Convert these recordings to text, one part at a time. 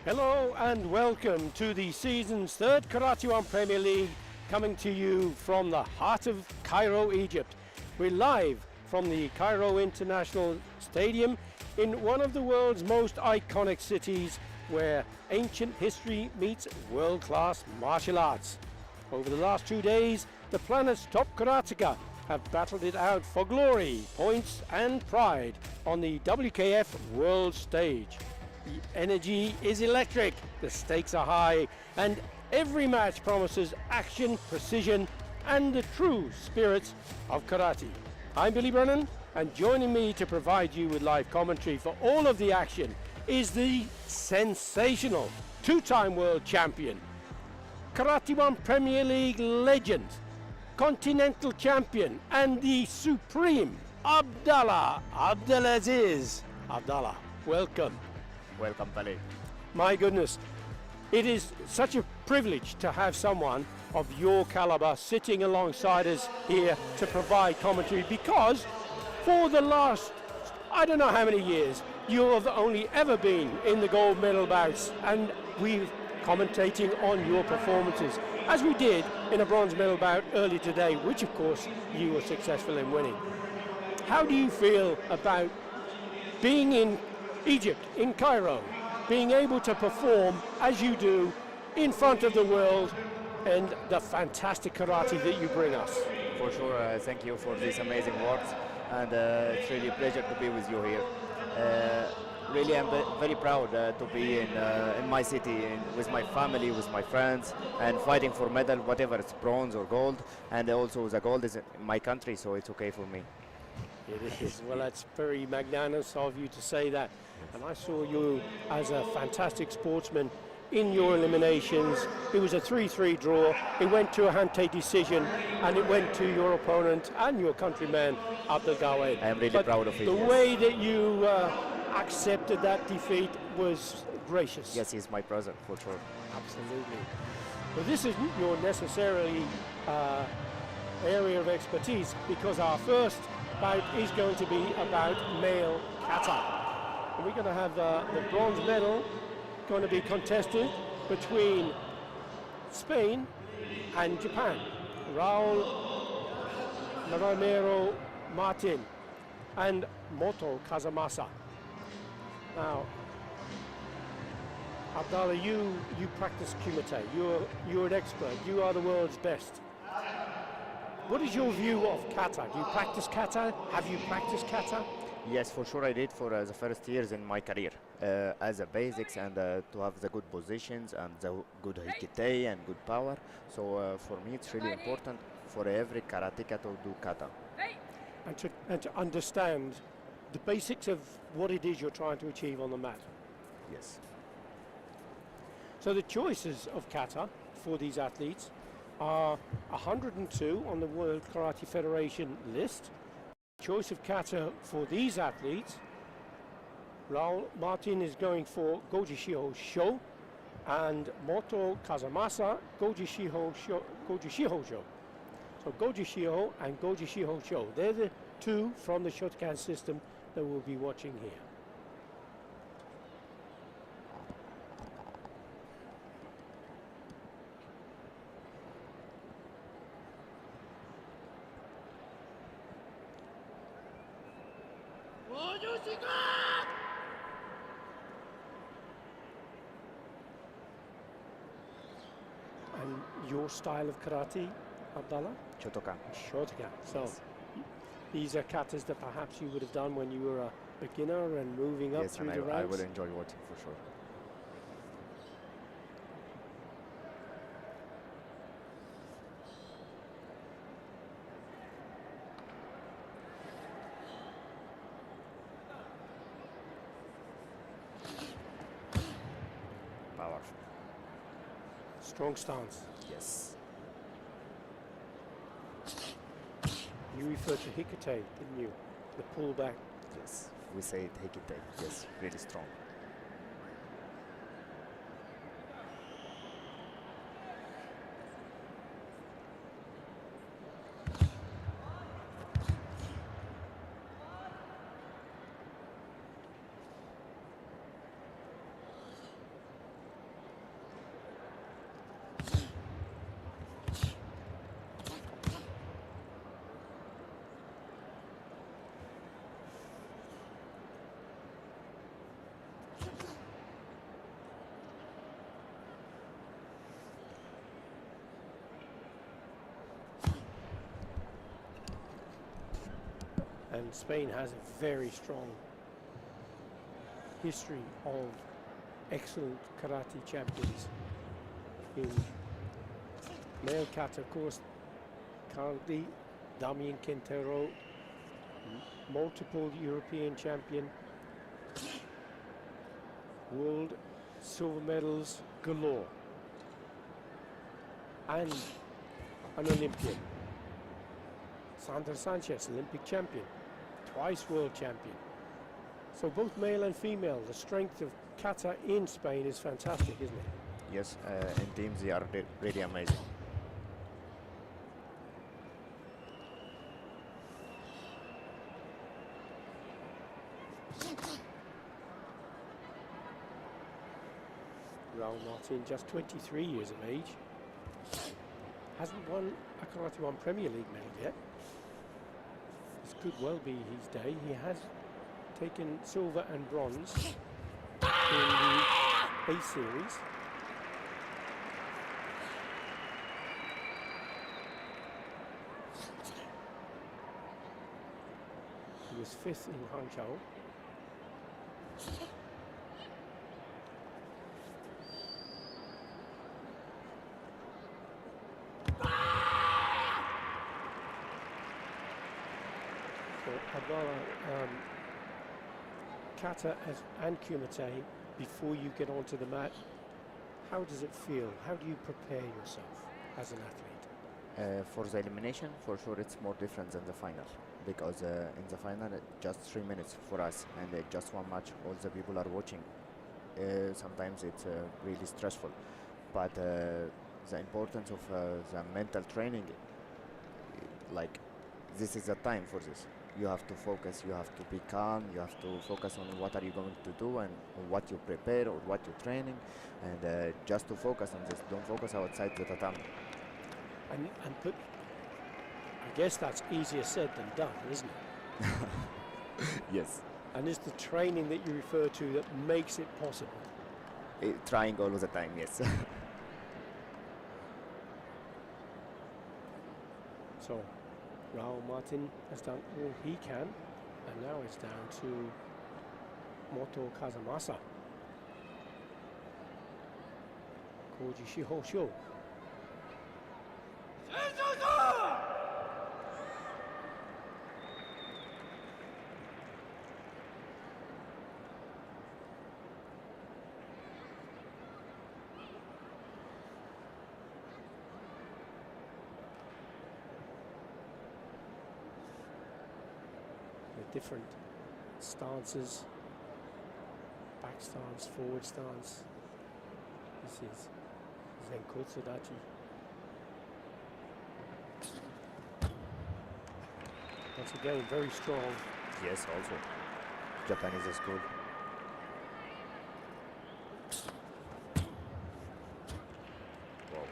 Hello and welcome to the season's third Karate1 Premier League, coming to you from the heart of Cairo, Egypt. We're live from the Cairo International Stadium in one of the world's most iconic cities, where ancient history meets world-class martial arts. Over the last 2 days, the planet's top karateka have battled it out for glory, points and pride on the WKF world stage. The energy is electric, the stakes are high, and every match promises action, precision, and the true spirit of karate. I'm Billy Brennan, and joining me to provide you with live commentary for all of the action is the sensational two-time world champion, Karate1 Premier League legend, continental champion, and the supreme Abdallah Abdelaziz. Abdallah, welcome. Welcome, Pali. My goodness, it is such a privilege to have someone of your caliber sitting alongside us here to provide commentary, because for the last, I don't know how many years, you have only ever been in the gold medal bouts, and we're commentating on your performances, as we did in a bronze medal bout earlier today, which of course you were successful in winning. How do you feel about being in Egypt, in Cairo, being able to perform as you do in front of the world and the fantastic karate that you bring us? For sure, thank you for these amazing words, and it's really a pleasure to be with you here. Really, I'm very proud to be in my city, with my family, with my friends, and fighting for medal, whatever it's bronze or gold, and also the gold is in my country, so it's okay for me. It is. Well, that's very magnanimous of you to say that. And I saw you as a fantastic sportsman in your eliminations. It was a 3-3 draw. It went to a Hante decision, and it went to your opponent and your countryman, Abdel Gawed. I am really proud of it. The way that you accepted that defeat was gracious. Yes, he's my brother, for sure. Absolutely. But this isn't your necessarily area of expertise, because our first bout is going to be about male kata. And we're going to have the bronze medal going to be contested between Spain and Japan. Raul Romero Martin and Moto Kazamasa. Now, Abdallah, you practice Kumite. You're an expert. You are the world's best. What is your view of kata? Do you practice kata? Have you practiced kata? Yes, for sure I did for the first years in my career, as a basics, and to have the good positions and the good hikite and good power. So for me it's really important for every karateka to do kata. And to understand the basics of what it is you're trying to achieve on the mat. Yes. So the choices of kata for these athletes are 102 on the World Karate Federation list. Choice of kata for these athletes: Raul Martin is going for Goji Shiho Sho, and Moto Kazamasa Goji Shiho Sho. So Goji Shiho and Goji Shiho Sho, they're the two from the Shotokan system that we'll be watching here. And your style of karate, Abdallah? Shotokan. Shotokan. So these are katas that perhaps you would have done when you were a beginner and moving up through the ranks? I would enjoy watching for sure. strong stance. Yes. You referred to Hikate, didn't you? The pullback. Yes. We say it hikite. Yes. Really strong. And Spain has a very strong history of excellent karate champions. In male kata, of course, currently Damien Quintero, multiple European champion, world silver medals galore, and an Olympian. Sandra Sanchez, Olympic champion, twice world champion. So both male and female, the strength of kata in Spain is fantastic, isn't it? Yes. In teams, they are really amazing. Raul Martin, just 23 years of age, hasn't won a Karate1 Premier League medal yet. This could well be his day. He has taken silver and bronze in the A series. He was 5th in Hangzhou. Kata and Kumite, before you get onto the mat, how does it feel? How do you prepare yourself as an athlete? For the elimination, for sure, it's more different than the final, because in the final, just 3 minutes for us, and just one match. All the people are watching. Sometimes it's really stressful, but the importance of the mental training, like this is the time for this. You have to focus, you have to be calm, you have to focus on what are you going to do and what you prepare or what you're training, and just to focus on this. Don't focus outside the tatami. And put, I guess that's easier said than done, isn't it? Yes. And it's the training that you refer to that makes it possible. Trying all of the time, yes. So Raul Martin has done all he can, and now it's down to Moto Kazamasa. Koji Shihosho. Different stances, back stance, forward stance. This is Zenkotsudachi. Once again, very strong. Yes, also. Japanese school. Wow.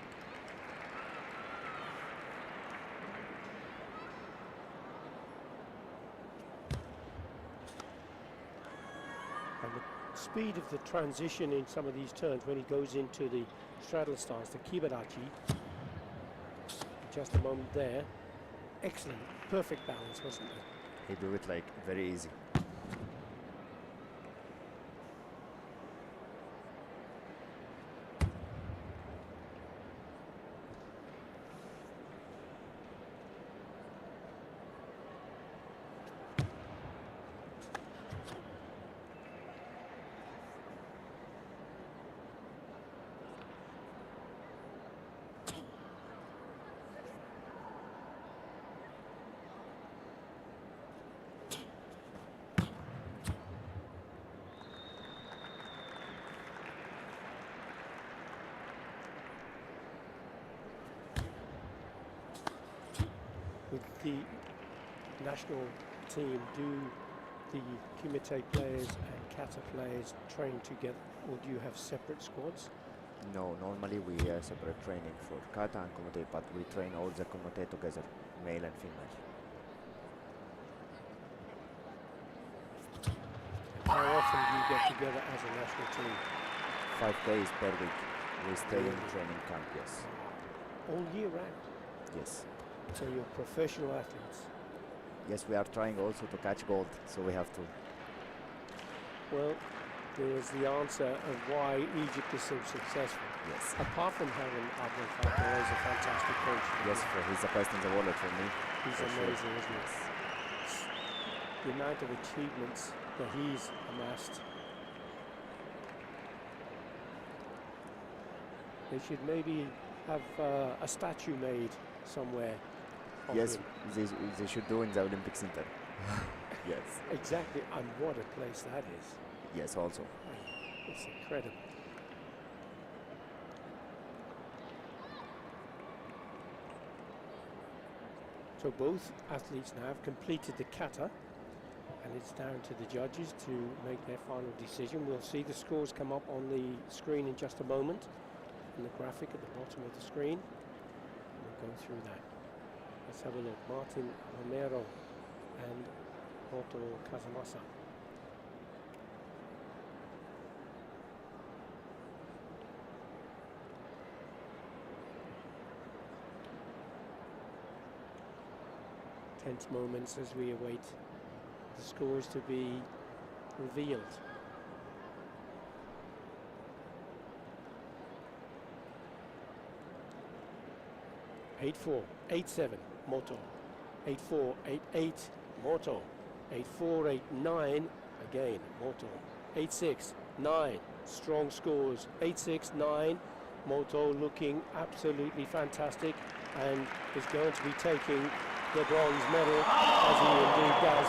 And the speed of the transition in some of these turns when he goes into the straddle stance, the kibarachi. Just a moment there. Excellent, perfect balance, wasn't it? He do it like very easy. the national team, do the Kumite players and Kata players train together, or do you have separate squads? No, normally we separate training for Kata and Kumite, but we train all the Kumite together, male and female. How often do you get together as a national team? 5 days per week. We stay in training camp, yes. All year round? Yes. So you're professional athletes? Yes, we are trying also to catch gold, so we have to. Well, there's the answer of why Egypt is so successful. Yes. Apart from having Abdel Fattah as a fantastic coach. Yes, he's the best in the world for me. He's amazing, isn't he? The amount of achievements that he's amassed. They should maybe have a statue made somewhere. Yes, they should do in the Olympic Center. Yes. Exactly, and what a place that is. Yes, also. It's incredible. So both athletes now have completed the kata, and it's down to the judges to make their final decision. We'll see the scores come up on the screen in just a moment, in the graphic at the bottom of the screen. We'll go through that. Let's have a look. Martin Romero and Otto Kazamasa. Tense moments as we await the scores to be revealed. Eight 4, 8-7, Moto. 8-4, 8-8, Moto. 8-4, 8-9, again, Moto. 8-6, 9, strong scores. 8-6, 9, Moto looking absolutely fantastic and is going to be taking the bronze medal, as he indeed does.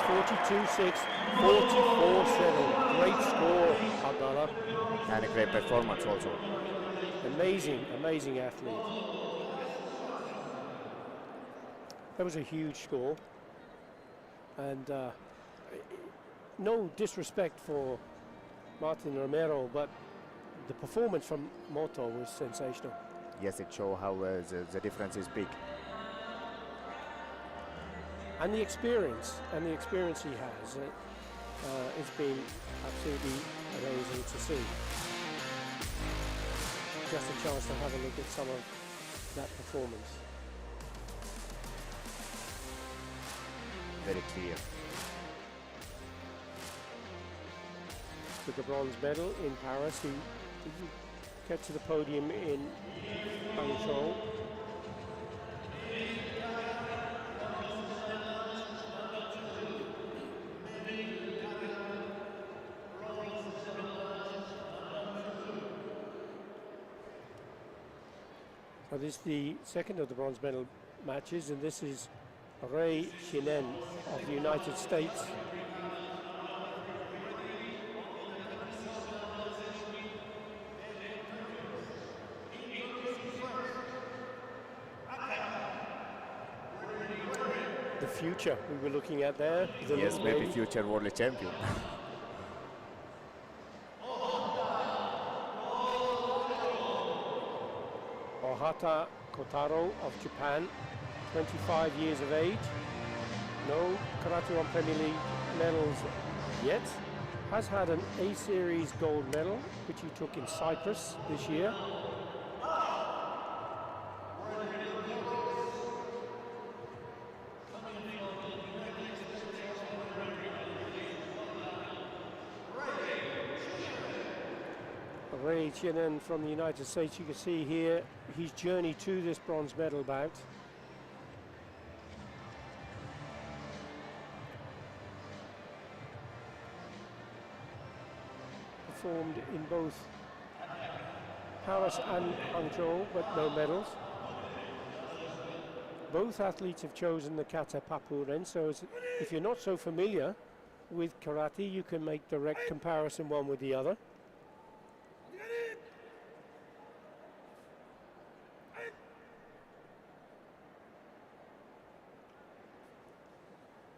42-6, 44-7. Great score, Abdallah. And a great performance also. Amazing, amazing athlete. That was a huge score. And no disrespect for Martin Romero, but the performance from Moto was sensational. Yes, it shows how the difference is big. And the experience he has, it's been absolutely amazing to see. Just a chance to have a look at some of that performance. Very clear. With the bronze medal in Paris, he didn't get to the podium in Hangzhou. So this is the second of the bronze medal matches, and this is Ray Shinen of the United States. The future we were looking at there. Yes, maybe future world champion. Ohata Kotaro of Japan, 25 years of age. No Karate1 Premier League medals yet. Has had an A-Series gold medal, which he took in Cyprus this year. Ray Chinen from the United States, you can see here his journey to this bronze medal bout. Performed in both Paris and Hangzhou, but no medals. Both athletes have chosen the Kata Papuren, so if you're not so familiar with karate, you can make direct comparison one with the other.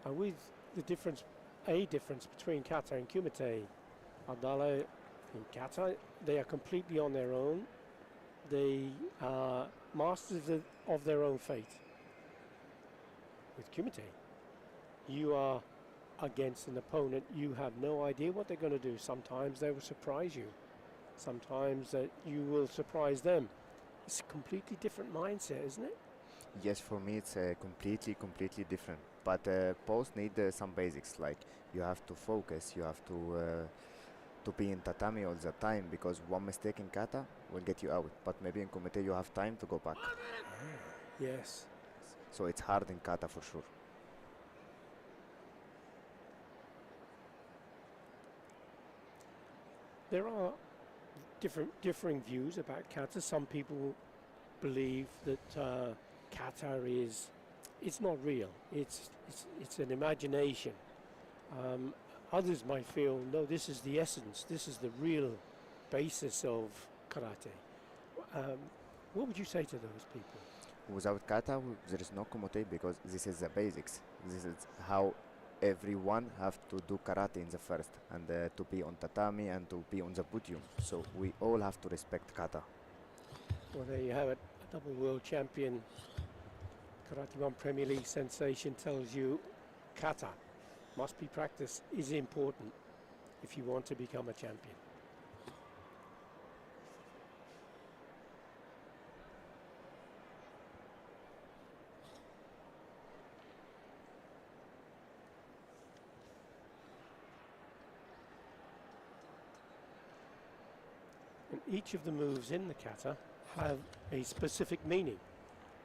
And with the difference, a difference between Kata and Kumite, Abdallah, in Kata, they are completely on their own. They are masters of their own fate. With Kumite, you are against an opponent. You have no idea what they're going to do. Sometimes they will surprise you. Sometimes you will surprise them. It's a completely different mindset, isn't it? Yes, for me it's completely different. But both need some basics. Like you have to focus. You have to be in tatami all the time, because one mistake in kata will get you out. But maybe in kumite you have time to go back. Yes. So it's hard in kata for sure. There are differing views about kata. Some people believe that kata it's not real. It's an imagination. Others might feel, no, this is the essence. This is the real basis of karate. What would you say to those people? Without kata, there is no kumite, because this is the basics. This is how everyone have to do karate in the first, and to be on tatami and to be on the podium. So we all have to respect kata. Well, there you have it. A double world champion, Karate1 Premier League sensation tells you kata must be practiced, is important if you want to become a champion. And each of the moves in the kata have a specific meaning,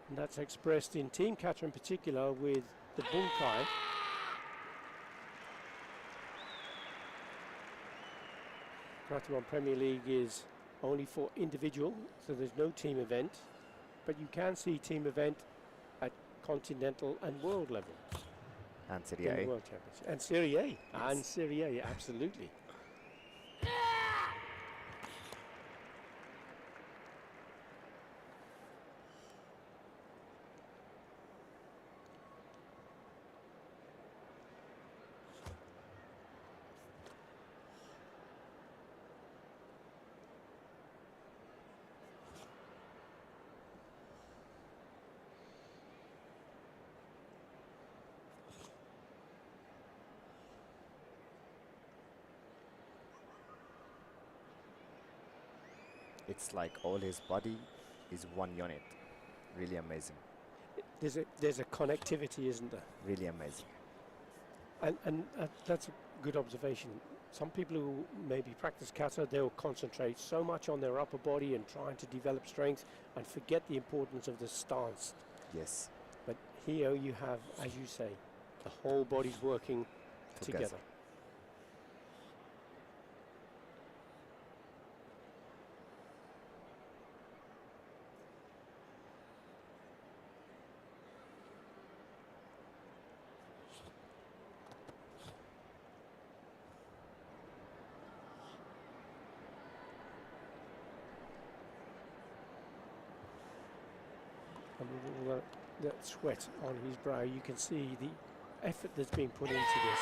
and that's expressed in team kata in particular with the bunkai. Karate1 Premier League is only for individual, so there's no team event, but you can see team event at continental and world level. And In Serie the A. World Championship. And Serie A. Yes. And Serie A, absolutely. It's like all his body is one unit. Really amazing. There's a connectivity, isn't there? Really amazing. And that's a good observation. Some people who maybe practice kata, they'll concentrate so much on their upper body and trying to develop strength and forget the importance of the stance. Yes. But here you have, as you say, the whole body's working together. And with all that sweat on his brow, you can see the effort that's been put into this.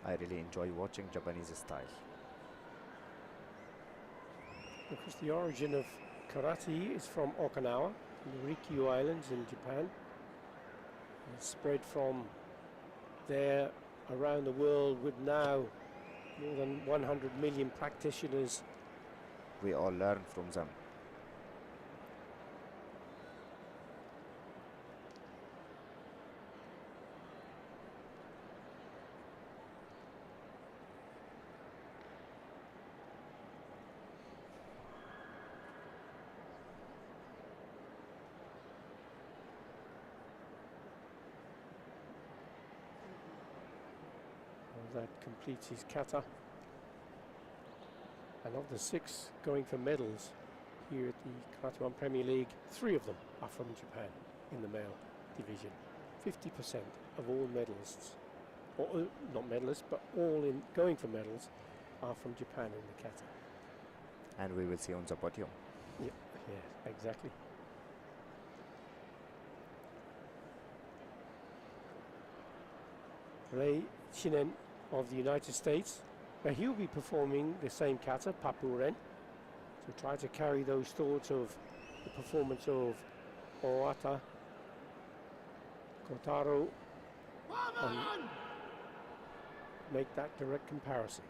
I really enjoy watching Japanese style. Because the origin of karate is from Okinawa, the Ryukyu Islands in Japan. It's spread from there around the world with now more than 100 million practitioners. We all learn from them. That completes his kata. And of the 6 going for medals here at the Karate1 Premier League, 3 of them are from Japan in the male division. 50% of all medalists, or not medalists, but all in going for medals are from Japan in the kata. And we will see on the podium. Yeah, yeah, exactly. Ray Shinen of the United States. Now he'll be performing the same kata, Papuren. So try to carry those thoughts of the performance of Oata, Kotaro, and make that direct comparison.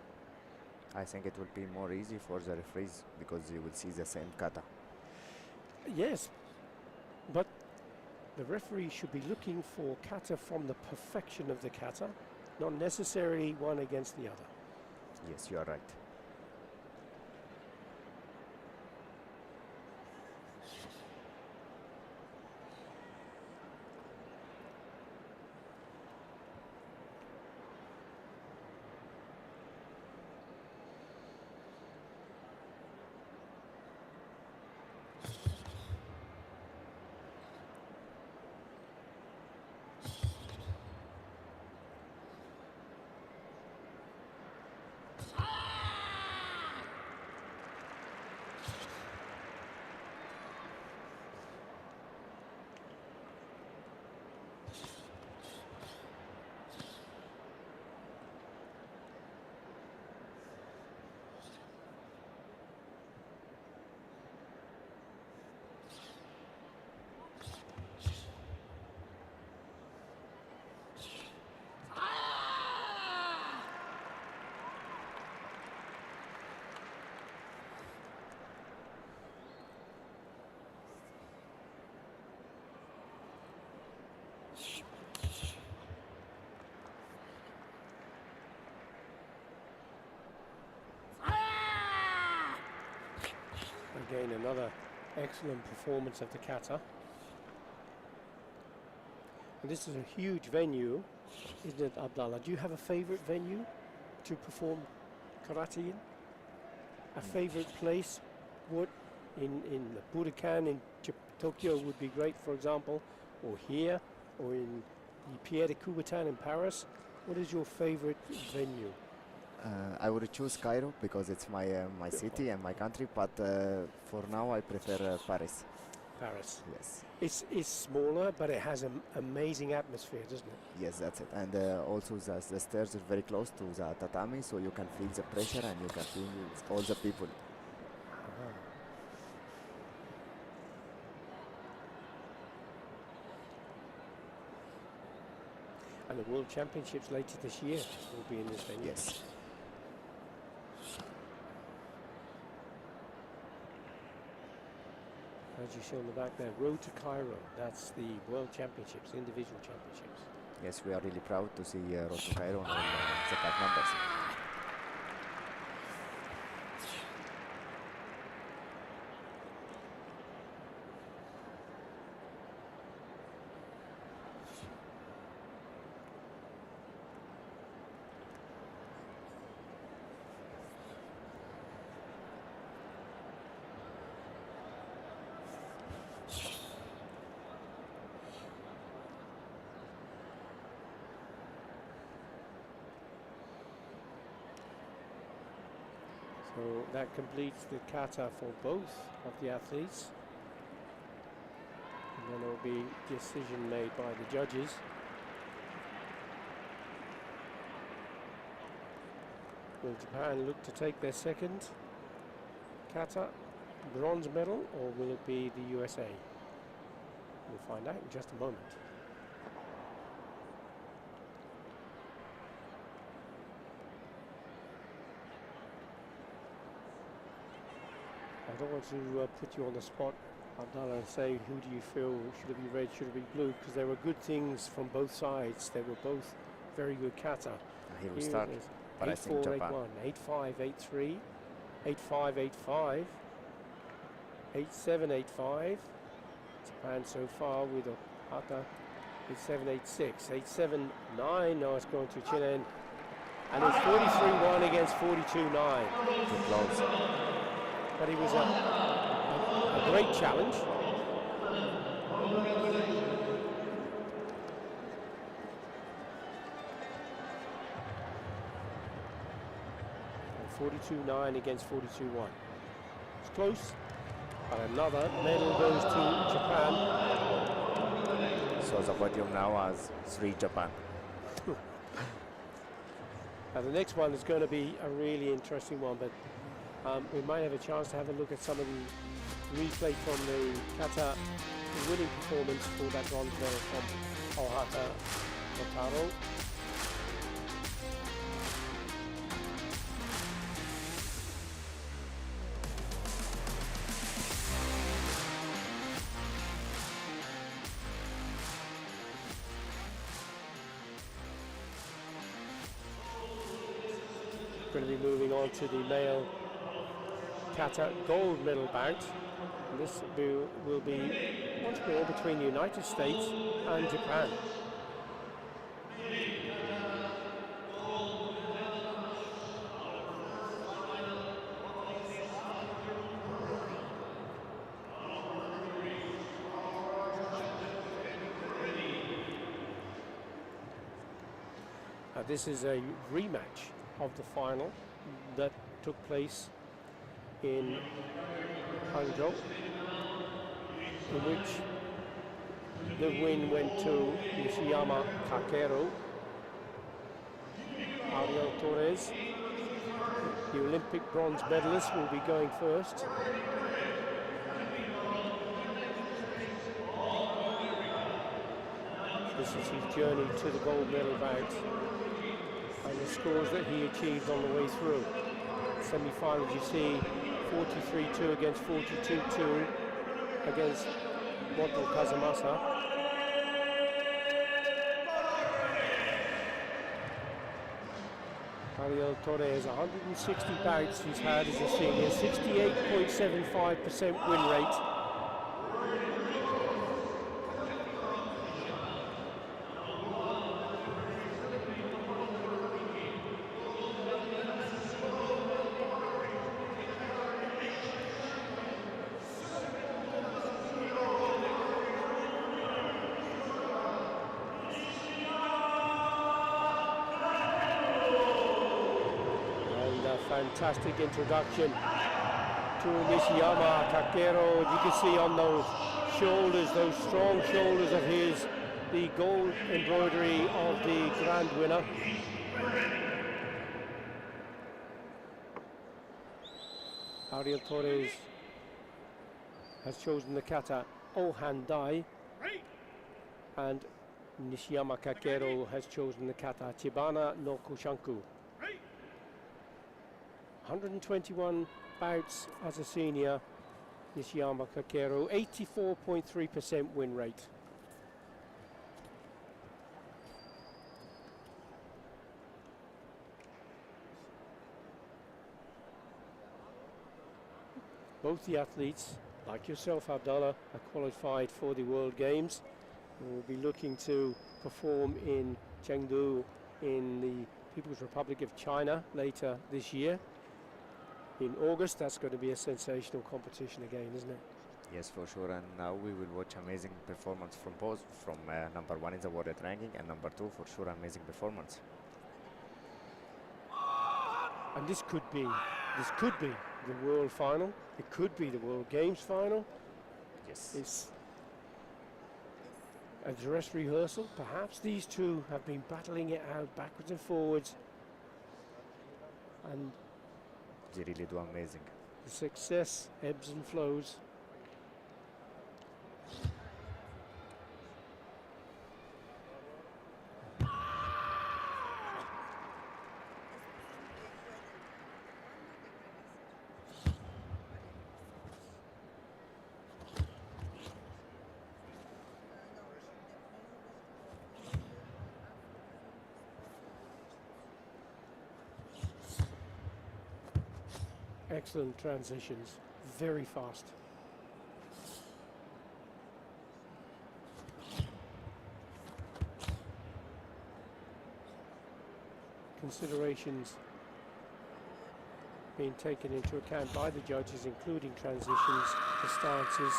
I think it will be more easy for the referees because you will see the same kata. Yes, but the referee should be looking for kata from the perfection of the kata, not necessarily one against the other. Yes, you are right. Again, another excellent performance of the kata. And this is a huge venue, isn't it, Abdallah? Do you have a favorite venue to perform karate in? A favorite place? What in the Budokan in Tokyo would be great, for example, or here, or in the Pierre de Coubertin in Paris. What is your favorite venue? I would choose Cairo because it's my city and my country, but for now I prefer Paris. Paris. Yes. It's smaller, but it has an amazing atmosphere, doesn't it? Yes, that's it. And also the stairs are very close to the tatami, so you can feel the pressure and you can feel all the people. And the World Championships later this year will be in this venue. Yes. As you see on the back there, Road to Cairo. That's the World Championships, individual championships. Yes, we are really proud to see Road to Cairo on all the card numbers. So that completes the kata for both of the athletes. And then there will be decision made by the judges. Will Japan look to take their second kata bronze medal, or will it be the USA? We'll find out in just a moment. I don't want to put you on the spot, Abdallah, and say who do you feel should it be red, should it be blue, because there were good things from both sides. They were both very good kata. Here we start, but I think Japan. 8-4, 8-1, 8-5, 8-3, 8-5, 8-5, 8-7, 8-5. Japan so far with a kata 8-7, 8-6, 8-7, 9. Now it's going to Chinen, and it's 43-1 against 42-9. Too close. But it was a great challenge. And 42-9 against 42-1. It's close. But another medal goes to Japan. So the podium now has 3 Japan. And the next one is going to be a really interesting one, but we might have a chance to have a look at some of the replay from the Kata winning performance for that bronze medal from Ohata Kotaro. Going to be moving on to the male Kata gold medal bout. And this will be once more between the United States and Japan. This is a rematch of the final that took place in Hangzhou, in which the win went to Nishiyama Kakeiro. Ariel Torres, the Olympic bronze medalist, will be going first. This is his journey to the gold medal bout and the scores that he achieved on the way through. Semi-finals, you see 43-2 against 42-2 against Moto Kazumasa. Ariel Torres, 160 bouts he's had as a senior, 68.75% win rate. Fantastic introduction to Nishiyama Kakeiro. You can see on those shoulders, those strong shoulders of his, the gold embroidery of the grand winner. Ariel Torres has chosen the kata Ohandai, and Nishiyama Kakeiro has chosen the kata Chibana no Kushanku. 121 bouts as a senior, Nishiyama Kakeiro, 84.3% win rate. Both the athletes, like yourself, Abdallah, are qualified for the World Games. We'll be looking to perform in Chengdu in the People's Republic of China later this year. In August, that's going to be a sensational competition again, isn't it? Yes, for sure. And now we will watch amazing performance from both, from number 1 in the world ranking and number 2, for sure, amazing performance. And this could be the world final. It could be the World Games final. Yes. It's a dress rehearsal. Perhaps these two have been battling it out backwards and forwards. And they really do amazing. The success ebbs and flows. Excellent transitions, very fast. Considerations being taken into account by the judges, including transitions, the stances,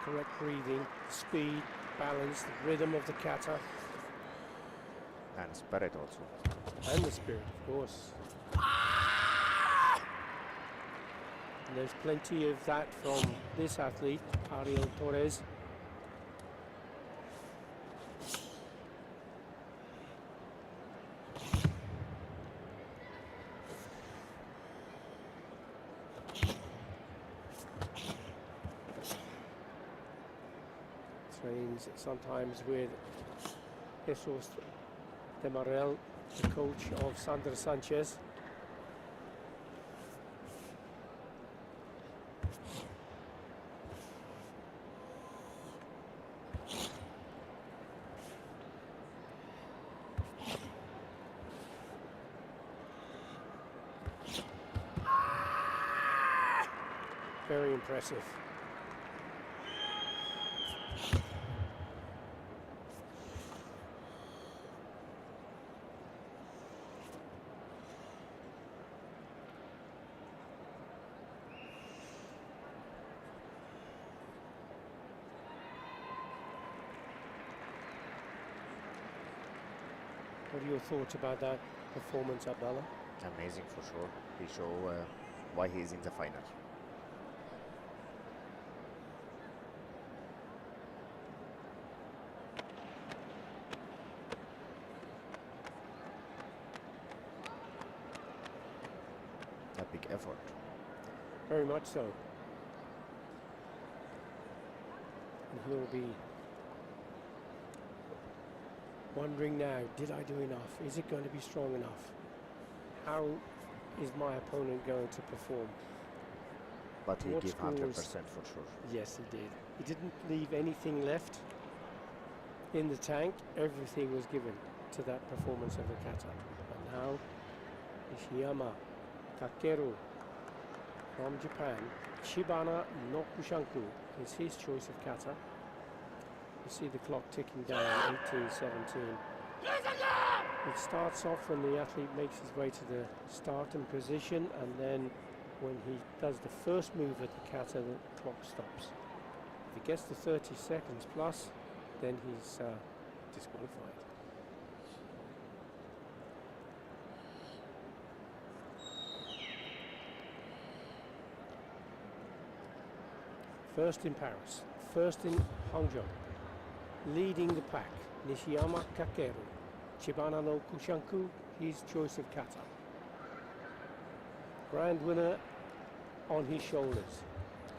correct breathing, speed, balance, the rhythm of the kata. And spirit also. And the spirit, of course. And there's plenty of that from this athlete, Ariel Torres. Trains sometimes with Jesus Demarel, the coach of Sandra Sanchez. Very impressive. What are your thoughts about that performance, Abdallah? Amazing for sure. He show why he is in the final. A big effort. Very much so. And he'll be wondering now, did I do enough? Is it going to be strong enough? How is my opponent going to perform? But he What gave 100% scores? for sure. Yes, he did. He didn't leave anything left in the tank. Everything was given to that performance of the kata. And now, Nishiyama Kakeru from Japan, Shibana no Kushanku is his choice of kata. You see the clock ticking down, 18:17. It starts off when the athlete makes his way to the starting position, and then when he does the first move at the kata, the clock stops. If he gets to 30 seconds plus, then he's disqualified. First in Paris, first in Hangzhou, leading the pack, Nishiyama Kakeru. Shibana no Kushanku, his choice of kata. Grand winner on his shoulders.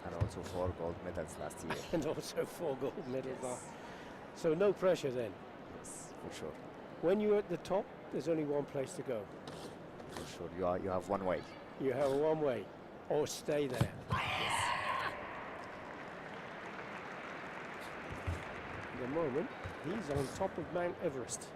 And also 4 gold medals last year. And also 4 gold medals. Yes. So no pressure then. Yes, for sure. When you're at the top, there's only one place to go. For sure. You have one way. You have one way, or stay there. At the moment, he's on top of Mount Everest.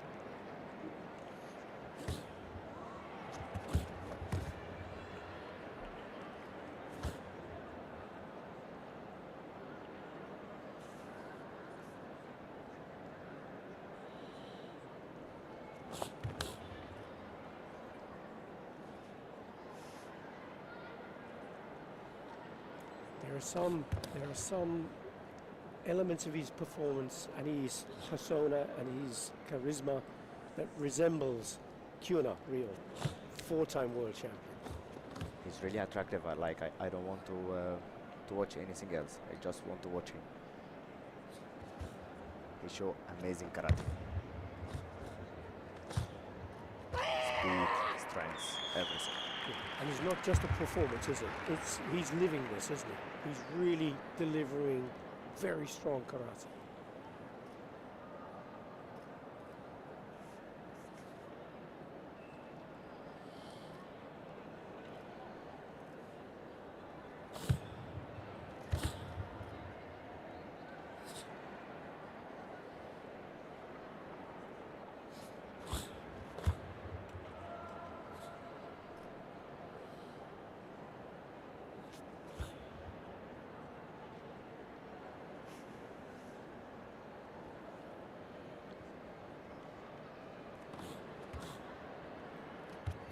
There are some elements of his performance and his persona and his charisma that resembles Kyuna Rio, 4-time world champion. He's really attractive. I don't want to watch anything else. I just want to watch him. He show amazing karate. Speed, strength, everything. And it's not just a performance, is it? He's living this, isn't he? He's really delivering very strong karate.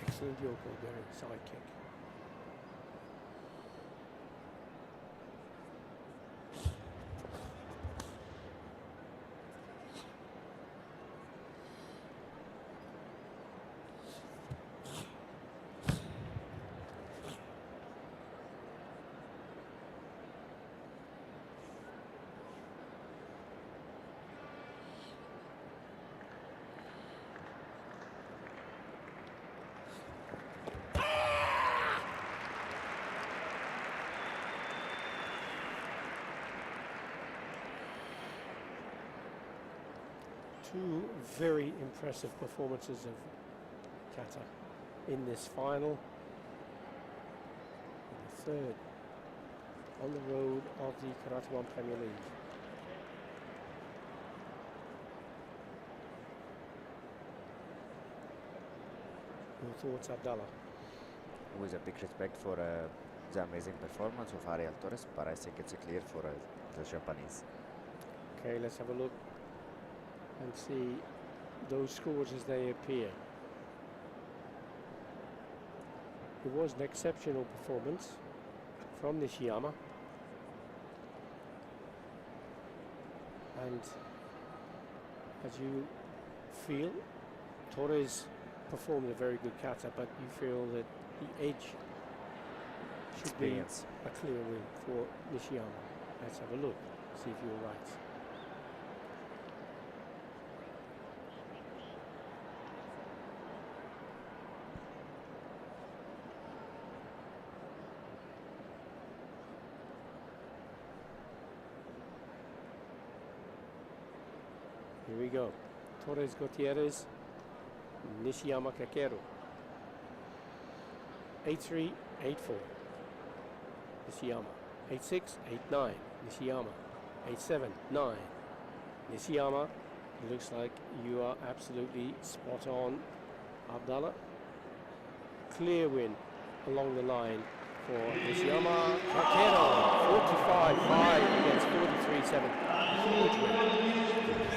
Excellent Yoko there, side kick. Two very impressive performances of Kata in this final. And the third on the road of the Karate1 Premier League. Your thoughts, Abdallah? With a big respect for the amazing performance of Ariel Torres, but I think it's clear for the Japanese. Okay, let's have a look and see those scores as they appear. It was an exceptional performance from Nishiyama, and as you feel, Torres performed a very good kata, but you feel that the edge should be a clear win for Nishiyama. Let's have a look, see if you're right. Here we go. Torres Gutierrez, Nishiyama Kakeru. 8-3, 8-4. Nishiyama. 8-6, 8-9. Nishiyama. 8-7, 9. Nishiyama. It looks like you are absolutely spot on, Abdallah. Clear win along the line for Nishiyama Kakeru. 45-5 against 43-7. Huge win.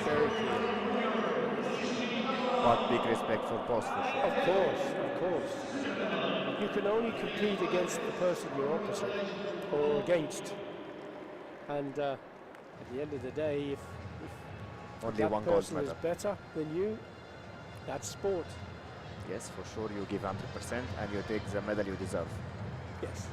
Very clear. But big respect for both, for sure. Of course, of course. You can only compete against the person you're opposite or against. And at the end of the day, if only that one goal person is matter. better than you, that's sport. Yes, for sure, you give 100% and you take the medal you deserve. Yes.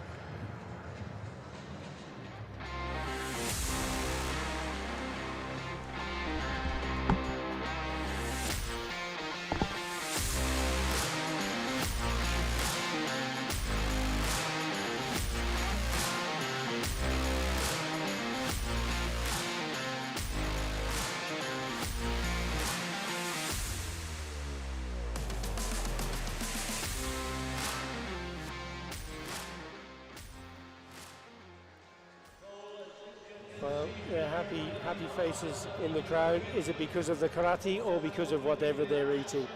Well, yeah, happy faces in the crowd. Is it because of the karate or because of whatever they're eating?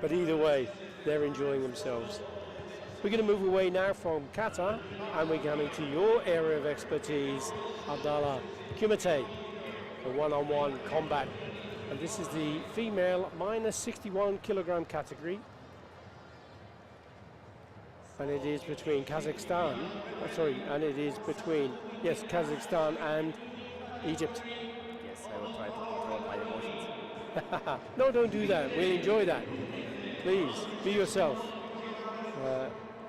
But either way, they're enjoying themselves. We're going to move away now from kata, and we're coming to your area of expertise, Abdallah. Kumite, a one-on-one combat. And this is the female minus 61 kilogram category. And it is between Kazakhstan, and it is between, yes, Kazakhstan and Egypt. Yes, I will try to control my emotions. No, don't do that. We'll enjoy that. Please, be yourself.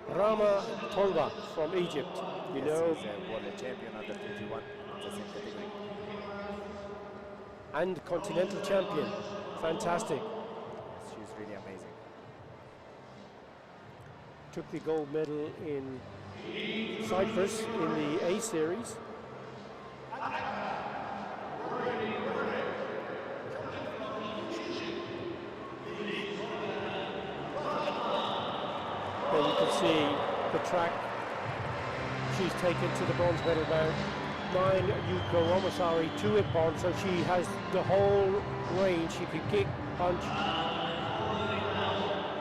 Rama Tolba from Egypt. You know, he's a world champion under 21 in the same category. and continental champion. Fantastic. She's really amazing. Took the gold medal in Cyprus in the A series. Then you can see the track she's taken to the bronze medal bout. 9 Yuko Omasari, 2 Ippon, so she has the whole range. She can kick, punch.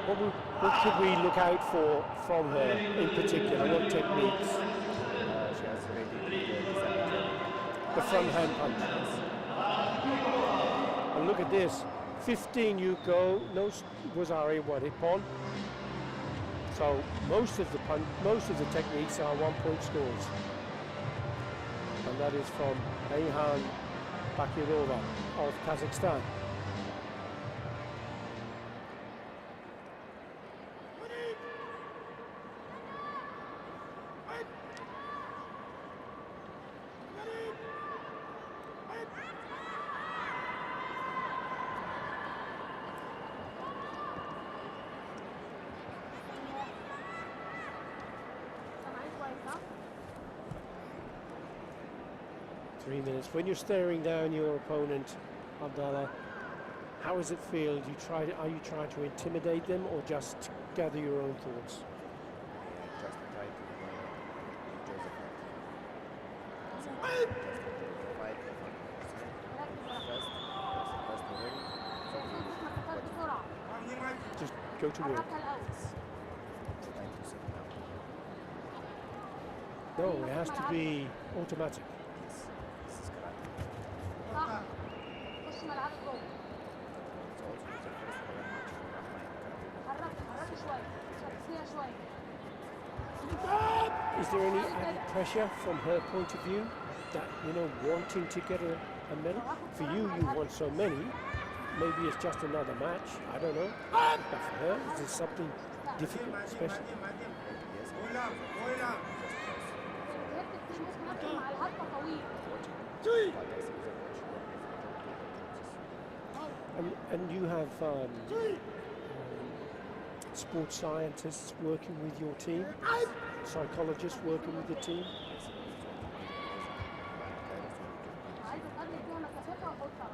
What could we look out for from her in particular? What techniques? She has really good The front hand punch. And look at this. 15 Yuko, no Wazari, 1 Ippon. So most of the techniques are 1-point scores. And that is from Ayhan Bakirova of Kazakhstan. When you're staring down your opponent Abdallah. How does it feel? Are you trying to intimidate them or just gather your own thoughts? Just try to enjoy the fight. Just enjoy the fight. First already. Just go to work. Try to sit down. No, it has to be automatic. This is karate. خش ملعبك جوه It's also the first ever match for Rahma in karate. حركي شويه شديها شويه Is there any added pressure from her point of view that, you know, wanting to get a medal? For you, you want so many. Maybe it's just another match. I don't know. But for her, is there something difficult, special? هي بتمشي ممكن مع الهربه طويل And you have sports scientists working with your team, psychologists working with the team. عايزه تقلل فيها مسافتها وخدها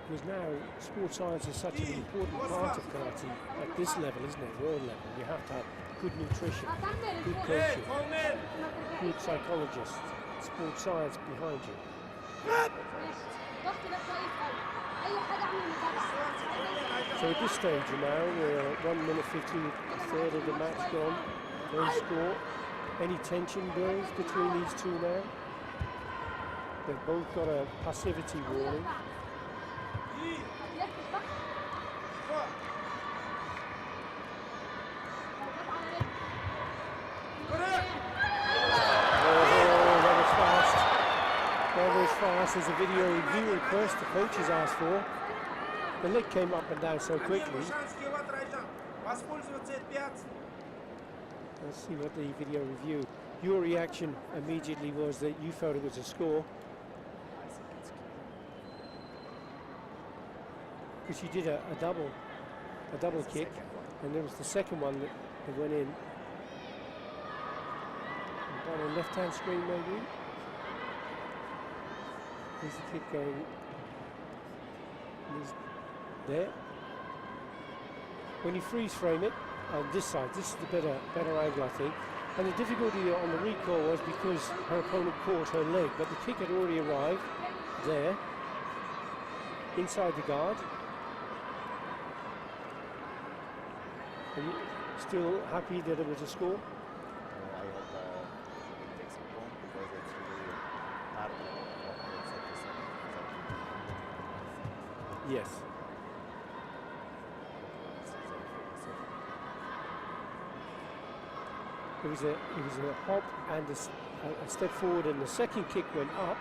Because now sports science is such an important part of karate at this level, isn't it? World level. You have to have good nutrition, good coaching, good psychologists, sports science behind you. الضغط ده كويس قوي اي حاجه اعمل متابعه So at this stage now, we're 1 minute 50, a third of the match gone. No score. Any tension builds between these two now? They've both got a passivity warning. Oh, that was fast. That was fast. There's a video review request the coaches asked for. The leg came up and down so quickly. Let's see what the video review. Your reaction immediately was that you felt it was a score. Because you did a double kick, and there was the second one that went in. On the left-hand screen, maybe. There's the kick going. He's there. When you freeze frame it on this side, this is the better angle, I think. And the difficulty on the recall was because her opponent caught her leg, but the kick had already arrived there, inside the guard. Are you still happy that it was a score? I hope he takes a point because it's really hard to set this up without Yes. It was a hop and a step forward, and the second kick went up,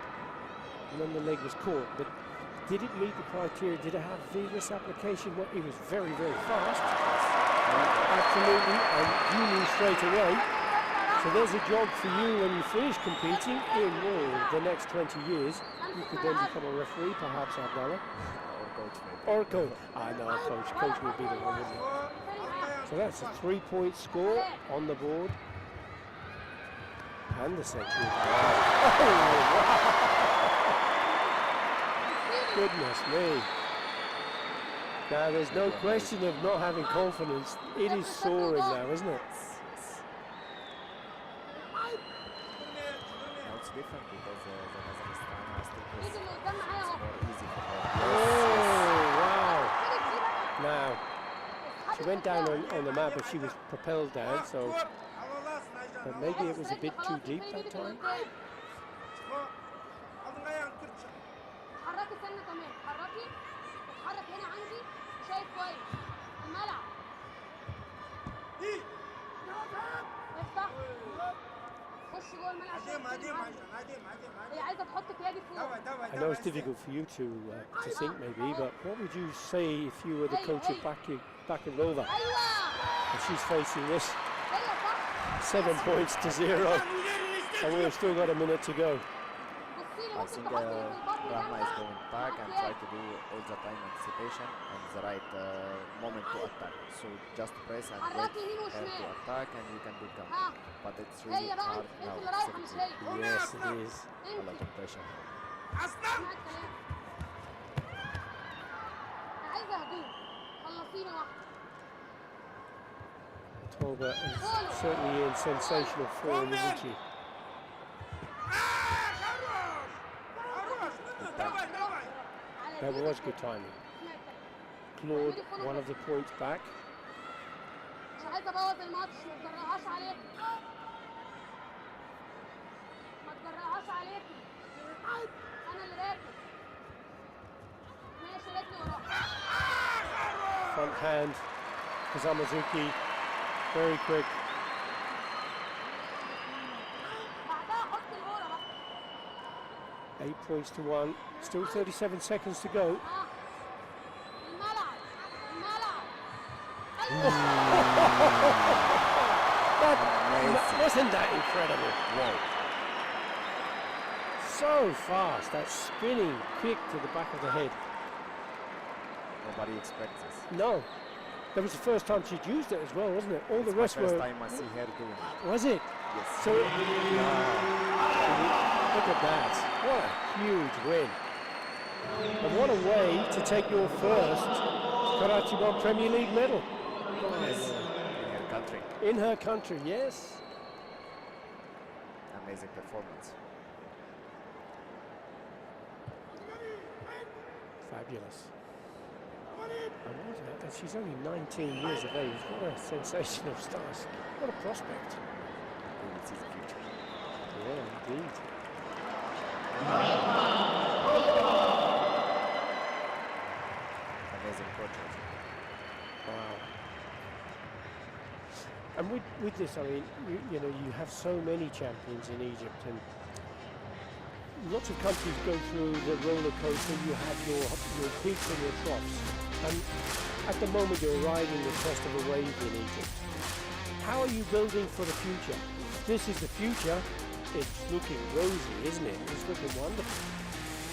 and then the leg was caught. But did it meet the criteria? Did it have vigorous application? Well, it was very, very fast. Absolutely, and you knew straight away. So there's a job for you when you finish competing in the next 20 years. You could then become a referee, perhaps, Abdallah. or coach maybe. Or a coach. I know a coach. Coach would be the one, wouldn't it? So that's a 3-point score on the board. And the century. Oh, wow. Goodness me. Now there's no question of not having confidence. It is soaring now, isn't it? Now it's different because the Kazakhstan has to press. يجي اللي قدام معايا It's اهو more easy for her. Oh, wow. Now, she went down on the mat, but she was propelled down, so but maybe it was a bit too deep that time. حركي سنه كمان حركي اتحرك هنا عندي شايف كويس الملعب افتح خش جوه الملعب هي عايزه تحط كيادي فوق I know it's difficult for you to think maybe, but what would you say if you were the coach of Bakarova ايوه and she's facing this ايوه صح 7 points to 0 and we've still got a minute to go. بصي لي I ممكن think تحطي البطن Rahma is جنبها going back and مع try كيادي. to do all the time anticipation and the right moment to attack. So just press and wait حركي يمين her to وشمال attack and you can become. ها But it's really هي بقى hard انت now. اللي رايحه مش هي. Yes, it is. A lot of pressure. اسمع الكلام. انا عايزه هدوء. خلصيني واحده. Tolba is certainly in sensational form, isn't she? That was good timing. Claude, one of the points back. مش عايزه ابوظ الماتش، ما تجرأهاش عليك. ما تجرأهاش عليك. انا اللي راكب. ماشي رجلي وراها. Front hand for Zamazuki. Very quick. بعدها حط الكوره بقى. 8 points to 1. Still 37 seconds to go. الملعب. Wasn't that incredible? Wow. So fast. That spinning kick to the back of the head. Nobody expects this. No. That was the first time she'd used it as well, wasn't it? All the It's rest my first were... time I see her doing it. Was it? Yes. So, look at that. What a huge win. And what a way to take your first Karate1 Premier League medal. Yes. In her country. In her country, yes. Amazing performance. Fabulous. And she's only 19 years of age. What a sensational start. What a prospect. We will see the future. Yeah, indeed. Amazing project. Wow. And with this, I mean, you know, you have so many champions in Egypt, and lots of countries go through the roller coaster. You have your peaks and your troughs, and at the moment you're riding the crest of a wave in Egypt. How are you building for the future? This is the future. It's looking rosy, isn't it? It's looking wonderful.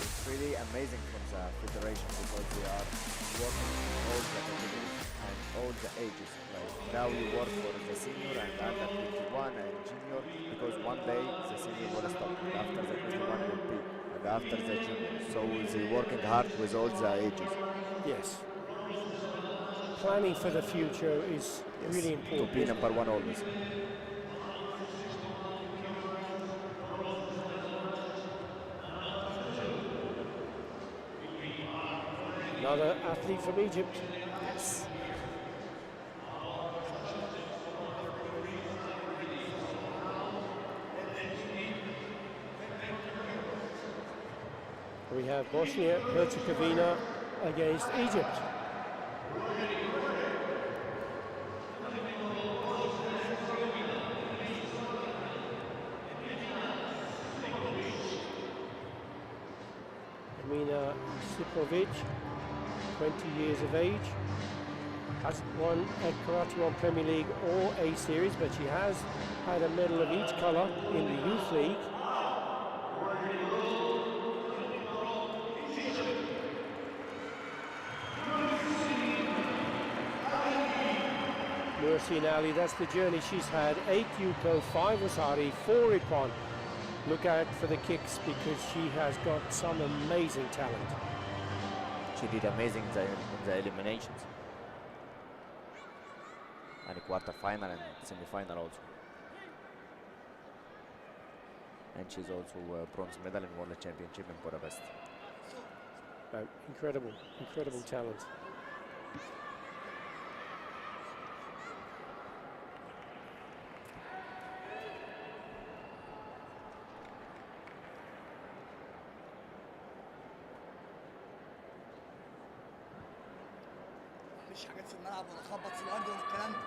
It's really amazing from the federation because they are working in all the categories and all the ages. Like now you work for the senior and under 21 and junior because one day the senior will stop and after the 21 will be and after the junior. So they're working hard with all the ages. Yes. Planning for the future is really important. To be number one always. Another athlete from Egypt. Yes. We have Bosnia-Herzegovina against Egypt. Amina Sipovic, 20 years of age, hasn't won at Karate1 Premier League or A Series, but she has had a medal of each colour in the Youth League. Mursine Ali, that's the journey she's had. 8 Yuko, 5 Wasari, 4 Ippon. Look out for the kicks because she has got some amazing talent. She did amazing in the eliminations. And quarter-final and semi-final also. And she's also a bronze medal in World Championship in Budapest. Incredible, incredible talent. مفيش حاجات في الملعب ولا خبط في الارض ولا الكلام ده.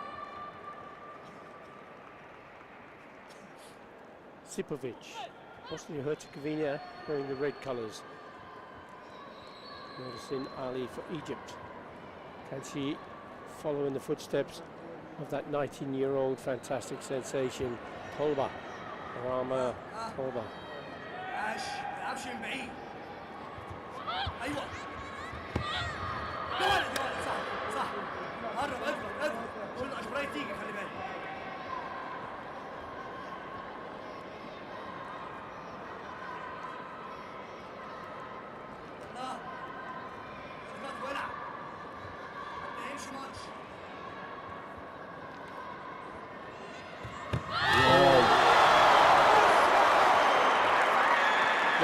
Sipovic, Bosnia-Herzegovina, wearing the red colours. Noticing Ali for Egypt. Can she follow in the footsteps of that 19-year-old fantastic sensation, Tolba? Rama Tolba. ماشي ما تلعبش من بعيد. ايوه. دي ولد صح صح. قرب اضرب اضرب. كل اشبراي تيجي خلي بالك.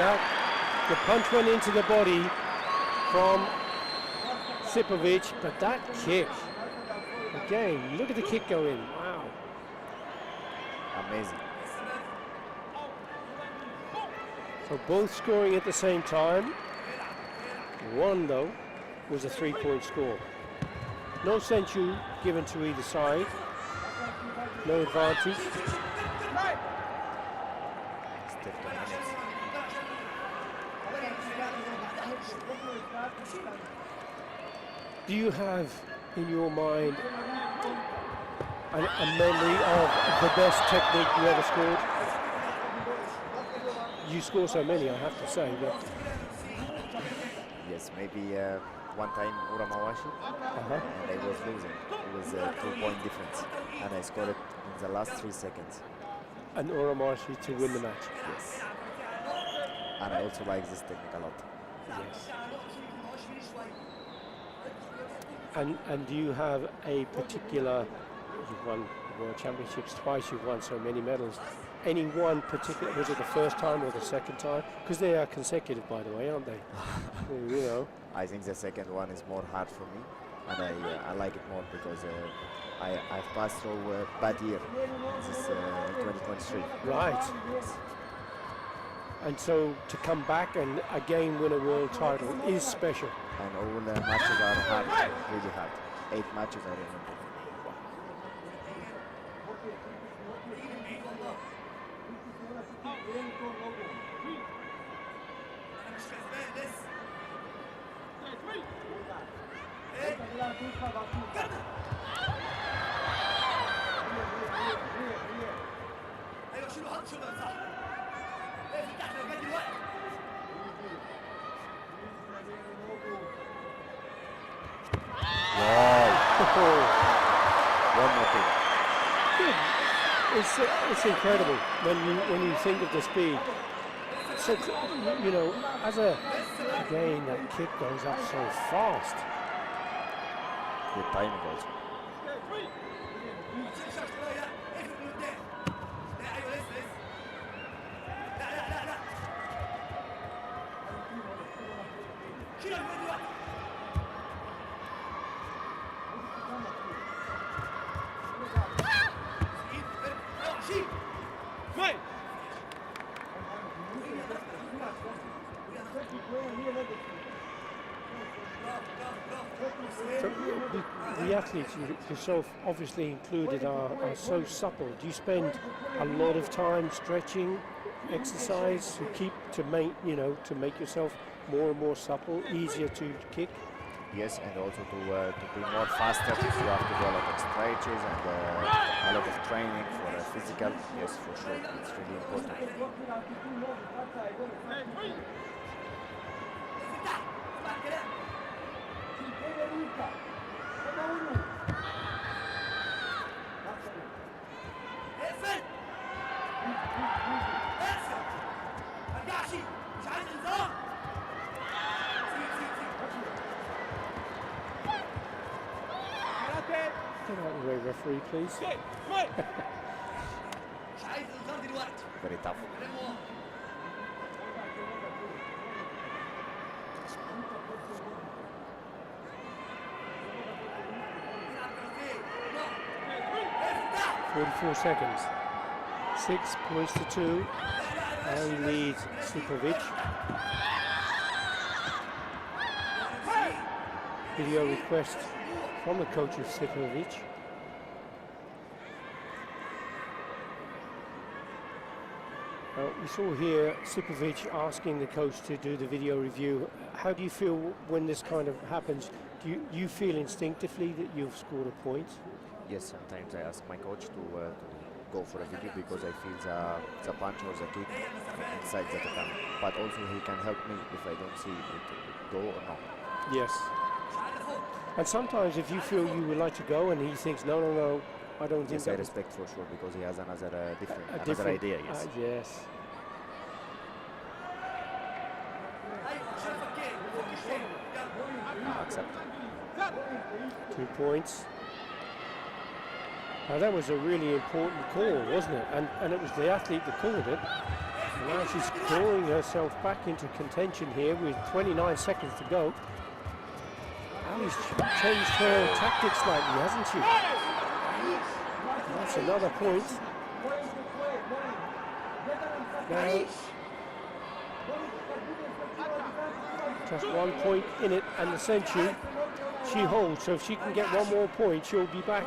that. The punch went into the body from Sipovic, but that kick, again, look at the kick go in. Wow. Amazing. So both scoring at the same time. One, though, was a 3-point score. No senchu given to either side. No advantage. Still 2 minutes. Do you have in your mind a memory of the best technique you ever scored? You score so many, I have to say. But Yes, maybe one time Uramawashi, and I was losing. It was a 2-point difference, and I scored it in the last 3 seconds. an Uramashi to win the match. Yes. And I also like this technique a lot. Yes. And do you have a particular, you've won World Championships twice, you've won so many medals, any one particular, was it the first time or the second time? Because they are consecutive, by the way, aren't they? You know. I think the second one is more hard for me, and I like it more because I've passed through a bad year, this 2023. Right. Yes. And so to come back and again win a world title is special. And all the matches are hard, really hard. 8 matches I remember. ايوه شيلوا حط شغل صح ايه فتح لو جاي دلوقتي One more thing. It's incredible when you think of the speed. So, you know, as again that kick goes up so fast. Good timing also. شيل شويه اقفل من قدام لا ايوه لسه لا لا لا لا شيلوا من دلوقتي ايوه شيل ماي So the athletes yourself obviously included are so supple. Do you spend a lot of time stretching, exercise to make yourself more and more supple, easier to kick? Yes, and also to be more faster, you have to do a lot of stretches and a lot of training for physical. Yes, for sure, it's really important. اقفل اقفل ما ترجعش مش عايز انذار Get out of the way, referee, please. مش عايز انذار دلوقتي Very tough. كلام واضح 44 seconds. 6 points to 2. And leads Sipovic. Video request from the coach of Sipovic. We saw here Sipovic asking the coach to do the video review. How do you feel when this kind of happens? Do you feel instinctively that you've scored a point? Yes, sometimes I ask my coach to go for a video because I feel the punch or the kick inside the tatami. But also he can help me if I don't see it go or not. Yes. And sometimes if you feel you would like to go and he thinks, no, I don't think Yes, I that respect for sure because he has another different idea. Yes. Yes. ايوه عشان فكيت فكش تاني يلا Accept. 2 points. Now that was a really important call, wasn't it? And it was the athlete that called it. Now she's clawing herself back into contention here with 29 seconds to go. Ali's changed her tactics slightly, hasn't she? And that's another point. Now, just 1 point in it, and the century she holds. So if she can get one more point, she'll be back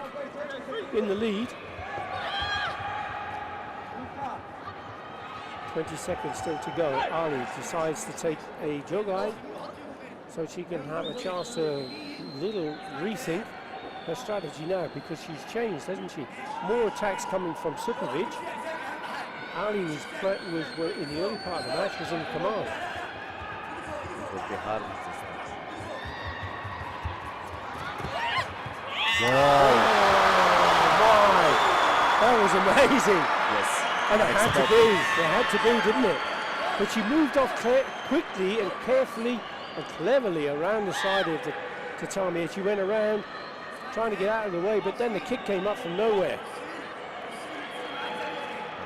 in the lead. 20 seconds still to go. Ali decides to take a jogai so she can have a chance to little rethink her strategy now, because she's changed, hasn't she? More attacks coming from Sipovic. Ali was in the early part of the match was in command. It will be hard this time. My! That was amazing. Yes. And it had to be, didn't it? But she moved off quickly and carefully and cleverly around the side of the tatami, and she went around trying to get out of the way, but then the kick came up from nowhere.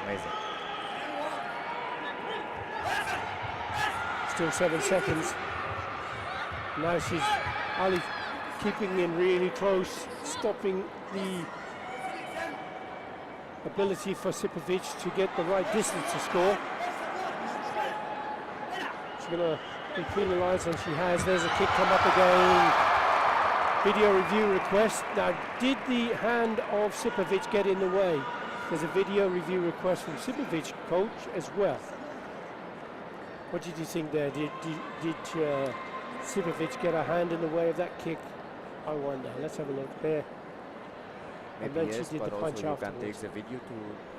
Amazing. Still 7 seconds. Now she's Ali keeping in really close, stopping the ability for Sipovic to get the right distance to score. She's going to be penalised, and she has. There's a kick come up again. Video review request. Now, did the hand of Sipovic get in the way? There's a video review request from Sipovic coach as well. What did you think there? Did Sipovic get a hand in the way of that kick? I wonder. Let's have a look there. Maybe and then yes, she did but the also punch you afterwards. can take the video to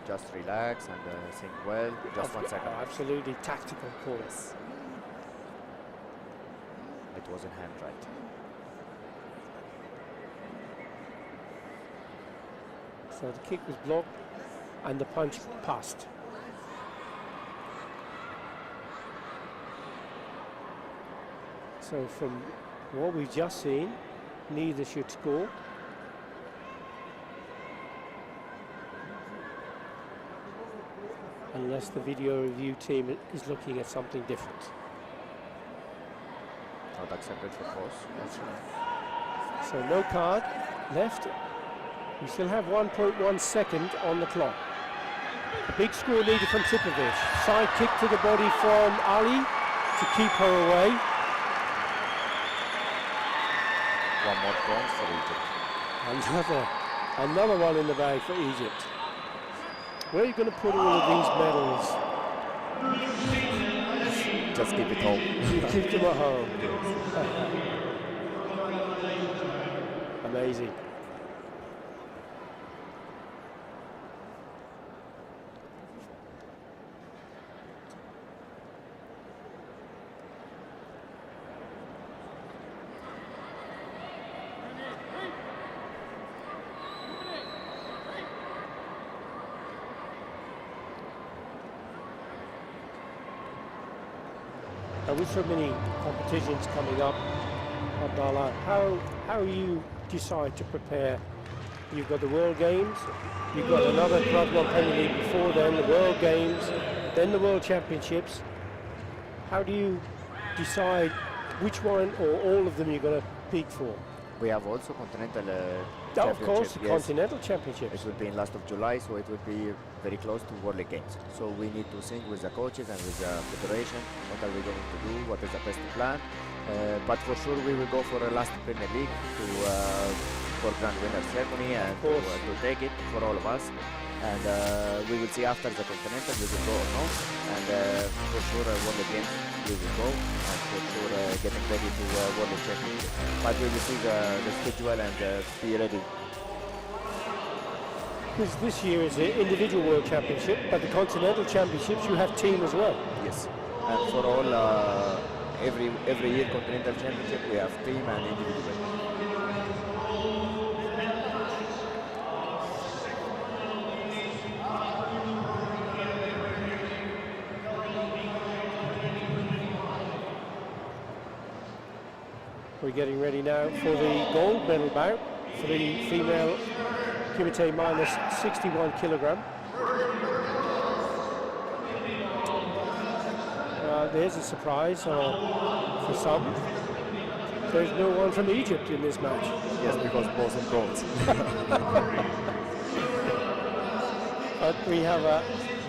just relax and think well. Just 1 second. Absolutely tactical course. It wasn't hand right. So the kick was blocked and the punch passed. So from what we've just seen, neither should score. Unless the video review team is looking at something different. Not accepted for course. That's right. So no card left. We still have 1.1 second on the clock. A big score needed from Sipovic. Side kick to the body from Ali to keep her away. One more point for Egypt. Another one in the bag for Egypt. Where are you going to put all of these medals? Just keep it home. You keep them at home. Amazing. With so many competitions coming up, Abdallah, how you decide to prepare? You've got the World Games, you've got another Karate1 Premier League before then, the World Games, then the World Championships. How do you decide which one or all of them you're going to peak for? We have also continental Of course, the yes. Continental Championships. It will be in last of July, so it will be very close to World Games. So we need to think with the coaches and with the federation, what are we going to do, what is the best plan. But for sure we will go for a last Premier League for Grand Winner ceremony and to take it for all of us. And we will see after the Continental we will go or not. And for sure World Games we will go, and for sure getting ready to World Championship. But we will see the schedule and be ready. Because this year is the individual World Championship, but the Continental Championships you have team as well. Yes, and for all every year Continental Championship we have team and individual. We're getting ready now for the gold medal bout for the female Kumite minus 61 kilogram. there's a surprise for some. There's no one from Egypt in this match. Yes, because both in bronze. But we have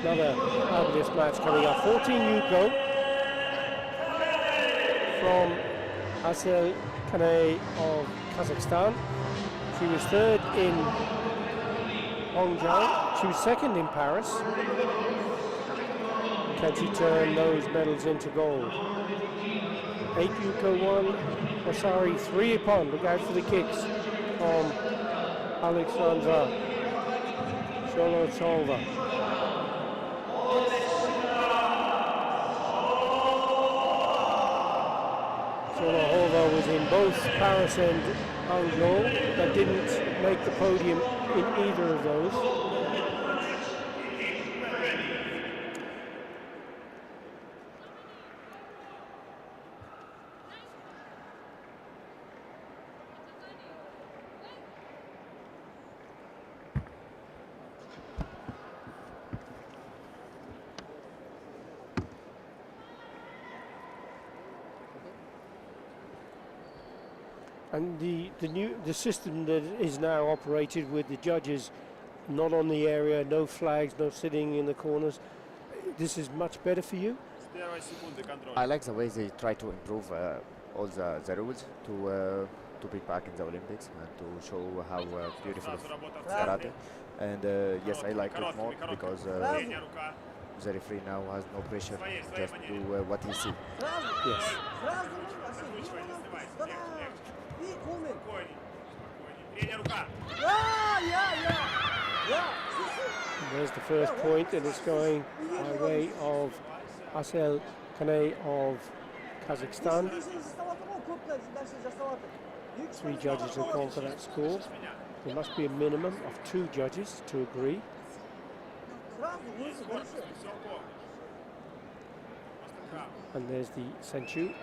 another fabulous match coming up. 14 Yuko from Asel Kane of Kazakhstan. She was third in Hangzhou. She was second in Paris. Can she turn those medals into gold? 8 Yuko 1, Masari 3 upon. Look out for the kicks from Alexandra Sholotova. Sholotova was in both Paris and Hangzhou, but didn't make the podium in either of those. And the system that is now operated with the judges not on the area, no flags, no sitting in the corners, this is much better for you? I like the way they try to improve all the rules to be back in the Olympics and to show how beautiful is karate. And yes, I like it more because the referee now has no pressure, just do what he sees. Yes. There's the first point, and it's going by way of Asel Kane of Kazakhstan. 3 judges have gone for that score. There must be a minimum of 2 judges to agree. And there's the Senchu.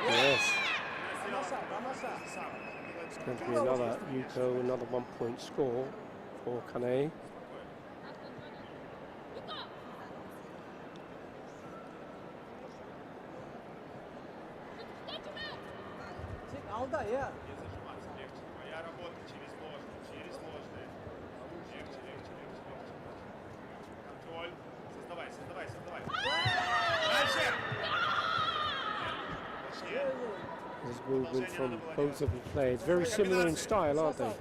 Yes. It's going to be another Yuko, another 1-point score for Kane. There's movement from both of the players. Very similar in style, aren't they?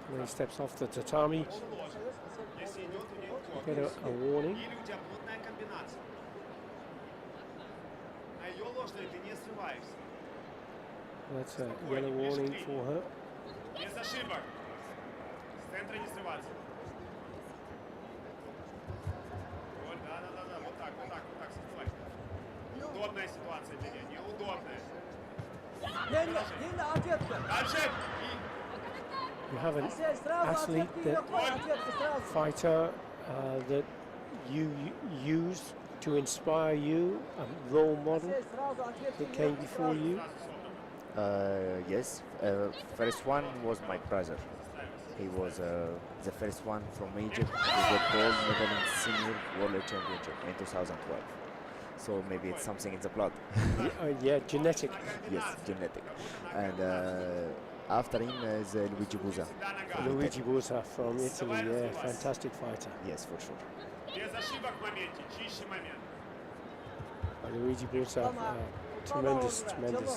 When he steps off the tatami, you get a warning. That's a yellow warning for her. Неудобная ситуация для нее, неудобная. You have an athlete, fighter that you use to inspire you, a role model that came before you. Yes, first one was my brother. He was the first one from Egypt to get gold medal in senior world championship in 2012. So maybe it's something in the blood. Yeah, genetic. Yes, genetic. And after him is Luigi Busa. Luigi Busa from Italy, yeah, fantastic fighter. Yes, for sure. Luigi Busa, tremendous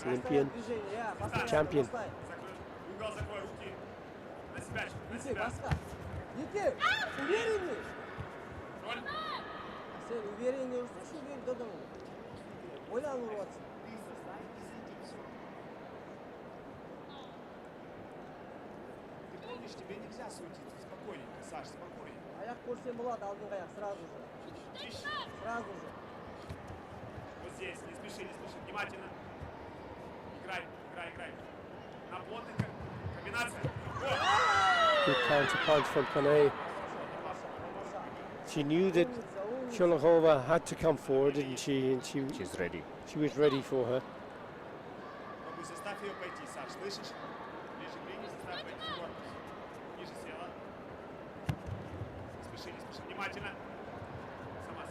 Olympian, champion. Тебе нельзя суетиться, спокойненько, Саш, спокойненько. Вот здесь, не спеши, внимательно. Играй. На плотно, комбинация. Good counter punch from Kane. She knew that Sholokova had to come forward, didn't she? And She's ready. she was ready for her. Попробуй заставь ее пойти, Саш, слышишь? Ближе прыгни, заставь пойти в корпус. Ниже села. Не спеши, не спеши. Внимательно. Сама.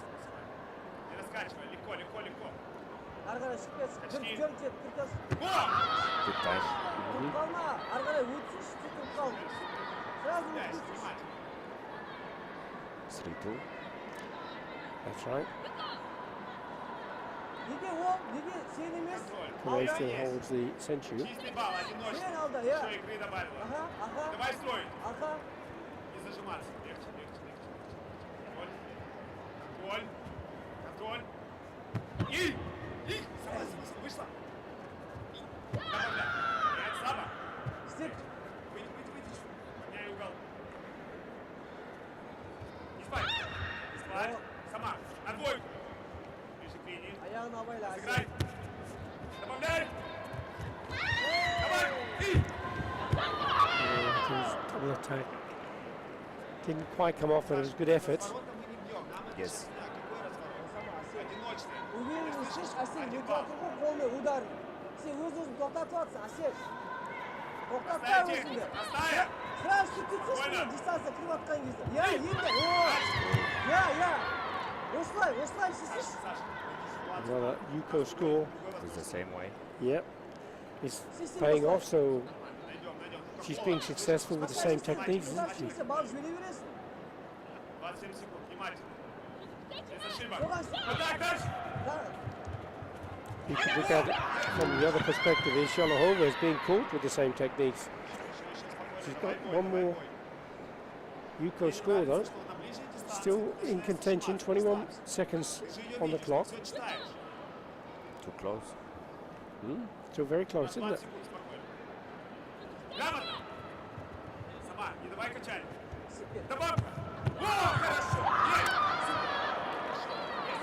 Не раскачивай. Легко, легко, легко. Arkadaş çıkıyor. Kaçtı. Kırk. Во! Good time. Kalma. Arkadaş uçuş tutup kal. Sразу Гуляй, uçuş. внимательно. 3-2. That's right. Nige o, nige senimiz. Kane Контроль. still holds the century. Чистый балл, одиночный. Sen aldı ya. Все, игры добавила. Aha. Давай строить. Aha. Не зажиматься. Легче. Контроль. И! Сама, вышла. Добавляй. Нет, Саба. Стик. Выйди. Поменяй угол. Не спать. Сама. На двойку. Ближе к линии. Ayağın havayla. Сыграй. Добавляй. Давай. И! His double attack didn't quite come off, but it was good effort. Yes. Uviyenin uçuş Asil. Yıkatımı kolunu udar. Sen hızlı doktatıyorsun Asil. Doktatlar Оставь mısın технику. de? Оставь. Sırası tutuşmuyor. Oyna. Distansa kırvatkan gizli. Ya yine. Ya. Oslan şişiş. Another Yuko score. It's the same way. Yep. It's paying off, so she's being successful with the same techniques, isn't she? Kimse bal jüri verirsin. 27 секунд. Внимательно. Без ошибок. Çok az. Контакт, дальше. You can look at it from the other perspective. Is Sholokova is being caught with the same techniques. She's got one more Yuko score though. Still in contention, 21 seconds on the clock. Too close. Still very close, isn't it? Грамотно. Сама, не давай качать. Добавка. О, хорошо. Есть.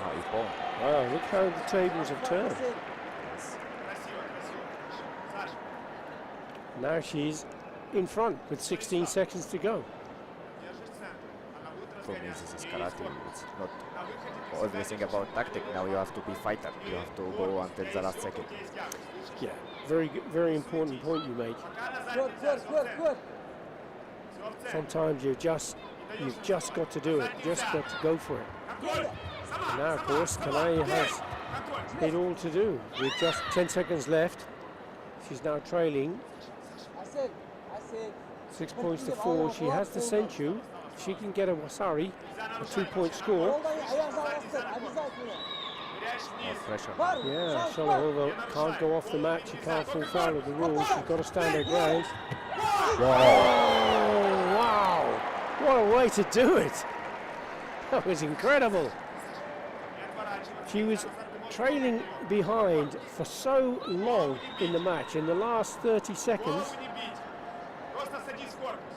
Now he's born. Wow, look how the tables have turned. Красиво. Саша. Now she's in front with 16 seconds to go. Держи центр. Она будет For me, разгоняться. this is И karate. скорость. It's not На выходе everything about tactic. Now you have to be fighter. You have to go until the last second. Yeah, very important point you make. Kır. Sometimes you've just got to do it, just got to go for it. And now, of course, Kane has it all to do. With just 10 seconds left, she's now trailing Asil. 6 points to 4. She has the Senchu. She can get a Wasari, a 2-point score. Yoldan ayak zavastır. Обязательно. More pressure. Var. Yeah, Şans var. Sholokova can't go off the mat. She can't fall foul of the rules. She's got to stand her ground. Wow. Oh, wow! What a way to do it! That was incredible. She was trailing behind for so long in the match, in the last 30 seconds. Голову не бить. Просто садись в корпус.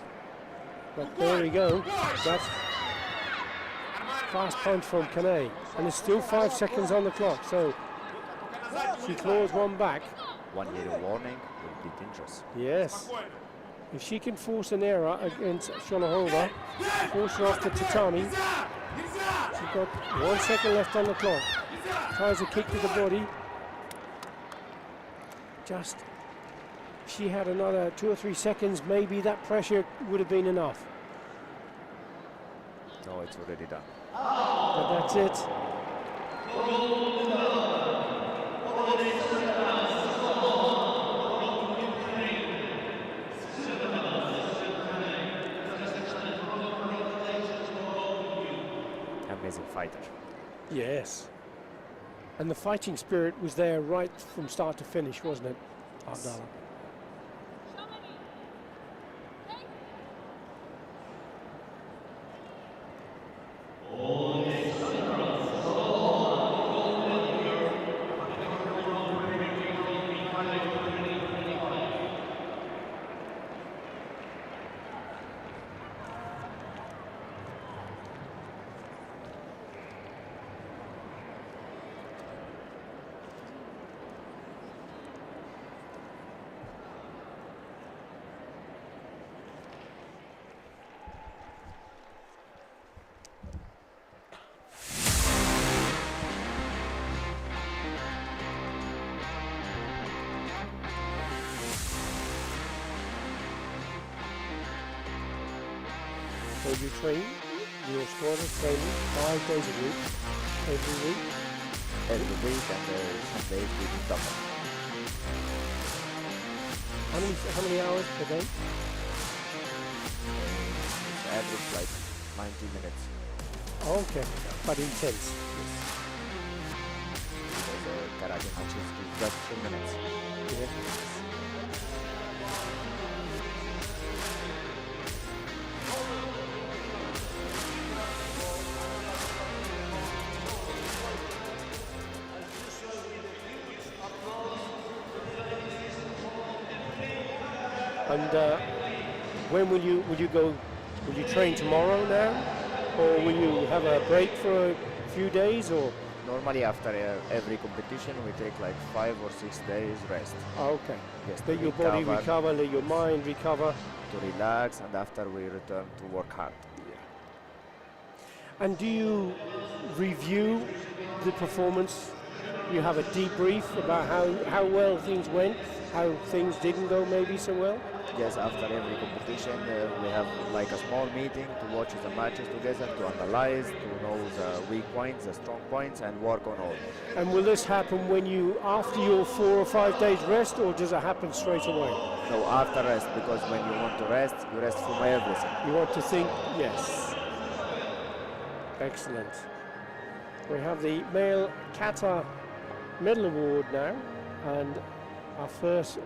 But there we go. That's Нормально. fast punch from Kane. And there's still 5 seconds on the clock, so Только назад. she claws one back. 1 year warning will be dangerous. Yes. Спокойно. If she can force an error against Sholokova, force her off the tatami, she's got 1 second left on the clock. Tries a kick to the body. Just, she had another 2 or 3 seconds, maybe that pressure would have been enough. No, it's already done. But that's it. Amazing fighter. Yes. And the fighting spirit was there right from start to finish, wasn't it, Abdallah? So you train, your squad is training 5 days a week, every week. Every week, and some days we do double. How many hours per day? It's average like 90 minutes. Okay, but intense. Because karate matches is just 2 minutes. Yeah. And when will you go? Will you train tomorrow now, or will you have a break for a few days, or? Normally after every competition we take like 5 or 6 days rest. Okay. Yes, Let your body recover, let your mind recover. To relax, and after we return to work hard. And do you review the performance? You have a debrief about how well things went, how things didn't go maybe so well? Yes, after every competition we have like a small meeting to watch the matches together, to analyze, to know the weak points, the strong points, and work on all. And will this happen when after your 4 or 5 days rest, or does it happen straight away? No, after rest, because when you want to rest, you rest from everything. You want to think, yes. Excellent. We have the male Kata medal award now, and our first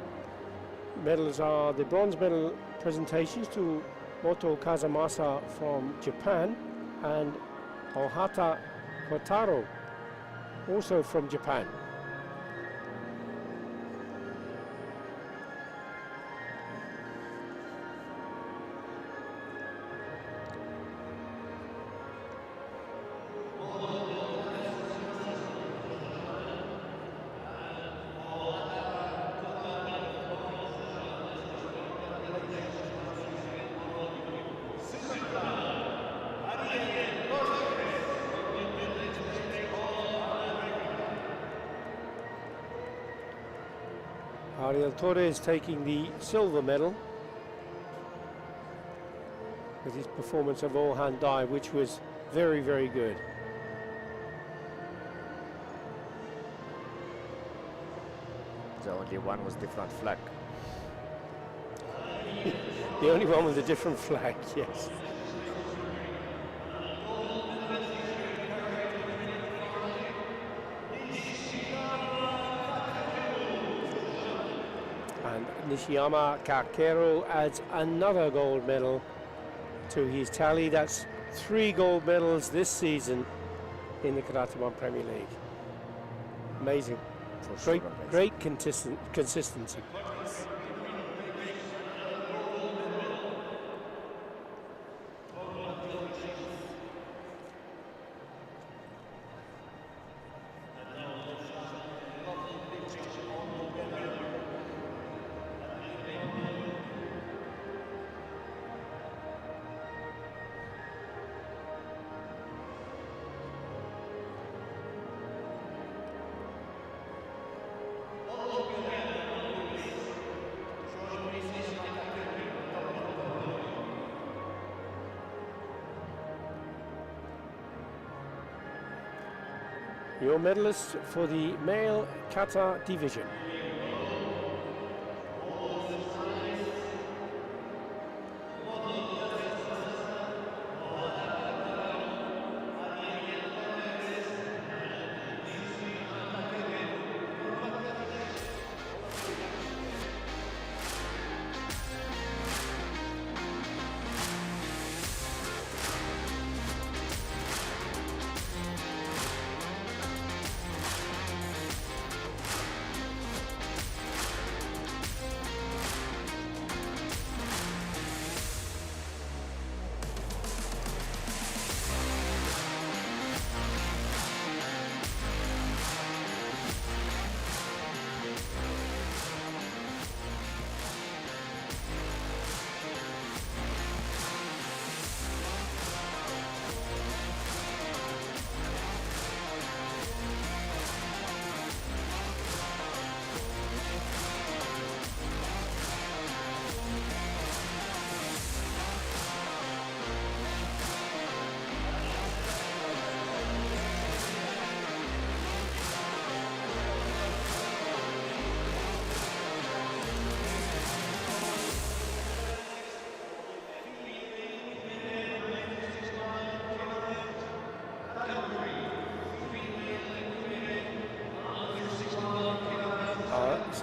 medals are the bronze medal presentations to Moto Kazamasa from Japan and Ohata Kotaro, also from Japan. Ariel Torres taking the silver medal with his performance of all hand dive, which was very, very good. The only one was different flag. The only one with a different flag, yes. And Nishiyama Kakero adds another gold medal to his tally. That's 3 gold medals this season in the Karate1 Premier League. Amazing. For sure, Great consistency. Your medalists for the male Kata division.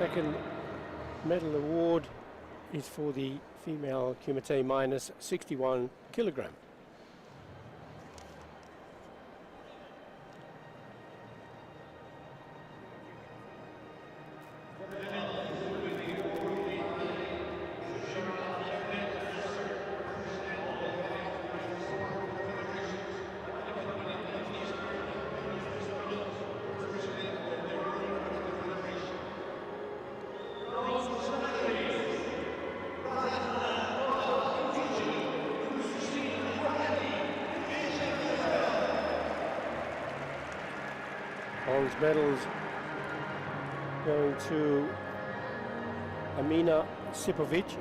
second medal award is for the female Kumite minus 61 kilogram. Bronze medals going to Amina Sipovic,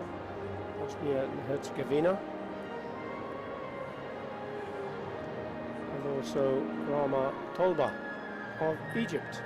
Bosnia and Herzegovina, and also Rama Tolba of Egypt.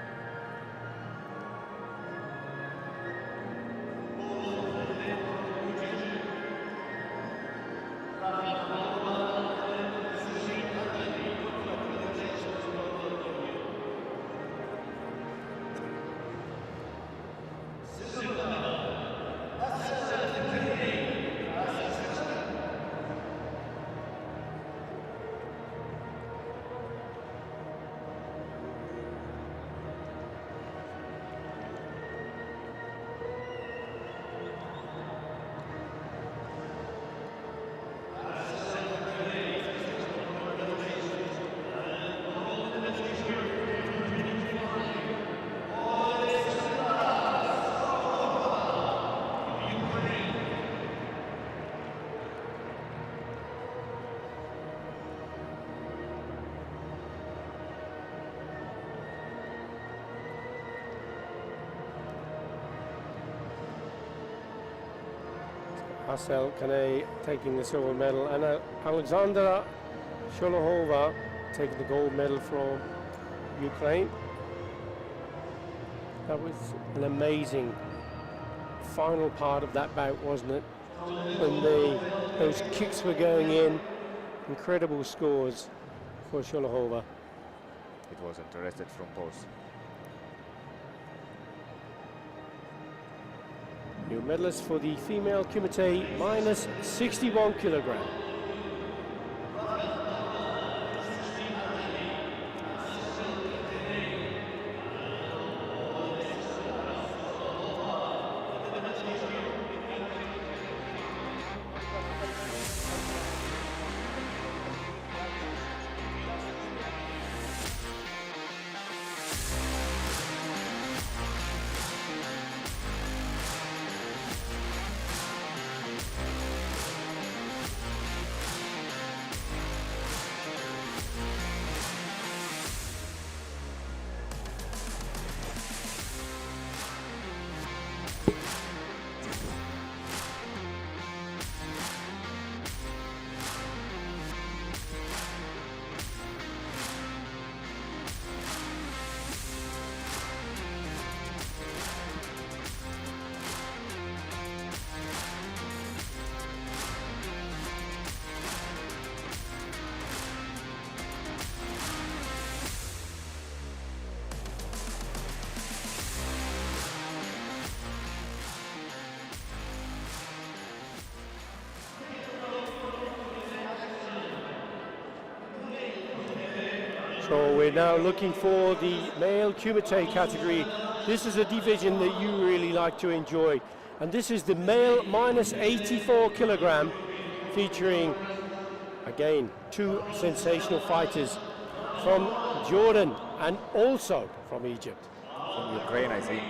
Marcel Kane taking the silver medal, and Alexandra Sholohova taking the gold medal from Ukraine. That was an amazing final part of that bout, wasn't it? When those kicks were going in, incredible scores for Sholohova. It was interested from both. New medalist for the female Kumite minus 61 kilogram. So we're now looking for the male Kumite category. This is a division that you really like to enjoy. And this is the male minus 84 kilogram, featuring, again, two sensational fighters from Jordan and also from Egypt. From Ukraine, I think.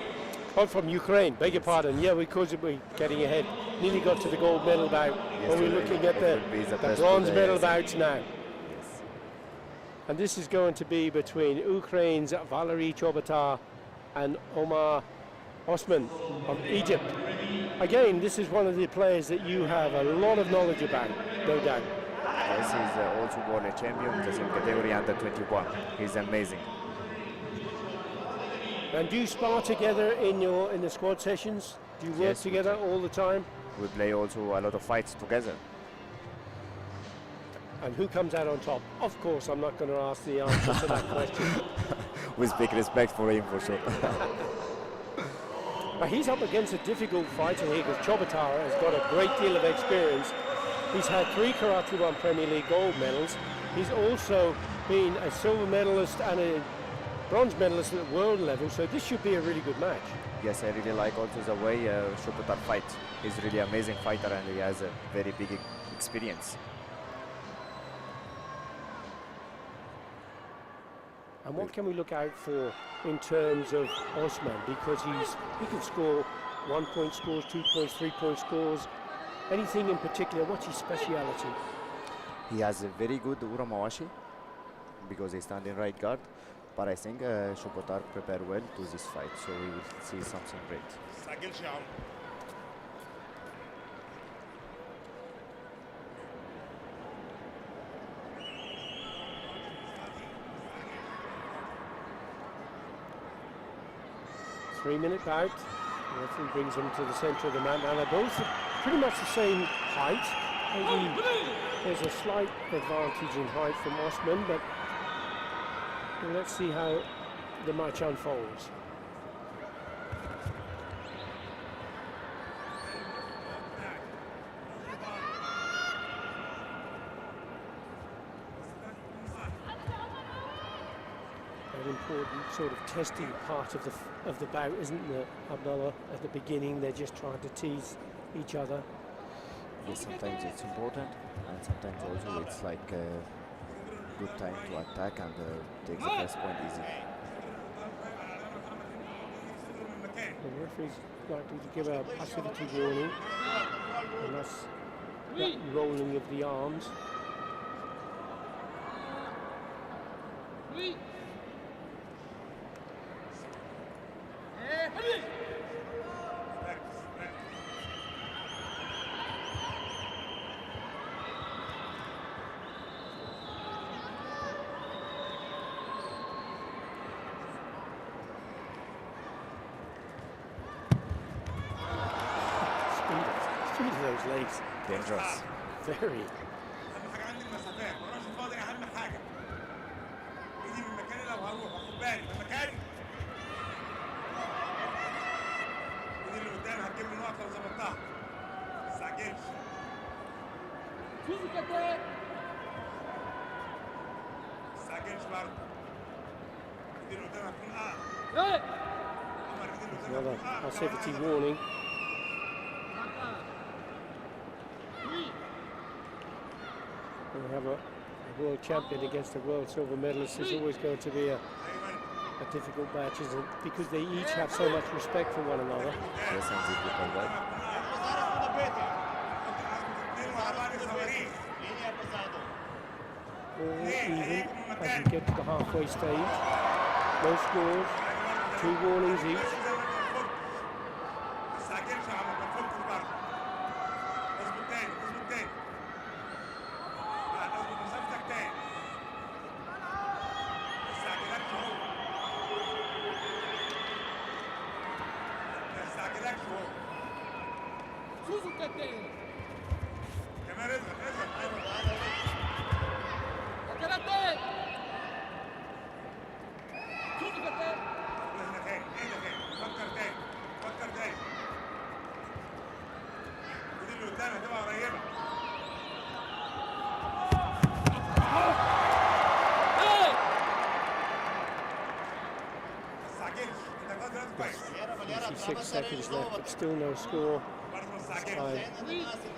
Oh, from Ukraine, beg your pardon. Yeah, because we're getting ahead. Nearly got to the gold medal bout. But we're looking at the bronze medal bouts now. And this is going to be between Ukraine's Valery Chobota and Omar Osman of Egypt. Again, this is one of the players that you have a lot of knowledge about, no doubt. Yes, he's also world champion in the same category under 21. He's amazing. And do you spar together in the squad sessions? Do you work together all the time? We play also a lot of fights together. And who comes out on top? Of course, I'm not going to ask the answer to that question. With big respect for him, for sure. But he's up against a difficult fighter here because Chobotara has got a great deal of experience. He's had 3 Karate1 Premier League gold medals. He's also been a silver medalist and a bronze medalist at world level, so this should be a really good match. Yes, I really like also the way Shobutar fights. He's really amazing fighter and he has a very big experience. And what can we look out for in terms of Osman? Because he can score 1-point scores, 2 points, 3-point scores. Anything in particular? What's his speciality? He has a very good Uramawashi because he stands in right guard. But I think Shobutar prepared well to this fight, so we will see something great. تستعجلش يا عمر. 3-minute bout. The referee brings them to the centre of the mat. Now they're both pretty much the same height. Maybe there's a slight advantage in height from Osman, but let's see how the match unfolds. An important sort of testing part of the bout, isn't it, Abdullah? At the beginning, they're just trying to tease each other. Yes, sometimes it's important, and sometimes also it's like a good time to attack and take the first point easy. The referee's likely to give a passivity warning, and that's that rolling of the arms. Speed of those legs. Dangerous. Very. اهم حاجه عندي المسافات، ما اروحش فاضي اهم حاجه. ايدي من مكاني لو هروح واخد بالي من مكاني. ايدي اللي قدامي هتجيب لي نقط لو ظبطتها. ما تستعجلش. ما تستعجلش برضه. ايدي اللي قدامي هتكون اقرب. عمر ايدي اللي قدامي Another هتكون اقرب. passivity warning. We have a world champion against a world silver medalist. Is always going to be a difficult match, isn't it? Because they each have so much respect for one another. Yes, and they prepare well. All even as we get to the halfway stage. No scores, 2 warnings each. Seconds left, but still no score. This time,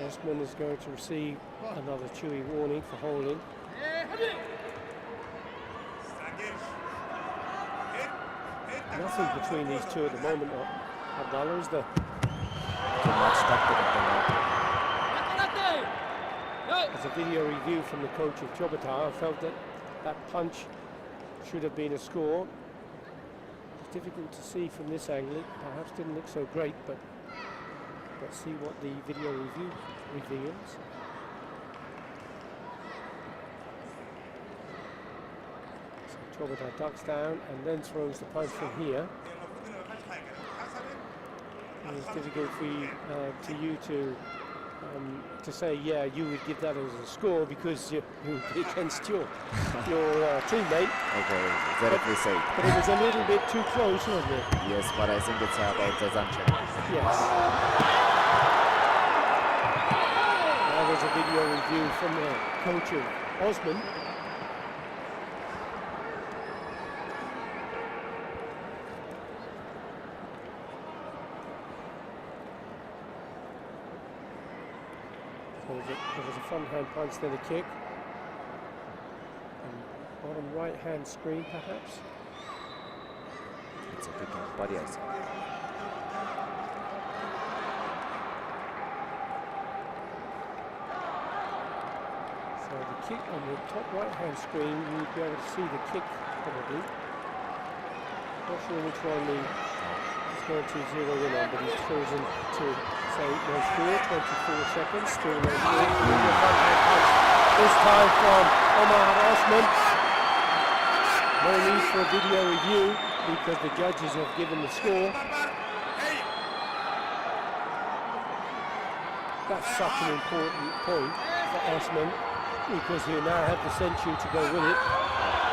Osman is going to receive another chewy warning for holding. Nothing between these two at the moment, Abdullah, is there? Too much tactic at the moment. As a video review from the coach of Chobotara, I felt that that punch should have been a score. It's difficult to see from this angle. It perhaps didn't look so great, but let's see what the video review reveals. So Chobotara ducks down and then throws the punch from here. It's difficult for you to to say, yeah, you would give that as a score because you would be against your teammate. Okay, exactly said. But it was a little bit too close, wasn't it? Yes, but I think it's about the Zanchen. Yes. Now there's a video review from the coach of Osman. So there was a front hand punch, then a kick. And bottom right hand screen, perhaps. It's a kick in the body, I think. So the kick on the top right hand screen, you'd be able to see the kick probably. Not sure which one he's going to zero in on, but he's chosen to say no score, 24 seconds, still no score. This time from Omar Osman. No need for a video review because the judges have given the score. That's such an important point for Osman because he now have the century to go with it.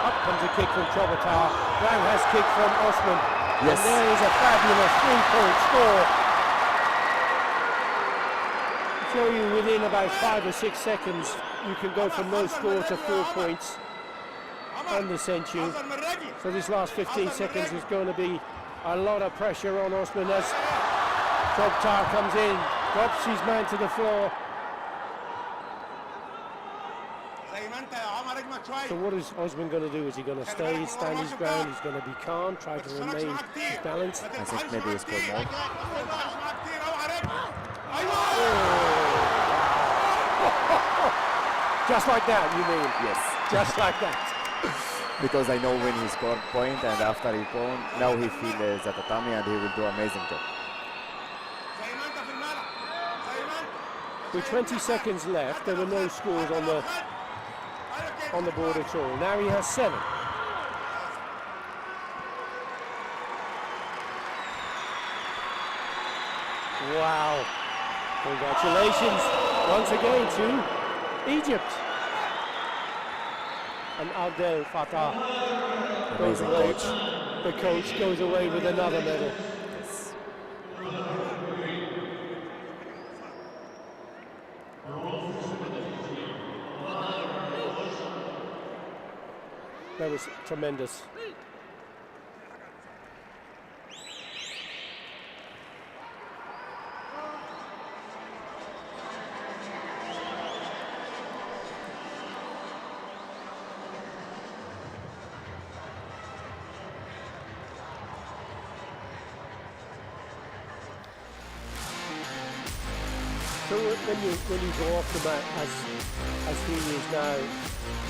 Up comes a kick from Chobotar. Roundhouse kick from Osman. Yes. And there is a fabulous 3-point score. Show you within about 5 or 6 seconds you can go from no score to 4 points on the century. So this last 15 seconds is going to be a lot of pressure on Osman as Chobotar comes in, drops his man to the floor. So what is Osman going to do? Is he going to stay, stand his ground? He's going to be calm, try to remain balanced. I think maybe he's scored more. Just like that, you mean? Yes. Just like that. Because I know when he scored point and after he gone, now he feels the tatami and he will do amazing job. With 20 seconds left, there were no scores on the board at all. Now he has 7. Wow. Congratulations once again to Egypt. And Abdel Fattah goes Amazing away. coach. The coach goes away with another medal. Yes. That was tremendous. So when you go off the mat as he is now,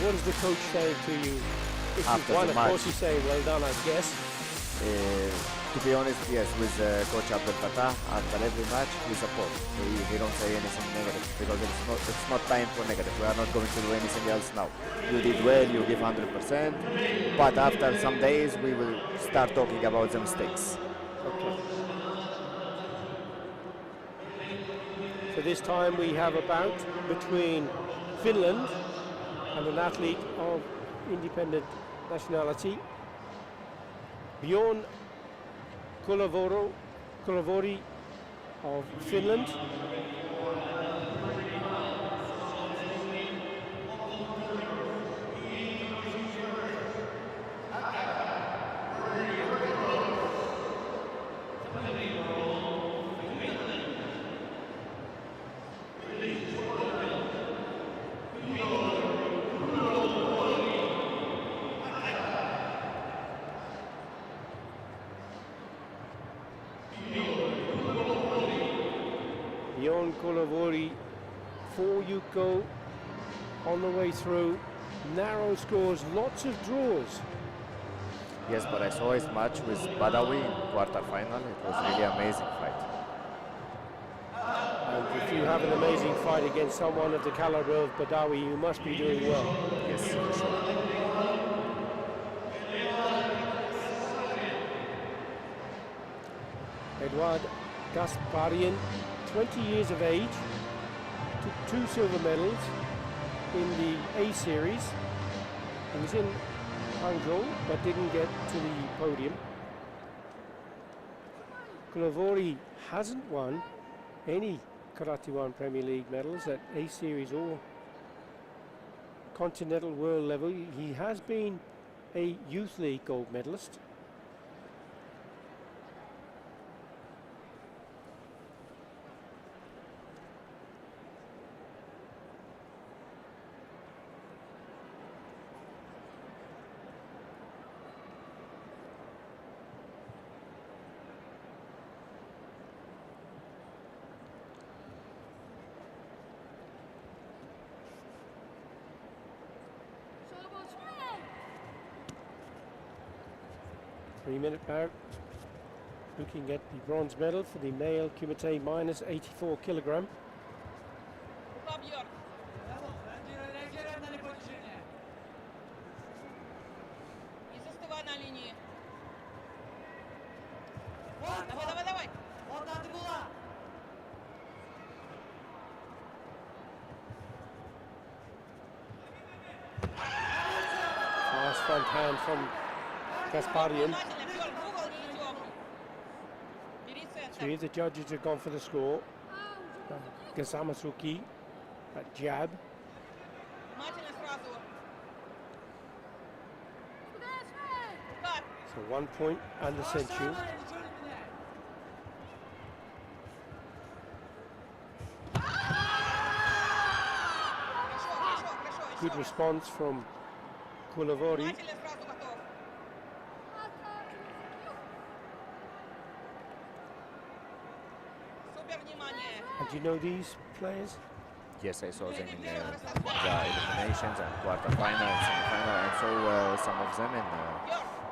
what is the coach saying to you? If After you've won, the of match. course he's saying well done, I guess. To be honest, yes, with Coach Abdel Fattah, after every match, we support. We don't say anything negative because it's not time for negative. We are not going to do anything else now. You did well, you give 100%, but after some days, we will start talking about the mistakes. Okay. So this time we have a bout between Finland and an athlete of independent nationality, Bjorn Kulavori of Finland. Bjorn Kulavori, 4 you go on the way through. Narrow scores, lots of draws. Yes, but I saw his match with Badawi in quarter-final. It was really amazing fight. And if you have an amazing fight against someone of the caliber of Badawi, you must be doing well. Yes, for sure. Edouard Gasparian, 20 years of age, took 2 silver medals in the A series. He was in Hangzhou but didn't get to the podium. Kulavori hasn't won any Karate1 Premier League medals at A series or continental world level. He has been a youth league gold medalist. Three-minute bout. Looking at the bronze medal for the male Kumite minus 84 kilogram. Fast front hand from Gasparian. Three of the judges have gone for the score. Gasamasuki at jab. So 1 point and the century. Good response from Kulavori. And do you know these players? Yes, I saw them in the eliminations and quarterfinal and semifinal, and saw some of them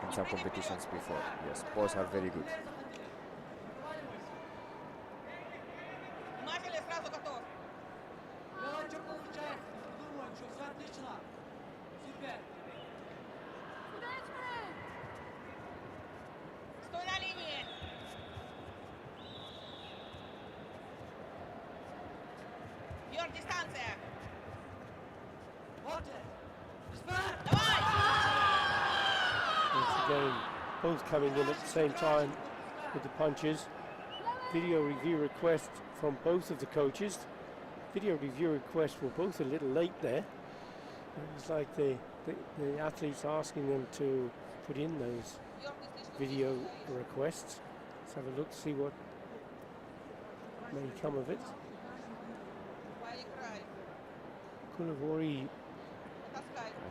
in some competitions before. Yes, both are very good. Once again, both coming in at the same time with the punches. Video review request from both of the coaches. Video review requests were both a little late there. It was like the athletes asking them to put in those video requests. Let's have a look to see what may come of it. Kulavori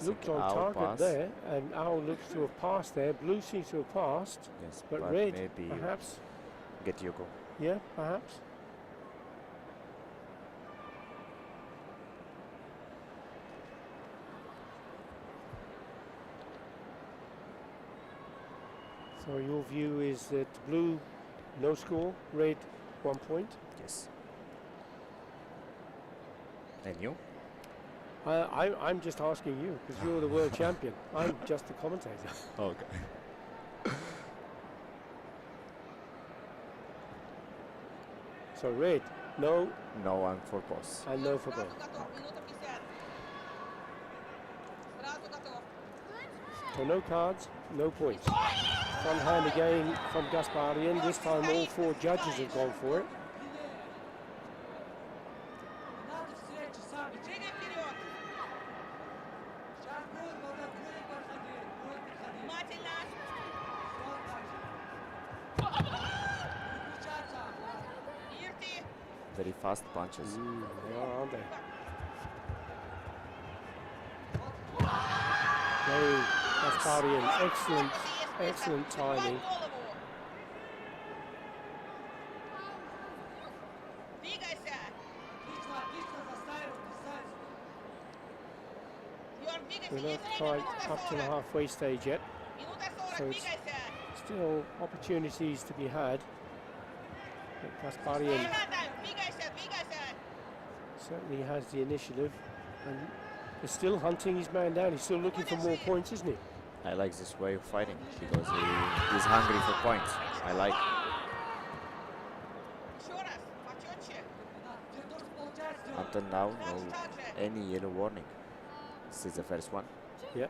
looked on target there, and Owl looks to have passed there. Blue seems to have passed, Yes, but but red maybe perhaps. get Yoko. Yeah, perhaps. So your view is that blue, no score, red, 1 point. Yes. And you? I'm just asking you because you're the world champion. I'm just the commentator. Okay. So red, no, No one for both. and no for both. So no cards, no points. Front hand again from Gasparian. This time all 4 judges have gone for it. Very fast punches. They are, aren't they? No, Gasparian, excellent timing. We're not quite up to the halfway stage yet, so it's still opportunities to be had. But Gasparian certainly has the initiative and is still hunting his man down. He's still looking for more points, isn't he? I like this way of fighting because he's hungry for points. I like. And Until now, no any yellow warning. This is the first one. Yeah.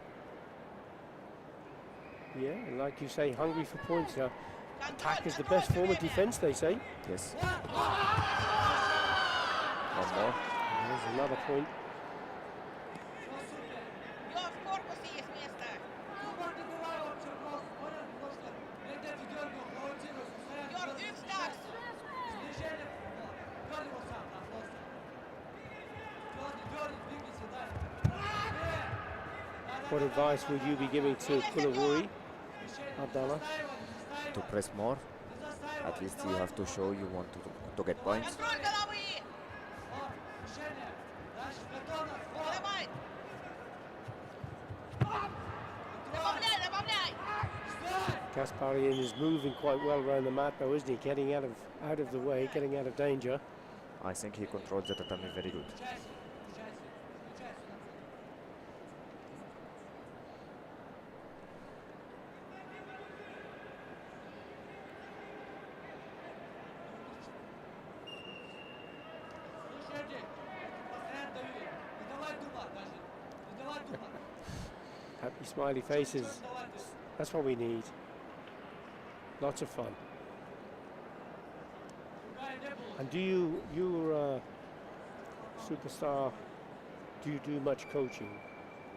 Yeah, and like you say, hungry for points. Attack is the best form of defense, they say. Yes. One more. There's another point. What advice would you be giving to Kulavuri, Abdallah? To press more. At least you have to show you want to get points. Kasparian is moving quite well around the mat though, isn't he? Getting out of the way, getting out of danger. I think he controls the tatami very good. Happy smiley faces. That's what we need. Lots of fun. And do you're superstar, do you do much coaching,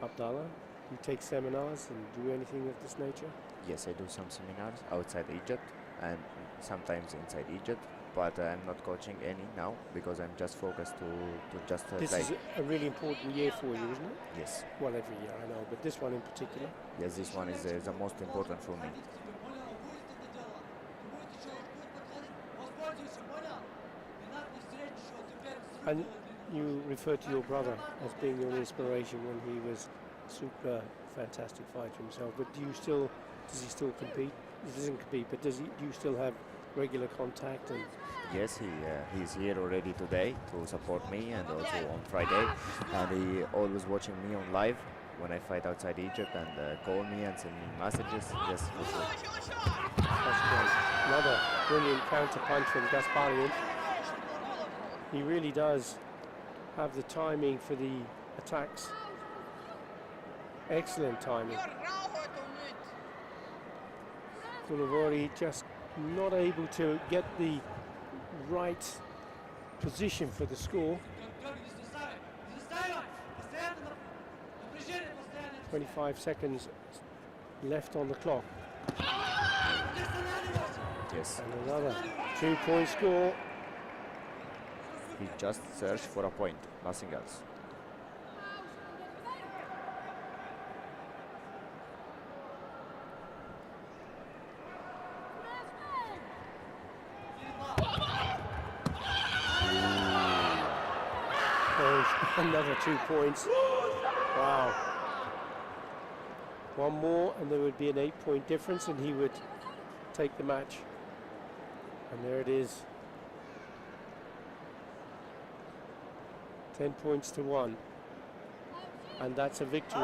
Abdallah? Do you take seminars and do anything of this nature? Yes, I do some seminars outside Egypt and sometimes inside Egypt, but I'm not coaching any now because I'm just focused to just This play. is a really important year for you, isn't it? Yes, Well, every year, I know, but this one in particular. yes, this one is the most important for me. And you refer to your brother as being your inspiration when he was super fantastic fighter himself. But does he still compete? He doesn't compete, but do you still have regular contact? And Yes, he's here already today to support me and also on Friday, and he always watching me on live when I fight outside Egypt and call me and send me messages. Yes, for sure. that's great. Another brilliant counter punch from Gasparian. He really does have the timing for the attacks. Excellent timing. Kulavori just not able to get the right position for the score. 25 seconds left on the clock. Yes, And another 2-point score. he just searched for a point, nothing else. There's another 2 points. Wow. One more and there would be an 8-point difference and he would take the match. And there it is. 10 points to 1. And that's a victory.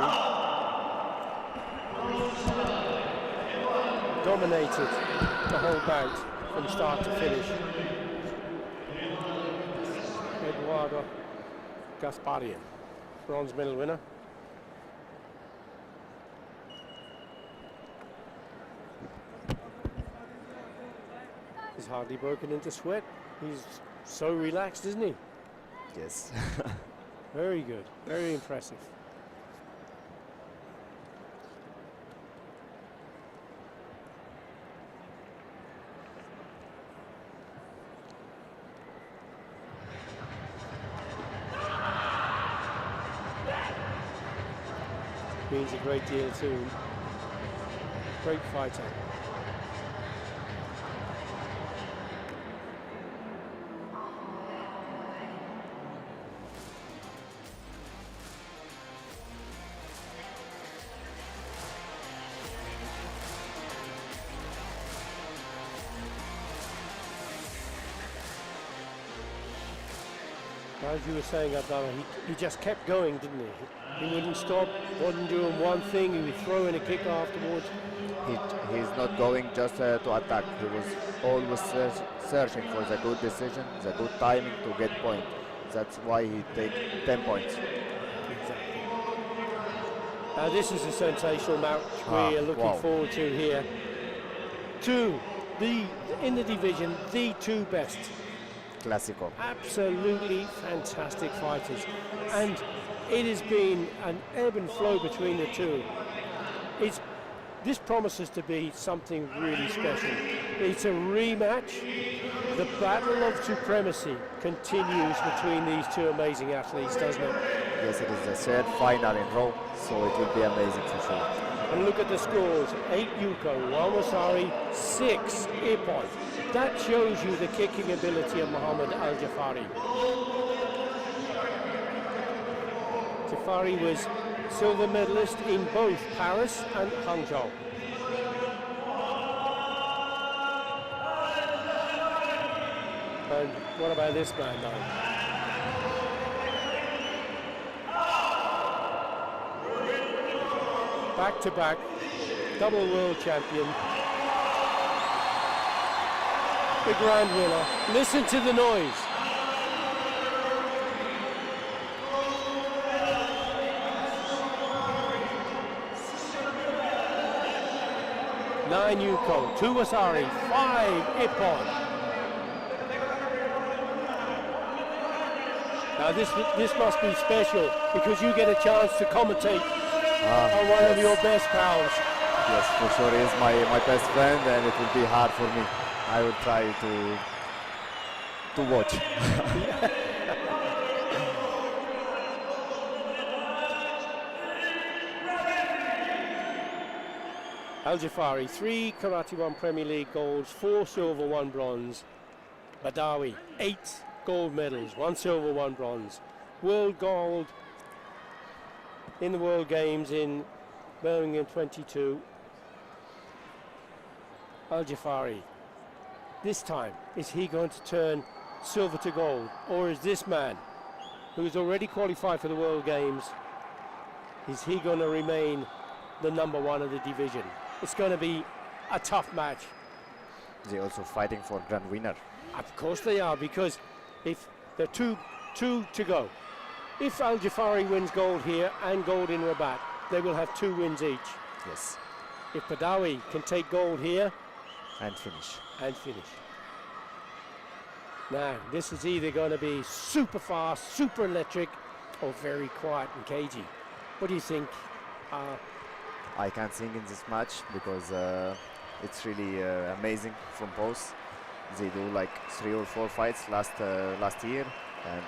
Dominated the whole bout from start to finish. Eduardo Gasparian, bronze medal winner. He's hardly broken into sweat. He's so relaxed, isn't he? Yes. Very good, very impressive. Means a great deal to him. Great fighter. As you were saying, Abdallah, he just kept going, didn't he? He wouldn't stop, wasn't doing one thing, he would throw in a kick afterwards. He's not going just to attack. He was always searching for the good decision, the good timing to get point. That's why he take 10 points. Exactly. Now this is a sensational match we are looking Wow. forward to here. In the division, the two best. Classico. Absolutely fantastic fighters. And it has been an ebb and flow between the two. This promises to be something really special. It's a rematch. The battle of supremacy continues between these two amazing athletes, doesn't it? Yes, it is the third final in row, so it will be amazing for sure. And look at the scores: 8 Yuko, 1 Wasari, 6 Ipon. That shows you the kicking ability of Muhammad Al-Jafari. Jafari was silver medalist in both Paris and Hangzhou. And what about this man now? Back to back, double world champion. The grand winner. Listen to the noise. Nine Yuko, 2 Wasari, 5 Ippon. Now this must be special because you get a chance to commentate on one of your best pals. Yes, for sure, he is my best friend, and it will be hard for me. I will try to watch. Al-Jafari, 3 Karate1 Premier League golds, 4 silver, 1 bronze. Badawi, 8 gold medals, 1 silver, 1 bronze. World gold in the World Games in Birmingham 22. Al-Jafari, this time, is he going to turn silver to gold? Or is this man, who has already qualified for the World Games, is he going to remain the number 1 of the division? It's going to be a tough match. They're also fighting for grand winner. Of course they are, because if there are two to go, if Al-Jafari wins gold here and gold in Rabat, they will have 2 wins each. Yes. If Badawi can take gold here And finish. and finish. Now, this is either going to be super fast, super electric, or very quiet and cagey. What do you think? I can't sing in this match because it's really amazing from both. They do like 3 or 4 fights last year, and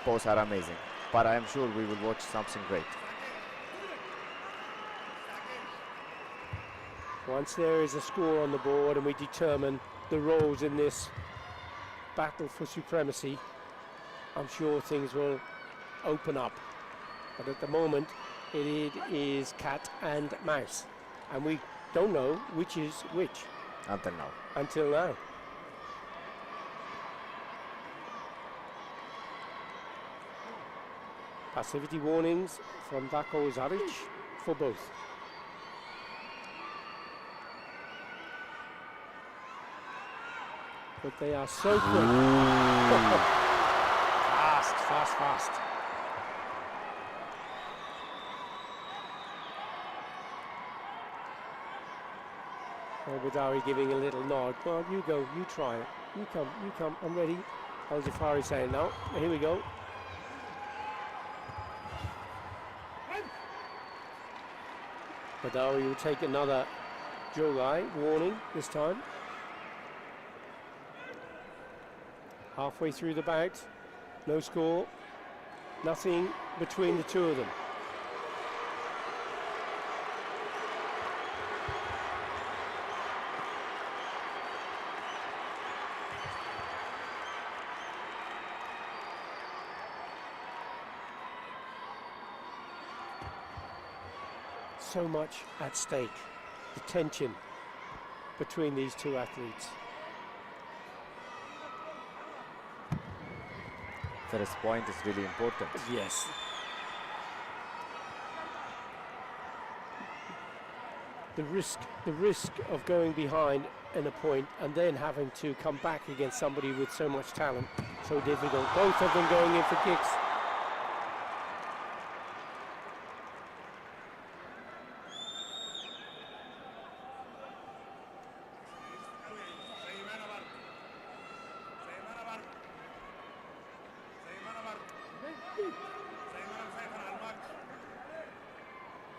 both are amazing. But I am sure we will watch something great. Once there is a score on the board and we determine the roles in this battle for supremacy, I'm sure things will open up. But at the moment, it is cat and mouse, and we don't know which is which Until now. until now. Passivity warnings from Vako Zaric for both. But they are so quick. Fast, fast, fast. Badawi giving a little nod. Well, you go, you try it. You come, I'm ready. Al-Jafari saying no. Here we go. Badawi will take another Jogai warning this time. Halfway through the bout, no score, nothing between the two of them. So much at stake, the tension between these two athletes. First point is really important. Yes. The risk of going behind in a point and then having to come back against somebody with so much talent, so difficult. Both of them going in for kicks.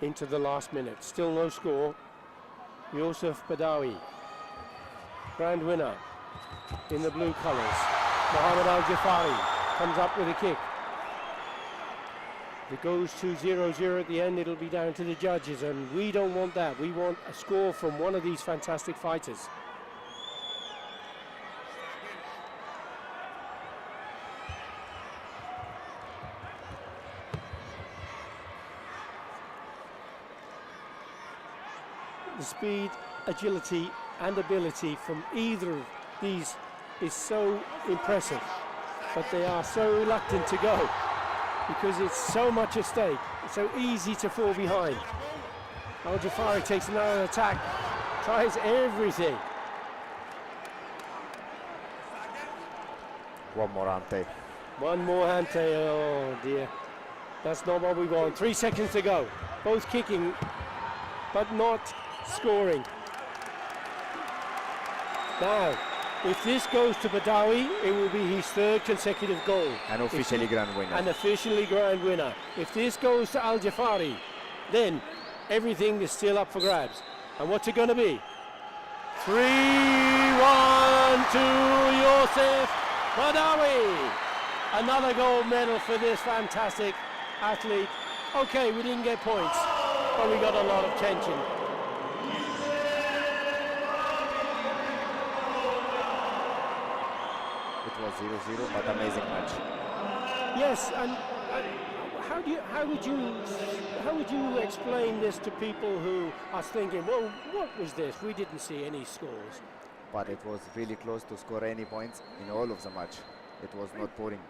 Into the last minute, still no score. Yusuf Badawi, grand winner in the blue colours. Mohammed Al Jafari comes up with a kick. If it goes to 0-0 at the end, it'll be down to the judges, and we don't want that. We want a score from one of these fantastic fighters. The speed, agility and ability from either of these is so impressive, but they are so reluctant to go because it's so much at stake. It's so easy to fall behind. Al Jafari takes another attack, tries everything. One more ante. One more ante, oh dear. That's not what we want. 3 seconds to go. Both kicking, but not scoring. Now, if this goes to Badawi, it will be his third consecutive goal. And officially grand winner. And officially grand winner. If this goes to Al Jafari, then everything is still up for grabs. And what's it going to be? 3-1 to Yusuf Badawi. Another gold medal for this fantastic athlete. Okay, we didn't get points, but we got a lot of tension. It was 0-0, but amazing match. Yes, and how would you explain this to people who are thinking, well, what was this? We didn't see any scores. But it was really close to score any points in all of the match. It was not boring.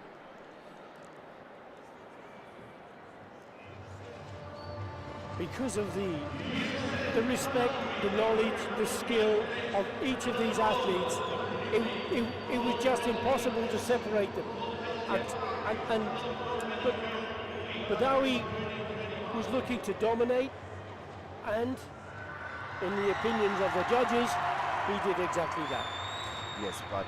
Because of the respect, the knowledge, the skill of each of these athletes, it was just impossible to separate them. But Badawi was looking to dominate, and in the opinions of the judges, he did exactly that. Yes, but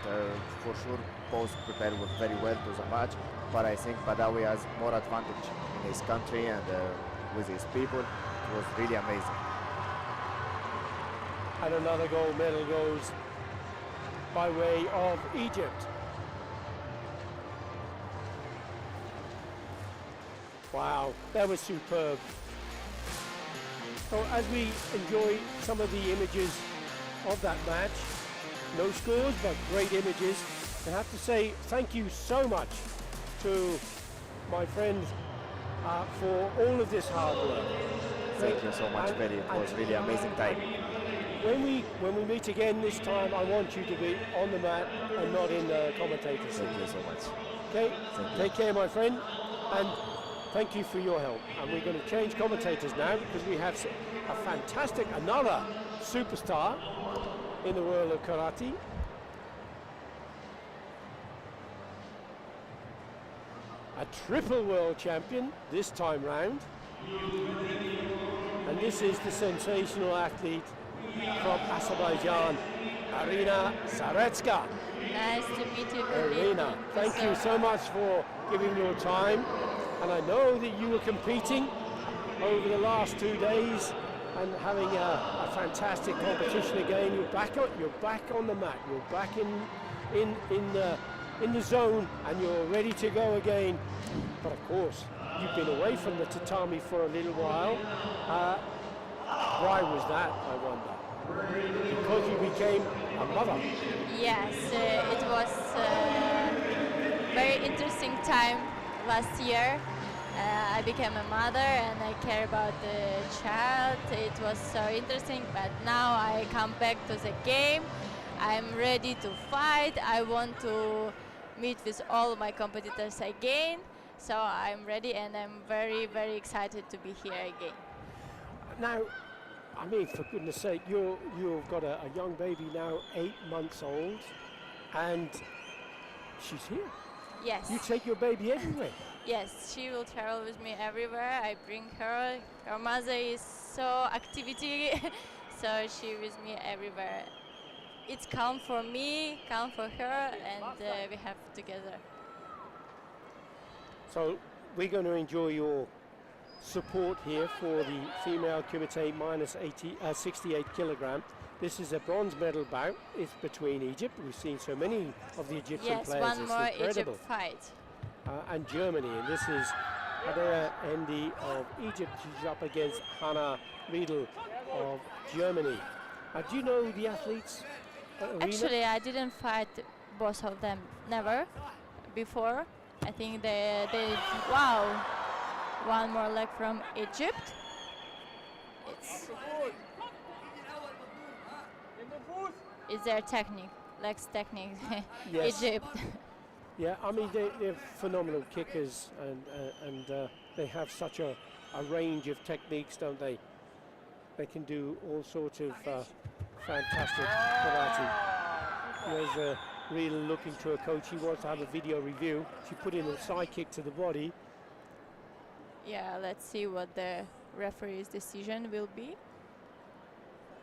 for sure both prepared very well to the match, but I think Badawi has more advantage in his country and with his people. It was really amazing. And another gold medal goes by way of Egypt. Wow, that was superb. So as we enjoy some of the images of that match, no scores but great images, I have to say thank you so much to my friends for all of this hard work. Thank you so much, Billy. It was really amazing time. When we meet again this time, I want you to be on the mat and not in the commentator seat. Thank you so much. Okay, Thank you. take care, my friend, and thank you for your help. And we're going to change commentators now because we have a fantastic, another superstar in the world of karate. A triple world champion this time round. And this is the sensational athlete from Azerbaijan, Arina Zaretska. Nice to meet you, Arina, thank you so much for giving your time. And I know that you were competing over the last 2 days and having a fantastic competition again. You're back on the mat. You're back in the zone, and you're ready to go again. But of course, you've been away from the tatami for a little while. Why was that, I wonder? Because you became a mother. Yes, it was a very interesting time last year. I became a mother and I care about the child. It was so interesting, but now I come back to the game. I'm ready to fight. I want to meet with all my competitors again. So I'm ready and I'm very, very excited to be here again. Now, I mean, for goodness sake, you've got a young baby now, 8 months old, and she's here. Yes. You take your baby everywhere. Yes, she will travel with me everywhere. I bring her. Her mother is so activity, so she with me everywhere. It's calm for me, calm for her, and we have together. So we're going to enjoy your support here for the female Kumite minus 68 kilogram. This is a bronze medal bout. It's between Egypt. We've seen so many of the Egyptian Yes, players. one It's more incredible. Egypt fight. And Germany, and this is Adea Endi of Egypt. She's up against Hannah Riedel of Germany. Do you know the athletes? Irina? Actually, I didn't fight both of them, never before. I think they wow, one more leg from Egypt. It's their technique, legs technique, Yes. Egypt. Yeah, I mean they're phenomenal kickers, and they have such a range of techniques, don't they? They can do all sorts of fantastic karate. There's Riedel looking to a coach. He wants to have a video review. She put in a side kick to the body. Yeah, let's see what the referee's decision will be.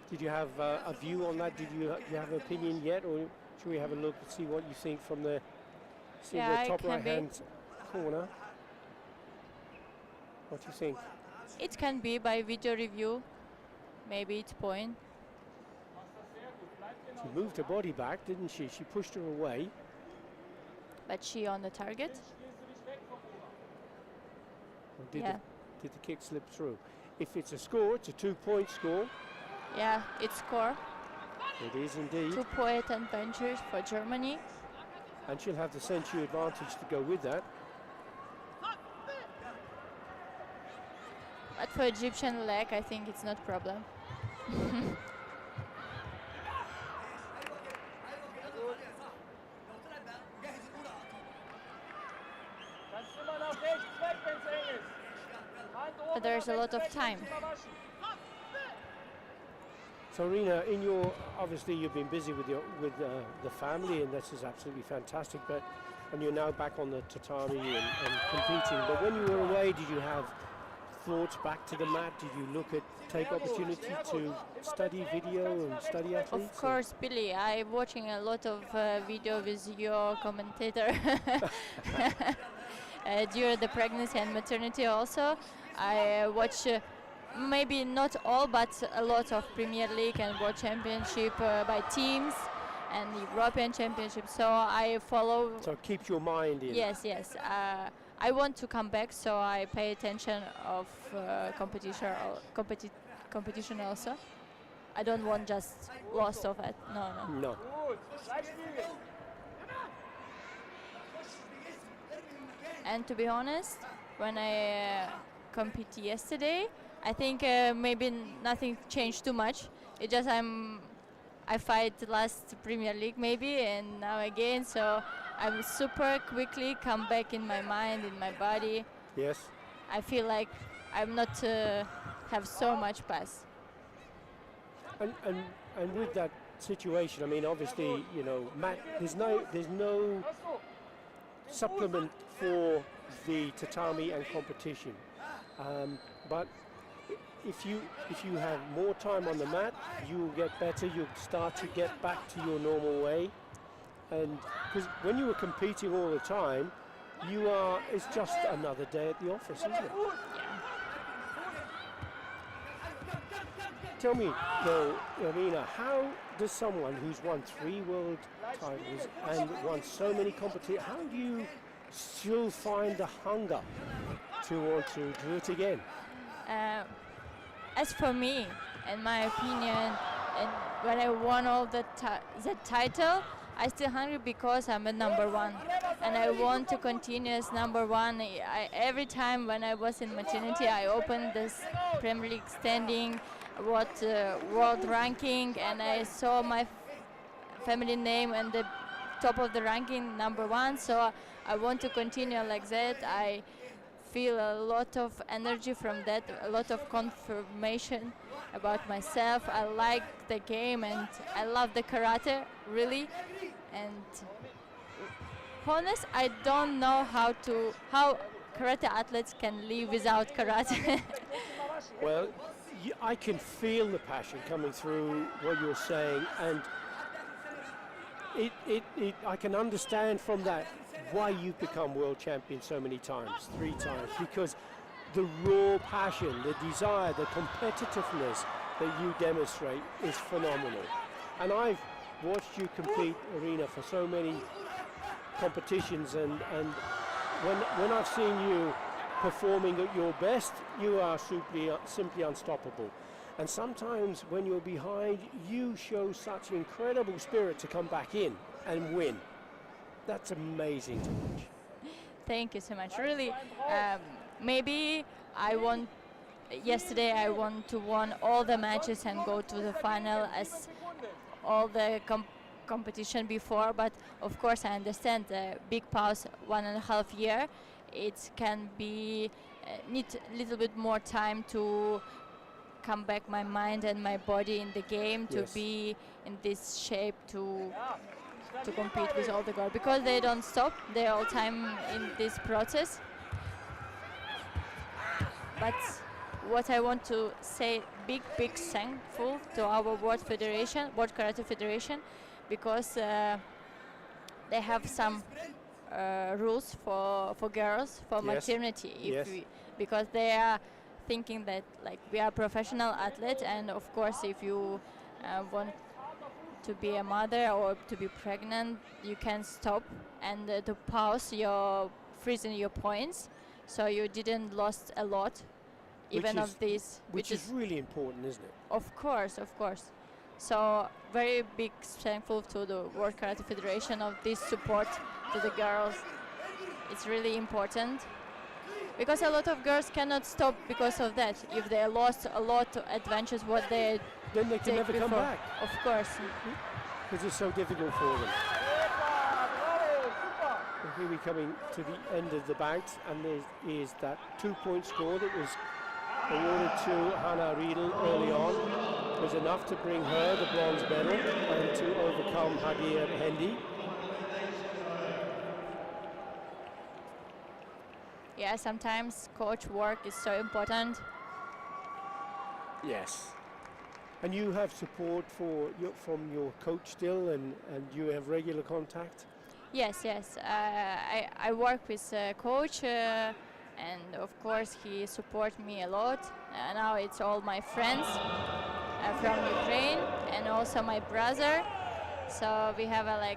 Did you have a view on that? Did you have an opinion yet, or should we have a look and see what you think from the Yeah, top it can be. right-hand corner? What do you think? It can be by video review, maybe it's point. She moved her body back, didn't she? She pushed her away. But she on the target. Or did, Yeah. did the kick slip through? If it's a score, it's a 2-point score. Yeah, it's score. It is indeed. 2-point advantage for Germany. And she'll have the century advantage to go with that. But for Egyptian leg, I think it's not problem. But there's a lot of time. So Rina, obviously you've been busy with the family, and this is absolutely fantastic. And you're now back on the tatami and competing. But when you were away, did you have thoughts back to the mat? Did you take opportunity to study video and study athletes? Of course, Billy. I'm watching a lot of video with your commentator during the pregnancy and maternity. Also, I watch. Maybe not all, but a lot of Premier League and World Championship by teams and European Championship. So I follow. So it keeps your mind in. Yes, yes. I want to come back, so I pay attention of competition also. I don't want just lost of it. No, no. No. And to be honest, when I compete yesterday, I think maybe nothing changed too much. It just I fight last Premier League maybe, and now again. So I'm super quickly come back in my mind, in my body. Yes. I feel like I'm not have so much pass. And with that situation, I mean, obviously, Matt, there's no supplement for the tatami and competition. But if you have more time on the mat, you will get better. You'll start to get back to your normal way. And because when you were competing all the time, it's just another day at the office, isn't it? Tell me, though, Irina, how does someone who's won 3 world titles and won so many competitions, how do you still find the hunger to want to do it again? As for me, in my opinion, and when I won all the title, I still hungry because I'm a number one, and I want to continue as number one. Every time when I was in maternity, I opened this Premier League standing, world ranking, and I saw my family name and the top of the ranking, number one. So I want to continue like that. I feel a lot of energy from that, a lot of confirmation about myself. I like the game and I love the karate, really. And honest, I don't know how karate athletes can live without karate. Well, I can feel the passion coming through what you're saying, and I can understand from that why you've become world champion so many times, 3 times, because the raw passion, the desire, the competitiveness that you demonstrate is phenomenal. And I've watched you compete, Irina, for so many competitions, and when I've seen you performing at your best, you are simply unstoppable. And sometimes when you're behind, you show such incredible spirit to come back in and win. That's amazing to watch. Thank you so much. Really, maybe yesterday I want to win all the matches and go to the final as all the competition before, but of course I understand the big pause, 1.5 year. It can be need a little bit more time to come back my mind and my body in the game, to be in this shape to compete with all the girls, because they don't stop, they're all time in this process. But what I want to say, big thankful to our World Karate Federation, because they have some rules for girls, for maternity, because they are thinking that like we are professional athletes, and of course if you want to be a mother or to be pregnant, you can stop and to pause your freezing your points, so you didn't lost a lot, even of this, which is really important, isn't it? Of course. So very big thankful to the World Karate Federation of this support to the girls. It's really important, because a lot of girls cannot stop because of that. If they lost a lot of adventures, what they then they can never come back. Of course. Because it's so difficult for them. And here we're coming to the end of the bout, and there is that 2-point score that was awarded to Hannah Riedel early on. Was enough to bring her the bronze medal and to overcome Hadir Hendi. Yeah, sometimes coach work is so important. Yes. And you have support from your coach still, and you have regular contact? Yes. I work with a coach, and of course he supports me a lot. Now it's all my friends from Ukraine, and also my brother. So we have a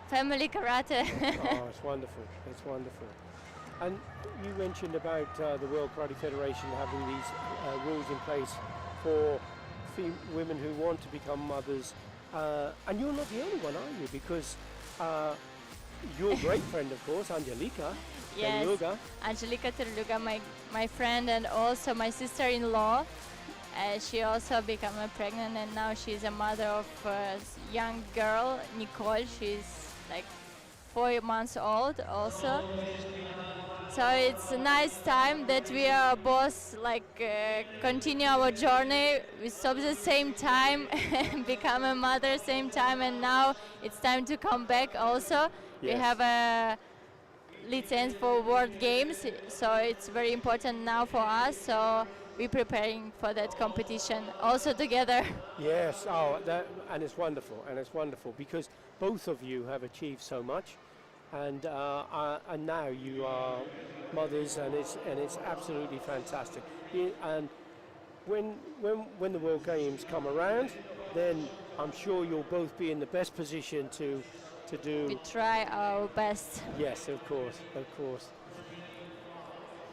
family karate. Oh, it's wonderful. It's wonderful. And you mentioned about the World Karate Federation having these rules in place for women who want to become mothers. And you're not the only one, are you? Because your great friend, of course, Angelika. Yes, Terluga. Angelika Terluga, my friend, and also my sister-in-law. She also became pregnant, and now she's a mother of a young girl, Nicole. She's 4 months old also. So it's a nice time that we are both continue our journey. We stop the same time, become a mother same time, and now it's time to come back also. Yes. We have a license for World Games, so it's very important now for us. So we're preparing for that competition also together. Yes, and it's wonderful, because both of you have achieved so much. And now you are mothers, and it's absolutely fantastic. And when the World Games come around, then I'm sure you'll both be in the best position to do. We try our best. Yes, of course.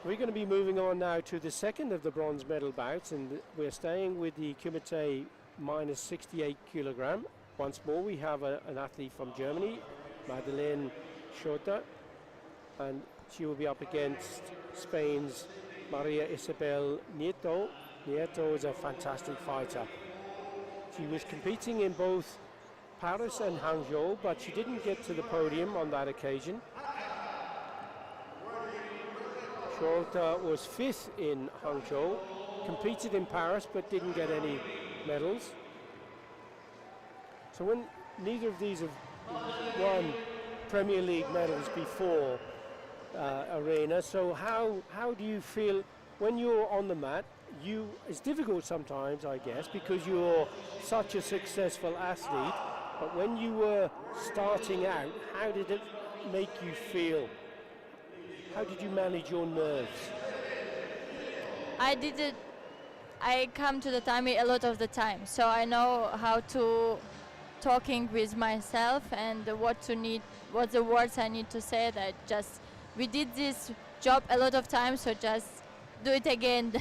We're going to be moving on now to the second of the bronze medal bouts, and we're staying with the Kumite minus 68 kilogram. Once more, we have an athlete from Germany, Madeleine Schroeder, and she will be up against Spain's Maria Isabel Nieto. Nieto is a fantastic fighter. She was competing in both Paris and Hangzhou, but she didn't get to the podium on that occasion. Shirota was 5th in Hangzhou, competed in Paris but didn't get any medals. So when neither of these have won Premier League medals before Arena, so how do you feel when you're on the mat? It's difficult sometimes, I guess, because you're such a successful athlete, but when you were starting out, how did it make you feel? How did you manage your nerves? I come to the tatami a lot of the time, so I know how to talking with myself and what the words I need to say. That just we did this job a lot of times, so just do it again.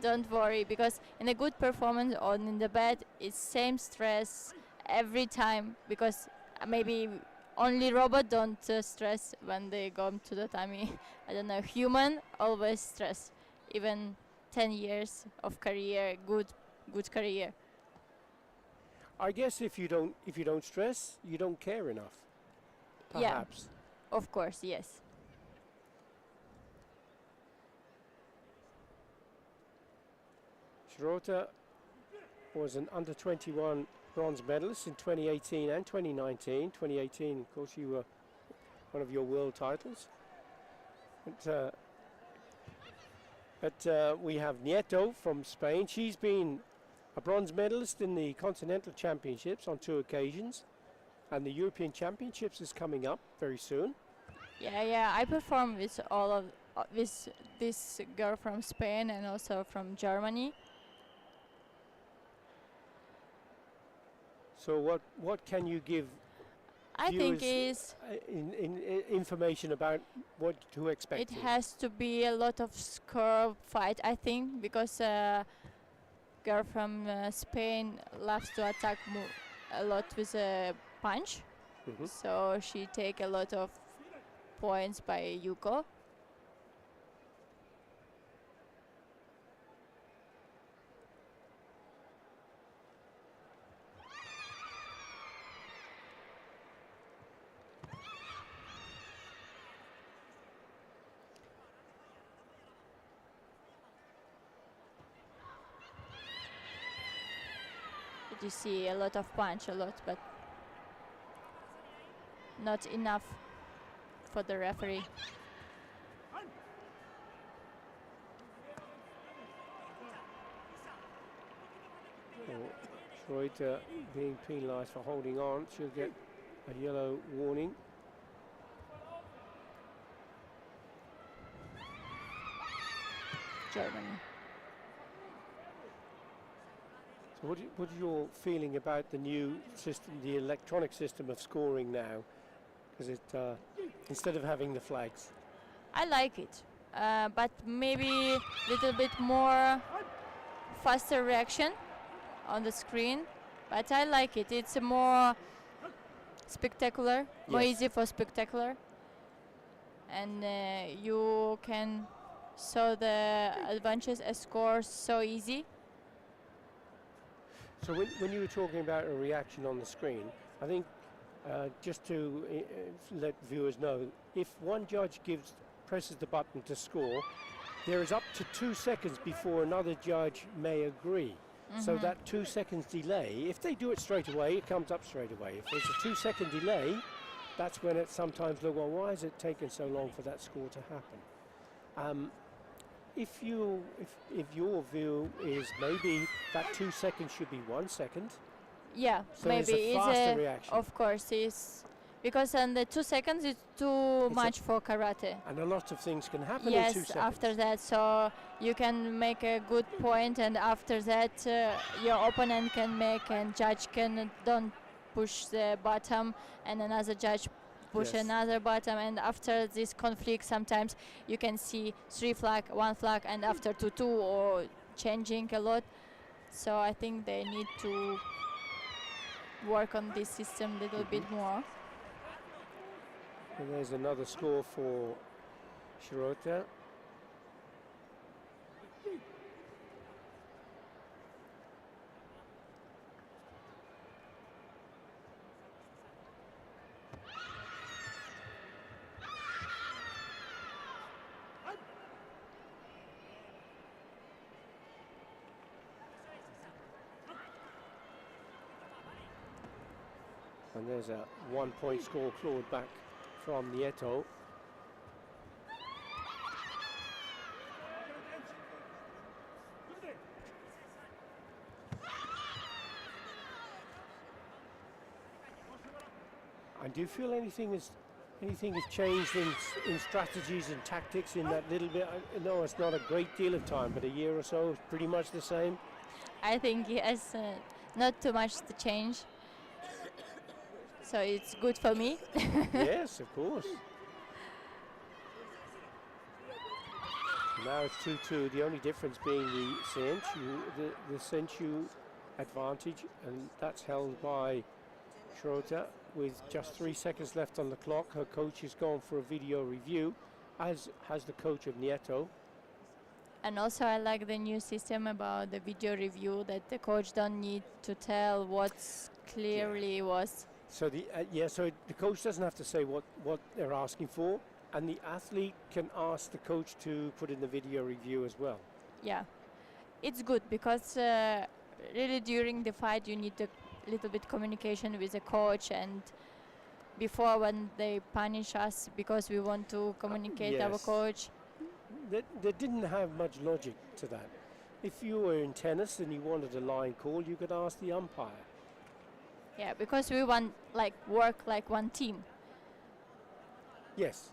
Don't worry, because in a good performance or in the bad, it's same stress every time. Because maybe only robot don't stress when they go to the tatami. I don't know. Human always stress, even 10 years of career, good career. I guess if you don't stress, you don't care enough. Perhaps. Yeah, of course, yes. Shirota was an under-21 bronze medalist in 2018 and 2019. 2018, of course, you were one of your world titles. But we have Nieto from Spain. She's been a bronze medalist in the Continental Championships on 2 occasions, and the European Championships is coming up very soon. Yeah. I perform with all of with this girl from Spain and also from Germany. So what can you give I think viewers is in information about what to expect? it has to be a lot of curve fight, I think, because girl from Spain loves to attack a lot with a punch. So she take a lot of points by Yuko. You see a lot of punch, but not enough for the referee. Schroeder being penalised for holding on. She'll get a yellow warning. Germany. So what is your feeling about the new system, the electronic system of scoring now? Because it instead of having the flags. I like it, but maybe a little bit more faster reaction on the screen. But I like it. It's a more spectacular, more easy for spectacular, and you can saw the advantages as scores so easy. So when you were talking about a reaction on the screen, I think just to let viewers know, if one judge presses the button to score, there is up to 2 seconds before another judge may agree. So that 2 seconds delay, if they do it straight away, it comes up straight away. If there's a 2 second delay, that's when it sometimes look, well, why is it taking so long for that score to happen? If your view is maybe that 2 seconds should be 1 second. Yeah, So maybe it's a faster reaction. Of course, is because in the 2 seconds is too much for karate. And a lot of things can happen in 2 seconds. Yes, after that, so you can make a good point, and after that, your opponent can make, and judge can don't push the bottom, and another judge push another bottom, and after this conflict, sometimes you can see 3 flag, 1 flag, and after 2-2 or changing a lot. So I think they need to work on this system a little bit more. And there's another score for Shirota. And there's a 1-point score clawed back from Nieto. And do you feel anything has changed in strategies and tactics in that little bit? No, it's not a great deal of time, but a year or so, it's pretty much the same. I think yes, not too much to change. So it's good for me. Yes, of course. Now it's 2-2. The only difference being the Senchu advantage, and that's held by Schroeder with just 3 seconds left on the clock. Her coach has gone for a video review, as has the coach of Nieto. And also I like the new system about the video review, that the coach don't need to tell what's clearly was. So the coach doesn't have to say what they're asking for, and the athlete can ask the coach to put in the video review as well. Yeah, it's good because really during the fight you need a little bit communication with the coach, and before when they punish us because we want to communicate our yes. coach. There didn't have much logic to that. If you were in tennis and you wanted a line call, you could ask the umpire. Yeah, because we want work like one team. Yes.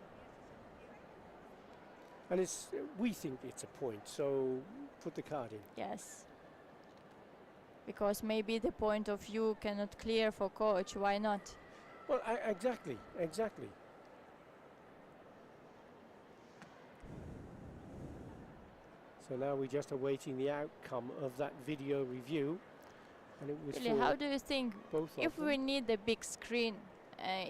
And we think it's a point, so put the card in. Yes. Because maybe the point of view cannot clear for coach. Why not? Well, exactly. So now we're just awaiting the outcome of that video review. And it was Really, how do you think both if of we them. need a big screen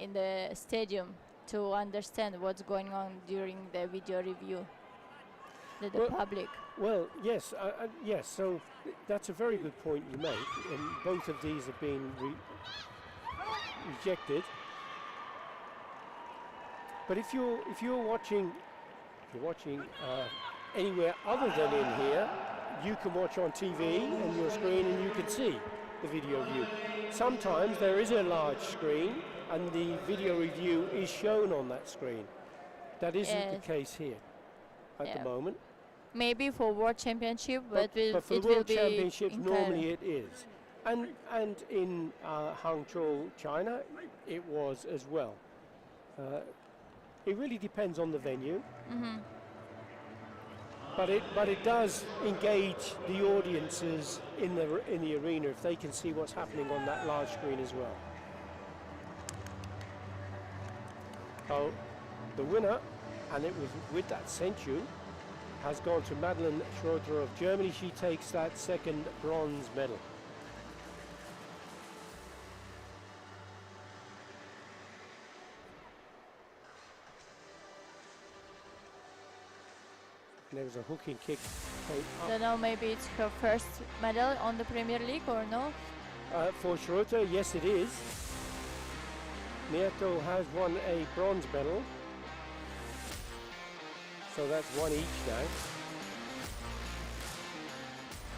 in the stadium to understand what's going on during the video review, the Well, public? Well, yes, yes. So that's a very good point you make, and both of these have been rejected. But if you're watching anywhere other than in here, you can watch on TV and your screen, and you can see the video view. Sometimes there is a large screen, and the video review is shown on that screen. That isn't the case here at the moment. Maybe for World Championship, but for it the will World be Championships, in normally it is. And in Hangzhou, China, it was as well. It really depends on the venue. Mm-hmm. But it does engage the audiences in the arena if they can see what's happening on that large screen as well. So the winner, and it was with that Senchu, has gone to Madeleine Schroeder of Germany. She takes that second bronze medal. And there was a hooking kick. I don't know, maybe it's her first medal on the Premier League or no? For Schroeder, yes it is. Nieto has won a bronze medal. So that's one each now.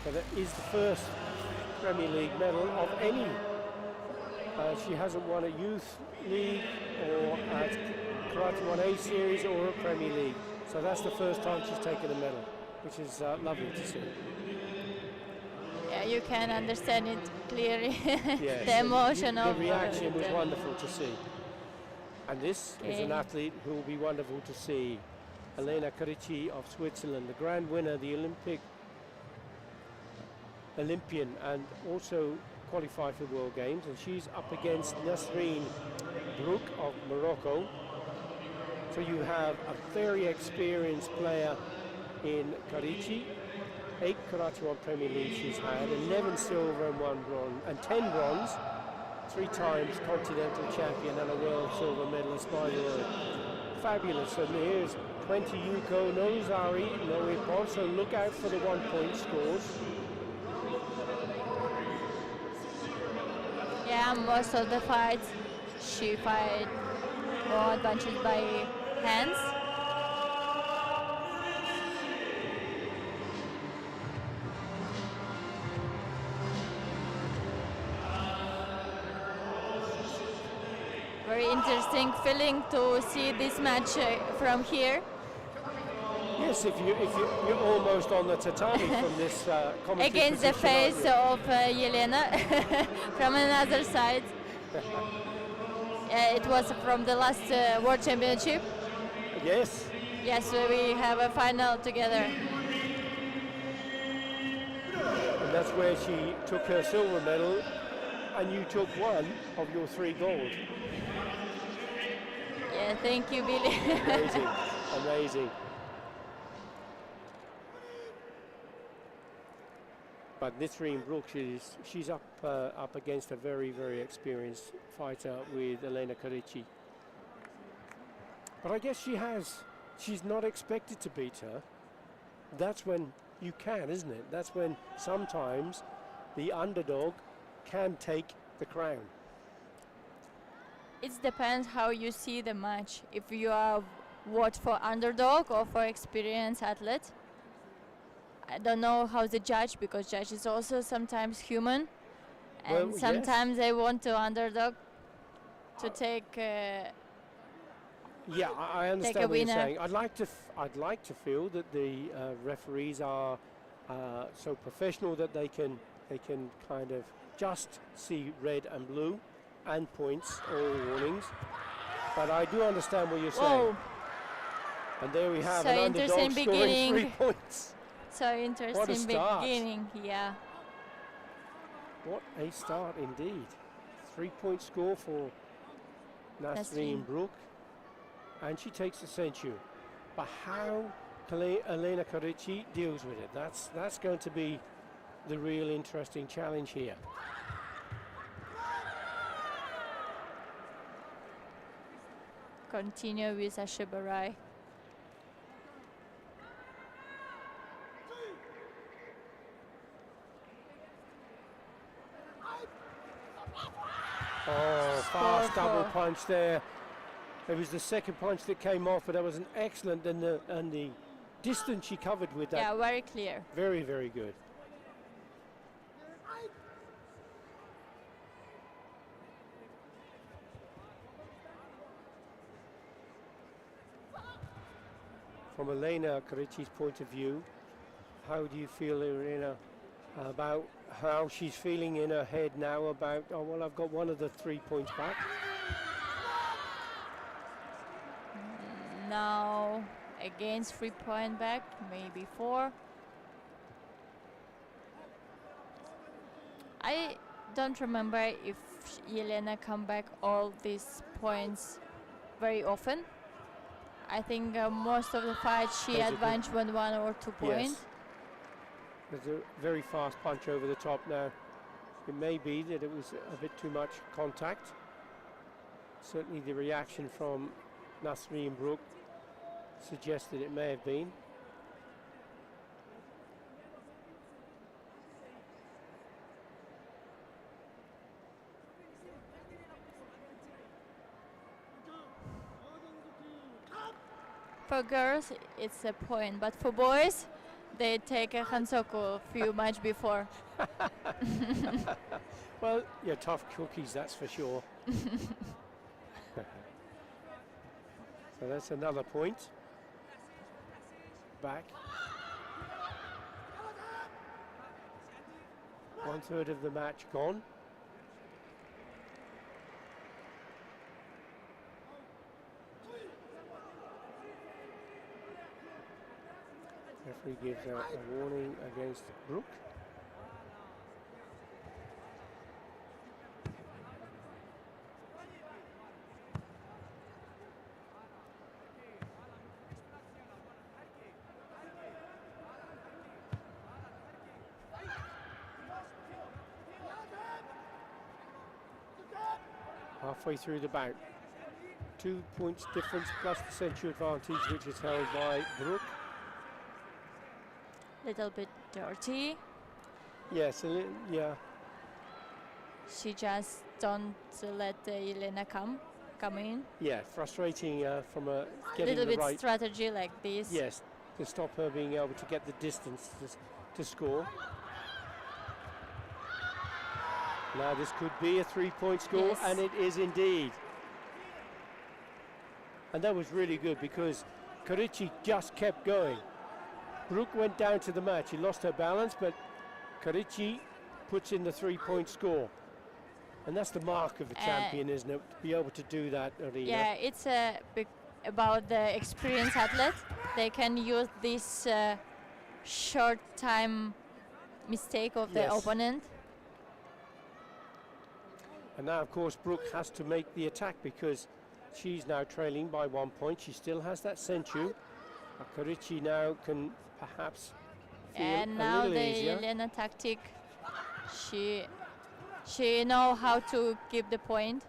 But that is the first Premier League medal of any. She hasn't won a youth league or a Karate1 A series or a Premier League. So that's the first time she's taken a medal, which is lovely to see. Yeah, you can understand it clearly. Yes, the emotion the of reaction was wonderful to see. And this is an Okay. athlete who will be wonderful to see. Elena Carici of Switzerland, the grand winner, the Olympian, and also qualified for World Games. And she's up against Nasreen Brook of Morocco. So you have a very experienced player in Carici. 8 Karate1 Premier League she's had, 11 silver and 1 bronze, and 10 bronze, 3 times continental champion and a world silver medalist by the way. Fabulous. And here's 20 Yuko, no Zari, no Ippon, so look out for the 1-point scores. Yeah, most of the fights she fight more advantage by hands. very interesting feeling to see this match from here. Yes, if you're almost on the tatami from this commentary Against the position, aren't face you? of Yelena from another side. It was from the last World Championship. Yes. Yes, we have a final together. And that's where she took her silver medal, and you took one of your 3 gold. Yeah, thank you, Billy. Amazing, amazing. But Nisreen Brooks, she's up against a very, very experienced fighter with Elena Karici. But I guess she's not expected to beat her. That's when you can, isn't it? That's when sometimes the underdog can take the crown. It depends how you see the match. If you are what for underdog or for experienced athlete. I don't know how the judge, because judge is also sometimes human, and Well, sometimes they want to underdog to take. Yeah, I Take a understand what you're winner. saying. I'd like to feel that the referees are so professional that they can kind of just see red and blue and points or warnings. But I do understand what you're saying. Whoa! And there we have So an underdog interesting scoring beginning. 3 points. So interesting start. beginning, yeah. What a start indeed. 3-point score for Nasreen Nasreen. Brook. And she takes the century. But how Elena Karici deals with it, that's going to be the real interesting challenge here. Continue with Ashibarai. Oh, fast Score double for- punch there. It was the second punch that came off, but that was an excellent, and the distance she covered with that, Yeah, very clear. very, very good. From Elena Karici's point of view, how do you feel, Elena, about how she's feeling in her head now about, oh, well, I've got one of the 3 points back? Now against 3-point back, maybe 4. I don't remember if Yelena come back all these points very often. I think most of the fights she That's a good- advanced 1 or 2 points. Yes. There's a very fast punch over the top now. It may be that it was a bit too much contact. Certainly the reaction from Nasreen Brook suggested it may have been. For girls, it's a point, but for boys, they take a Hansoku few match before. Well, you're tough cookies, that's for sure. So that's another point. Back. 1/3 of the match gone. Referee gives out a warning against Brook. Halfway through the bout. 2 points difference plus the century advantage, which is held by Brook. Little bit dirty. Yes, yeah. She just don't let Yelena come in. Yeah, frustrating from getting Little the bit right. strategy like this. Yes, to stop her being able to get the distance to score. Now this could be a 3-point score, Yes. and it is indeed. And that was really good because Karichi just kept going. Brooke went down to the mat. She lost her balance, but Karichi puts in the 3-point score. And that's the mark of a champion, isn't it? To be able to do that, Arena. Yeah, it's about the experienced athlete. They can use this short time mistake of the Yes. opponent. And now, of course, Brooke has to make the attack because she's now trailing by 1 point. She still has that senchu. Karichi now can perhaps feel And a now little the easier. Elena tactic, she know how to keep the point.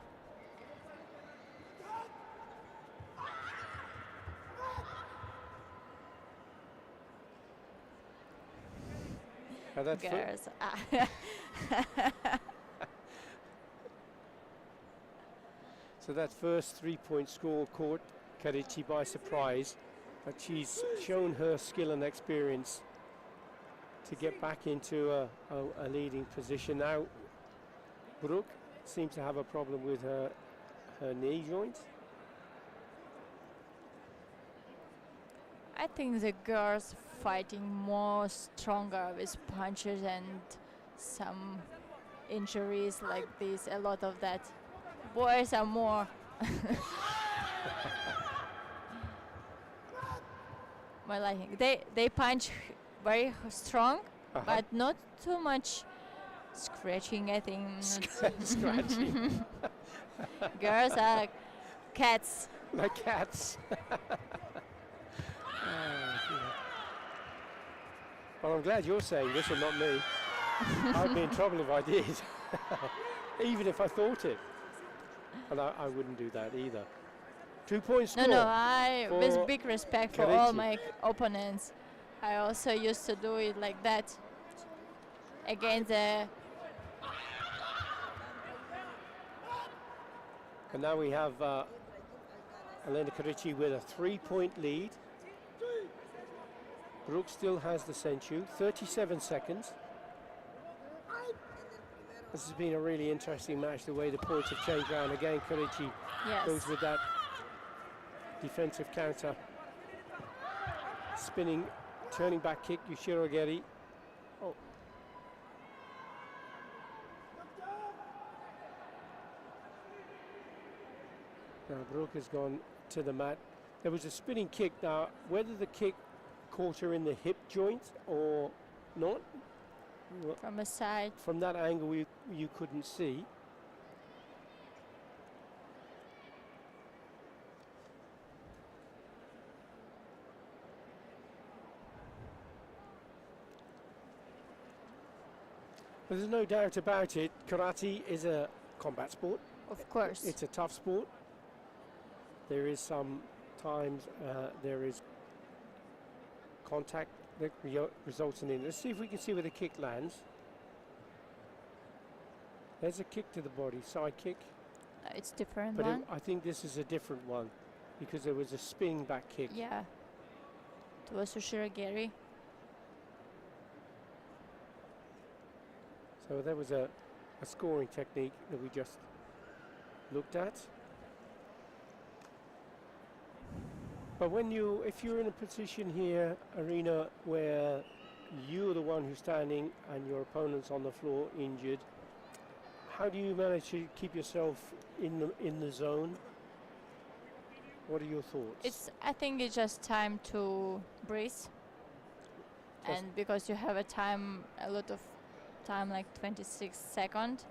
Now that fir- Girls. So that first 3-point score caught Karichi by surprise, but she's shown her skill and experience to get back into a leading position. Now, Brooke seems to have a problem with her knee joint. I think the girls fighting more stronger with punches and some injuries like this, a lot of that. Boys are more more like they punch very strong, but not too much scratching, I think. Scratching Girls are cats. like cats. Well, I'm glad you're saying this and not me. I'd be in trouble if I did, even if I thought it. And I wouldn't do that either. 2-point score. No, I with for big respect for all Karichi. my opponents. I also used to do it like that against the. And now we have Elena Karichi with a 3-point lead. Brooke still has the senchu, 37 seconds. This has been a really interesting match, the way the points have changed around. Again, Karichi Yes. goes with that defensive counter. Spinning, turning back kick, Yushirogeri. Oh. Now Brooke has gone to the mat. There was a spinning kick. Now, whether the kick caught her in the hip joint or not, From a side. from that angle you couldn't see. But there's no doubt about it, karate is a combat sport. Of course. It's a tough sport. There is some times there is contact that results in it. Let's see if we can see where the kick lands. There's a kick to the body, side kick. It's different But one. I think this is a different one because there was a spinning back kick. Yeah. It was Ushiragiri. So there was a scoring technique that we just looked at. But if you're in a position here, Arena, where you're the one who's standing and your opponent's on the floor injured, how do you manage to keep yourself in the zone? What are your thoughts? I think it's just time to breathe. And because you have a lot of time, like 26 seconds,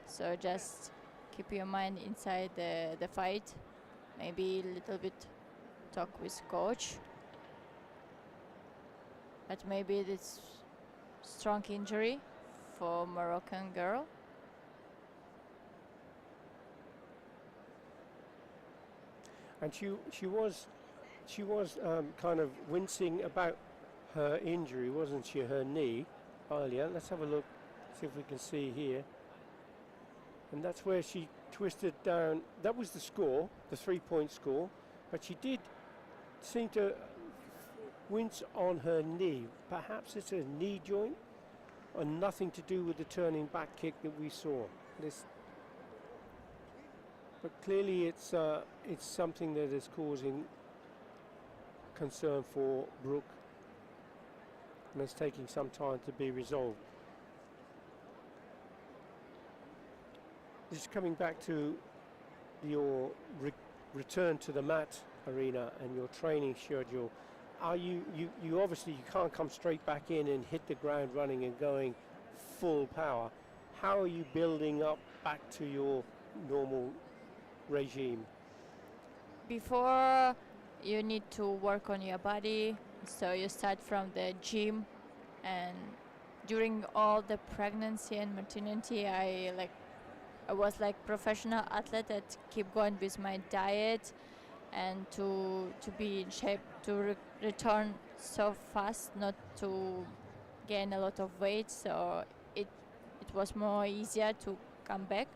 so just keep your mind inside the fight. Maybe a little bit talk with coach. But maybe it's strong injury for Moroccan girl. And she was kind of wincing about her injury, wasn't she? Her knee earlier. Let's have a look, see if we can see here. And that's where she twisted down. That was the score, the 3-point score. But she did seem to wince on her knee. Perhaps it's a knee joint, and nothing to do with the turning back kick that we saw. But clearly it's something that is causing concern for Brooke, and it's taking some time to be resolved. Just coming back to your return to the mat arena and your training schedule, are you obviously you can't come straight back in and hit the ground running and going full power. How are you building up back to your normal regime? Before, you need to work on your body, so you start from the gym, and during all the pregnancy and maternity, I was like professional athlete that keep going with my diet and to be in shape to return so fast, not to gain a lot of weight, so it was more easier to come back.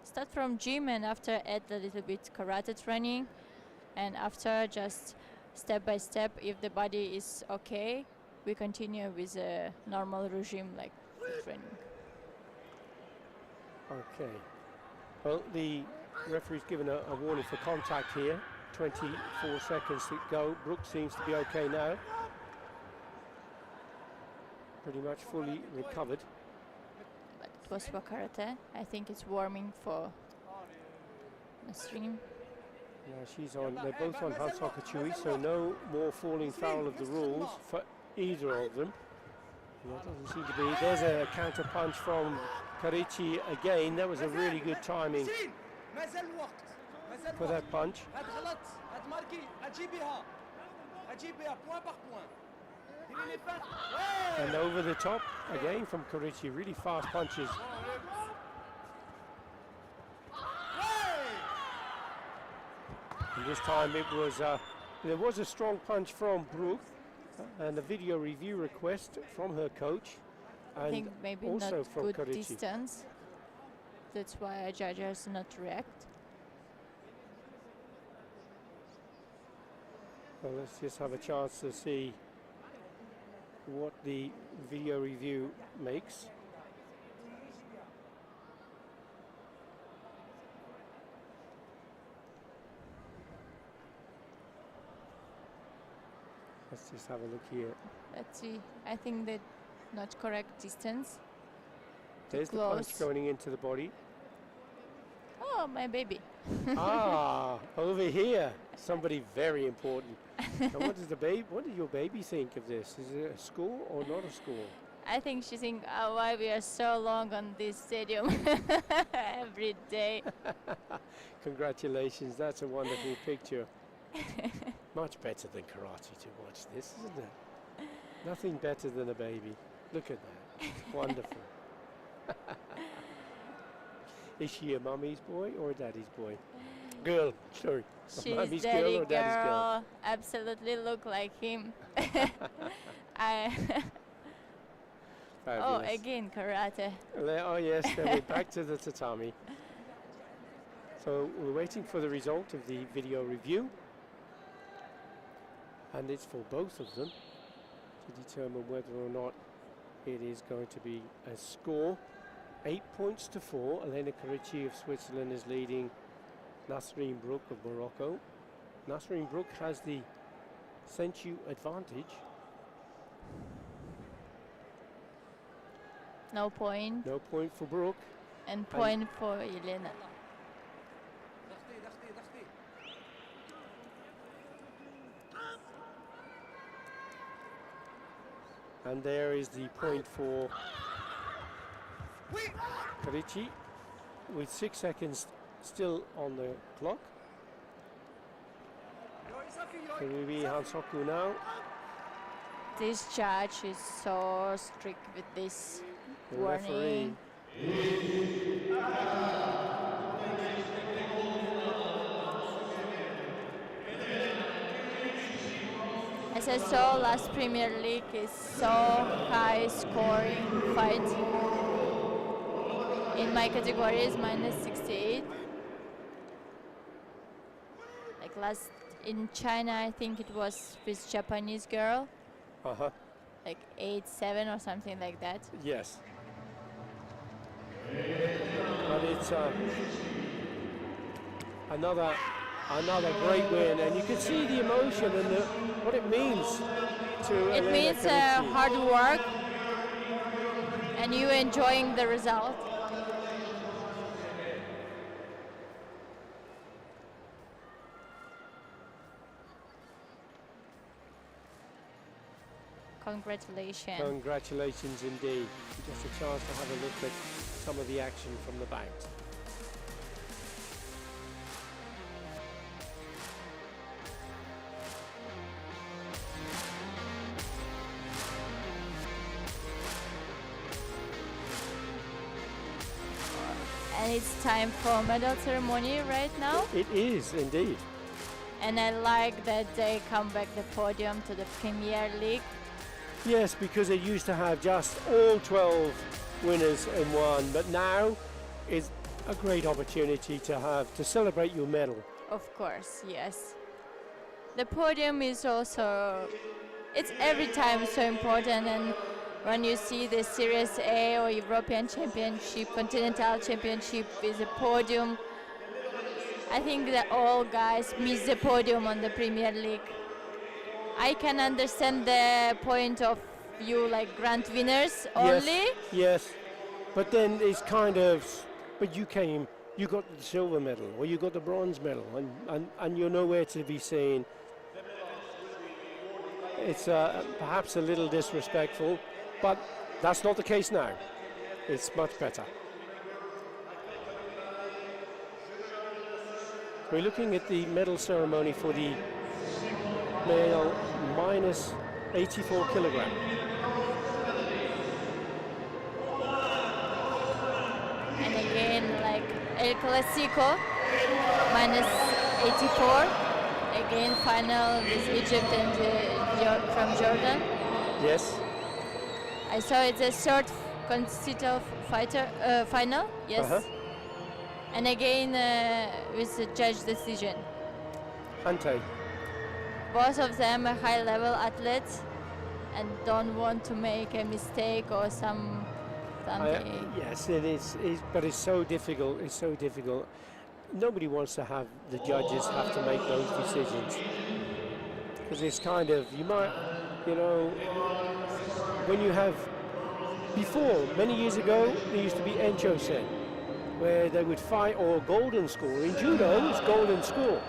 Start from gym and after add a little bit karate training, and after just step by step, if the body is okay, we continue with a normal regime like training. Okay. Well, the referee's given a warning for contact here. 24 seconds to go. Brooke seems to be okay now. Pretty much fully recovered. But it was for karate. I think it's warming for the stream. Yeah, she's on. They're both on Hansoku Chui, so no more falling foul of the rules for either of them. That doesn't seem to be. There's a counter punch from Karichi again. That was a really good timing for that punch. And over the top again from Karichi. Really fast punches. And this time it was there was a strong punch from Brooke and a video review request from her coach. I think maybe also not from good Karichi. distance. That's why judges not react. Well, let's just have a chance to see what the video review makes. Let's just have a look here. Let's see. I think that not correct distance. There's the close. punch going into the body. Oh, my baby. Ah, over here, somebody very important. And what does your baby think of this? Is it a score or not a score? I think she think, oh, why we are so long on this stadium every day. Congratulations, that's a wonderful picture. Much better than karate to watch this, isn't it? Nothing better than a baby. Look at that, it's wonderful. Is she a mummy's boy or a daddy's boy? Girl, sorry. A mummy's She's daddy girl or daddy's girl? Absolutely look like him. Oh, Fabulous. again karate. Oh yes, then we're back to the tatami. So we're waiting for the result of the video review. And it's for both of them to determine whether or not it is going to be a score. 8 points to 4. Elena Karichi of Switzerland is leading Nasreen Brooke of Morocco. Nasreen Brooke has the Senchu advantage. No point. No point for Brooke. And point for Elena. And there is the point for Karichi with 6 seconds still on the clock. Can we be Hansoku now? This judge is so strict with this The referee. warning. As I saw, last Premier League is so high scoring fight. In my category is -68. Like last in China, I think it was this Japanese girl, Uh-huh. like 8-7 or something like that. Yes. But it's Another great win, and you can see the emotion and what it means to It Elena means Kenichi. hard work and you enjoying the result. Congratulations. Congratulations indeed. Just a chance to have a look at some of the action from the bout. And it's time for medal ceremony right now. It is indeed. And I like that they come back the podium to the Premier League. Yes, because they used to have just all 12 winners in one, but now is a great opportunity to celebrate your medal. Of course, yes. The podium is also, it's every time so important, and when you see the Series A or European Championship, Continental Championship with a podium, I think that all guys miss the podium on the Premier League. I can understand the point of view like grand winners only. Yes, but then it's kind of, but you got the silver medal or you got the bronze medal, and you're nowhere to be seen. It's perhaps a little disrespectful, but that's not the case now. It's much better. We're looking at the medal ceremony for the male minus 84 kilogram. And again, like El Clasico, minus 84. Again, final with Egypt and from Jordan. Yes. I saw it's a third consecutive final. Yes. Uh-huh. And again with the judge decision. Ante. Both of them are high-level athletes and don't want to make a mistake or something. Yes, it is, but it's so difficult. It's so difficult. Nobody wants to have the judges have to make those decisions because it's kind of, you might, when you have, before, many years ago, there used to be Encho-sen, where they would fight, or golden score. In judo, it's golden score.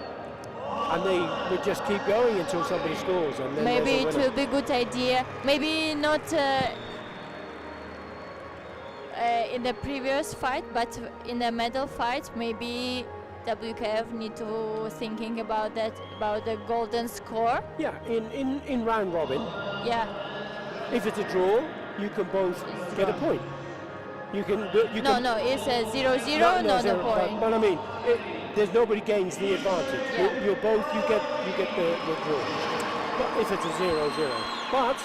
And they would just keep going until somebody scores. And then maybe it will be a good idea. Maybe not in the previous fight, but in the medal fight, maybe WKF need to thinking about that, about the golden score. Yeah, in round robin. Yeah. If it's a draw, you can both get a point. You can. No, it's a 0-0, not a point. But I mean, there's nobody gains the advantage. Yeah. You get the draw. But if it's a 0-0. But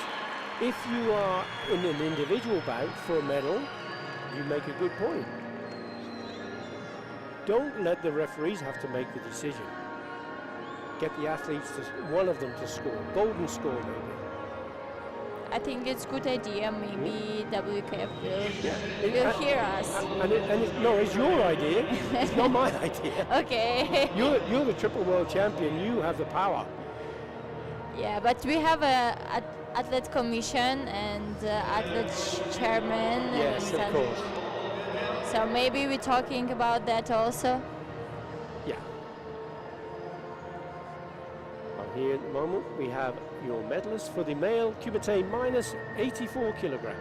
if you are in an individual bout for a medal, you make a good point. Don't let the referees have to make the decision. Get the athletes, one of them to score. Golden score, maybe. I think it's a good idea. Maybe WKF will hear us. No, it's your idea. It's not my idea. Okay. You're the triple world champion. You have the power. Yeah, but we have a athlete commission and athlete chairman. Yes, of course. So maybe we're talking about that also. Yeah. Here at the moment we have your medalist for the male Kumite minus 84 kilogram.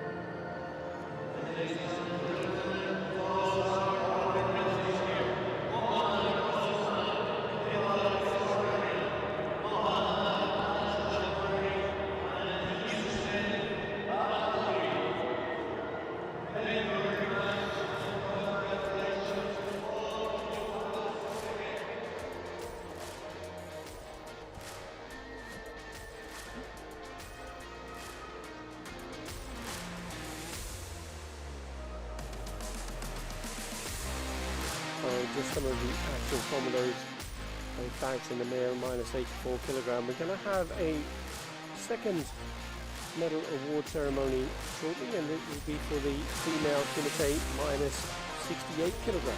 Just some of the actual formulas and facts in the male minus 84 kilogram. We're going to have a second medal award ceremony shortly, and it will be for the female Kumite minus 68 kilogram.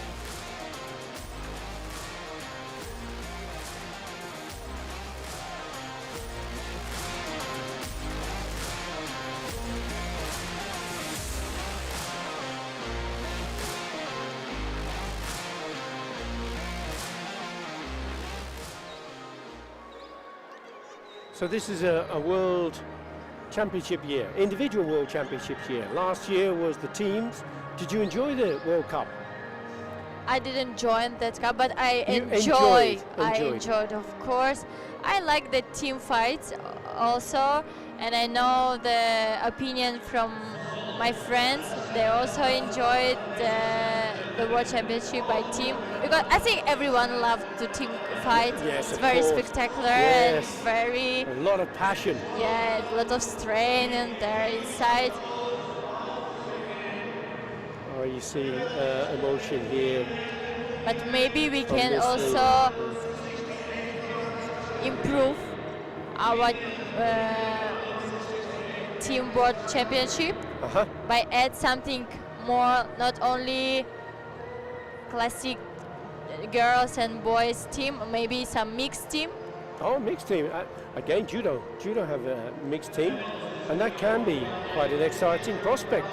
So this is a world championship year, individual world championship year. Last year was the teams. Did you enjoy the World Cup? I didn't join that cup, but I You enjoyed. I enjoyed. enjoyed, of course. I like the team fights also, and I know the opinion from my friends. They also enjoyed the World Championship by team, because I think everyone loved the team fight. Yes, It's of very course. spectacular Yes. and very, A lot of passion. yeah, a lot of strain and there inside. Oh, you see emotion here. But maybe we can this also improve our team world championship Uh-huh. by add something more, not only classic girls and boys team, maybe some mixed team. Oh, mixed team. Again, judo. Judo have a mixed team, and that can be quite an exciting prospect.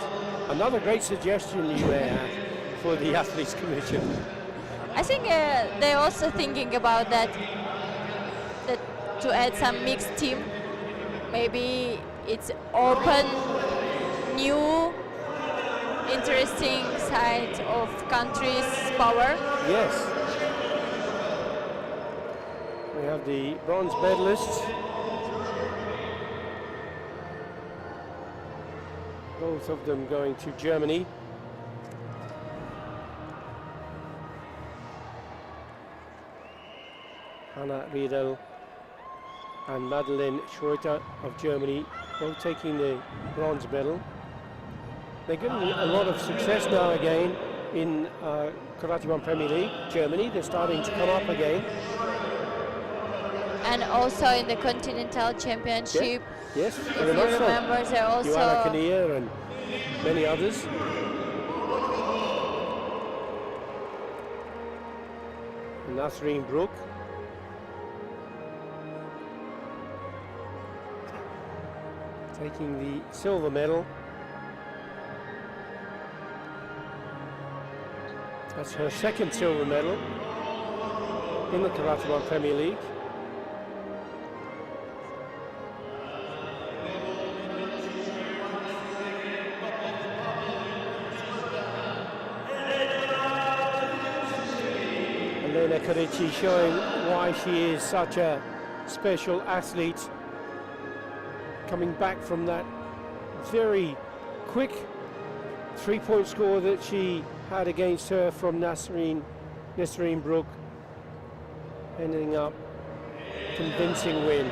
Another great suggestion you may have for the Athletes Commission. I think they're also thinking about that to add some mixed team. Maybe it's open new interesting side of country's power. Yes. We have the bronze medalists. Both of them going to Germany. Hannah Riedel and Madeleine Schreuter of Germany, both taking the bronze medal. They're getting a lot of success now again in Karate1 Premier League, Germany. They're starting to come up again. And also in the Continental Championship, Yes, if very you much so. remember, they're Joanna also Kinnear and many others. Nasreen Brook. Taking the silver medal. That's her second silver medal in the Karate1 Premier League. Elena Karici showing why she is such a special athlete, coming back from that very quick three-point score that she had against her from Nasreen Brook, ending up convincing win.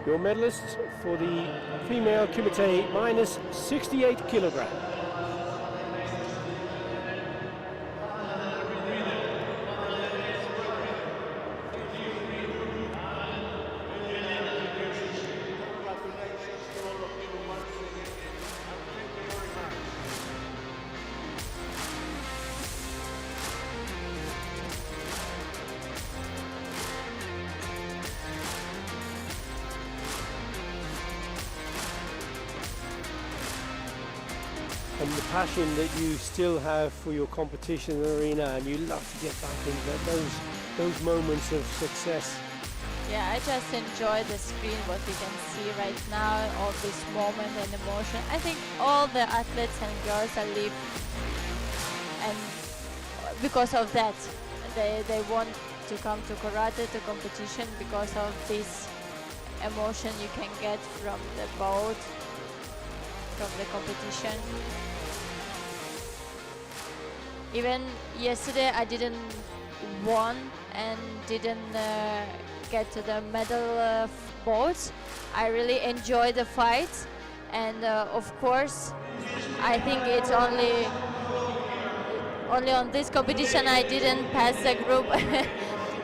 Your medalists for the female Kumite minus 68 kilogram. And the passion that you still have for your competition arena, and you love to get back into those moments of success. Yeah, I just enjoy the screen, what we can see right now, all this moment and emotion. I think all the athletes and girls are live, and because of that, they want to come to karate, to competition, because of this emotion you can get from the boat, from the competition. Even yesterday I didn't won and didn't get to the medal bouts. I really enjoyed the fight, and of course I think it's only on this competition I didn't pass the group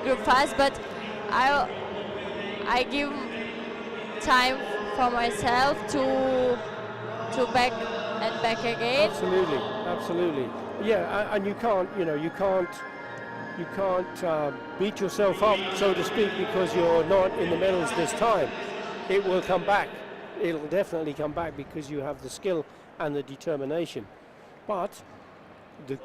group fast, but I give time for myself to back again. Absolutely, absolutely. Yeah, and you can't you can't beat yourself up, so to speak, because you're not in the medals this time. It will come back. It'll definitely come back because you have the skill and the determination. But the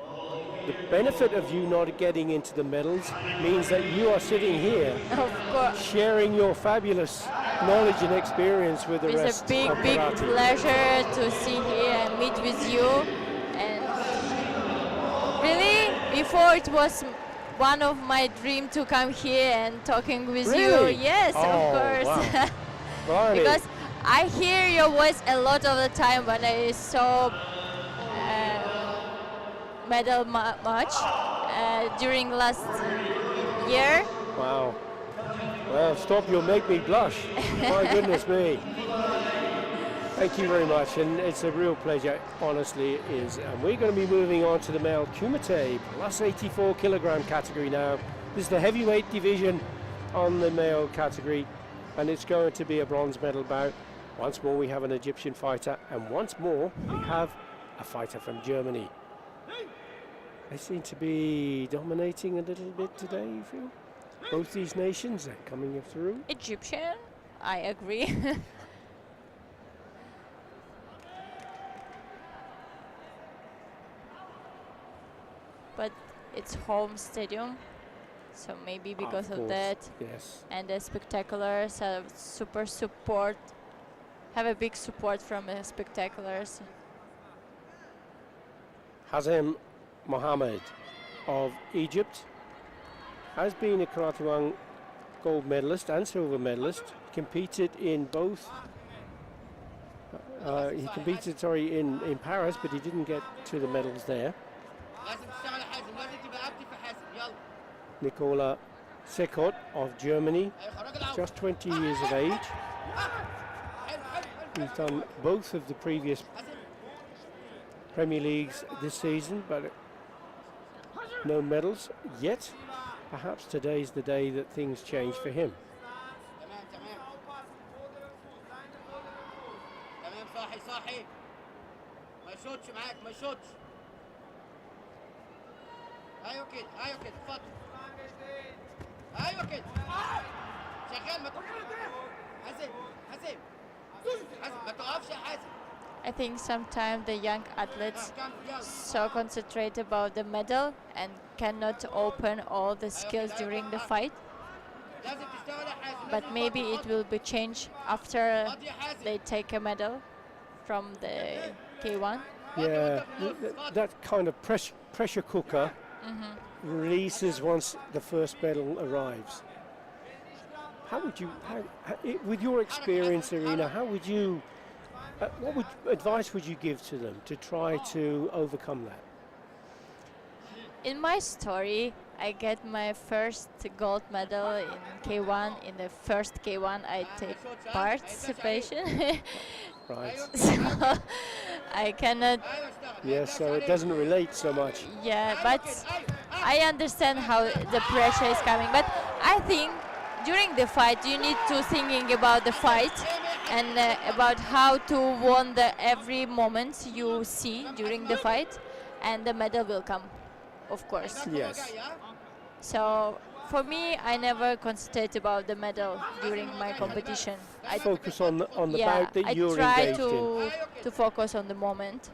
benefit of you not getting into the medals means that you are sitting here Of course. sharing your fabulous knowledge and experience with the It's rest a big, of big karate. pleasure to see here and meet with you. And really, before it was one of my dreams to come here and talking with Really? you. Yes, Oh, of course. wow. Blimey. Because I hear your voice a lot of the time when I saw medal match during last year. Wow. Well, stop, you'll make me blush. My goodness me. Thank you very much, and it's a real pleasure, honestly it is. And we're going to be moving on to the male Kumite plus 84 kilogram category now. This is the heavyweight division on the male category, and it's going to be a bronze medal bout. Once more we have an Egyptian fighter, and once more we have a fighter from Germany. They seem to be dominating a little bit today, you feel? Both these nations are coming through. Egyptian, I agree. But it's home stadium, so maybe because of course, that, yes. and the spectaculars have super support, have a big support from the spectaculars. Hazem Mohammed of Egypt has been a Karate1 gold medalist and silver medalist. Competed in both. He competed, sorry, in Paris, but he didn't get to the medals there. Nicola Sekot of Germany, just 20 years of age. He's done both of the previous Premier Leagues this season, but no medals yet. Perhaps today's the day that things change for him. I think sometimes the young athletes so concentrate about the medal and cannot open all the skills during the fight. But maybe it will be changed after they take a medal from the K1. Yeah, that kind of pressure cooker releases once the first medal arrives. How would you, with your experience, Irina, how would you, what advice would you give to them to try to overcome that? In my story, I get my first gold medal in K1. In the first K1, I take participation. Right. So I cannot. Yes, so it doesn't relate so much. Yeah, but I understand how the pressure is coming. But I think during the fight, you need to thinking about the fight and about how to win the every moment you see during the fight, and the medal will come, of course. Yes. So for me, I never concentrate about the medal during my competition. I Focus on the yeah, bout that I you're try engaged in. to focus on the moment.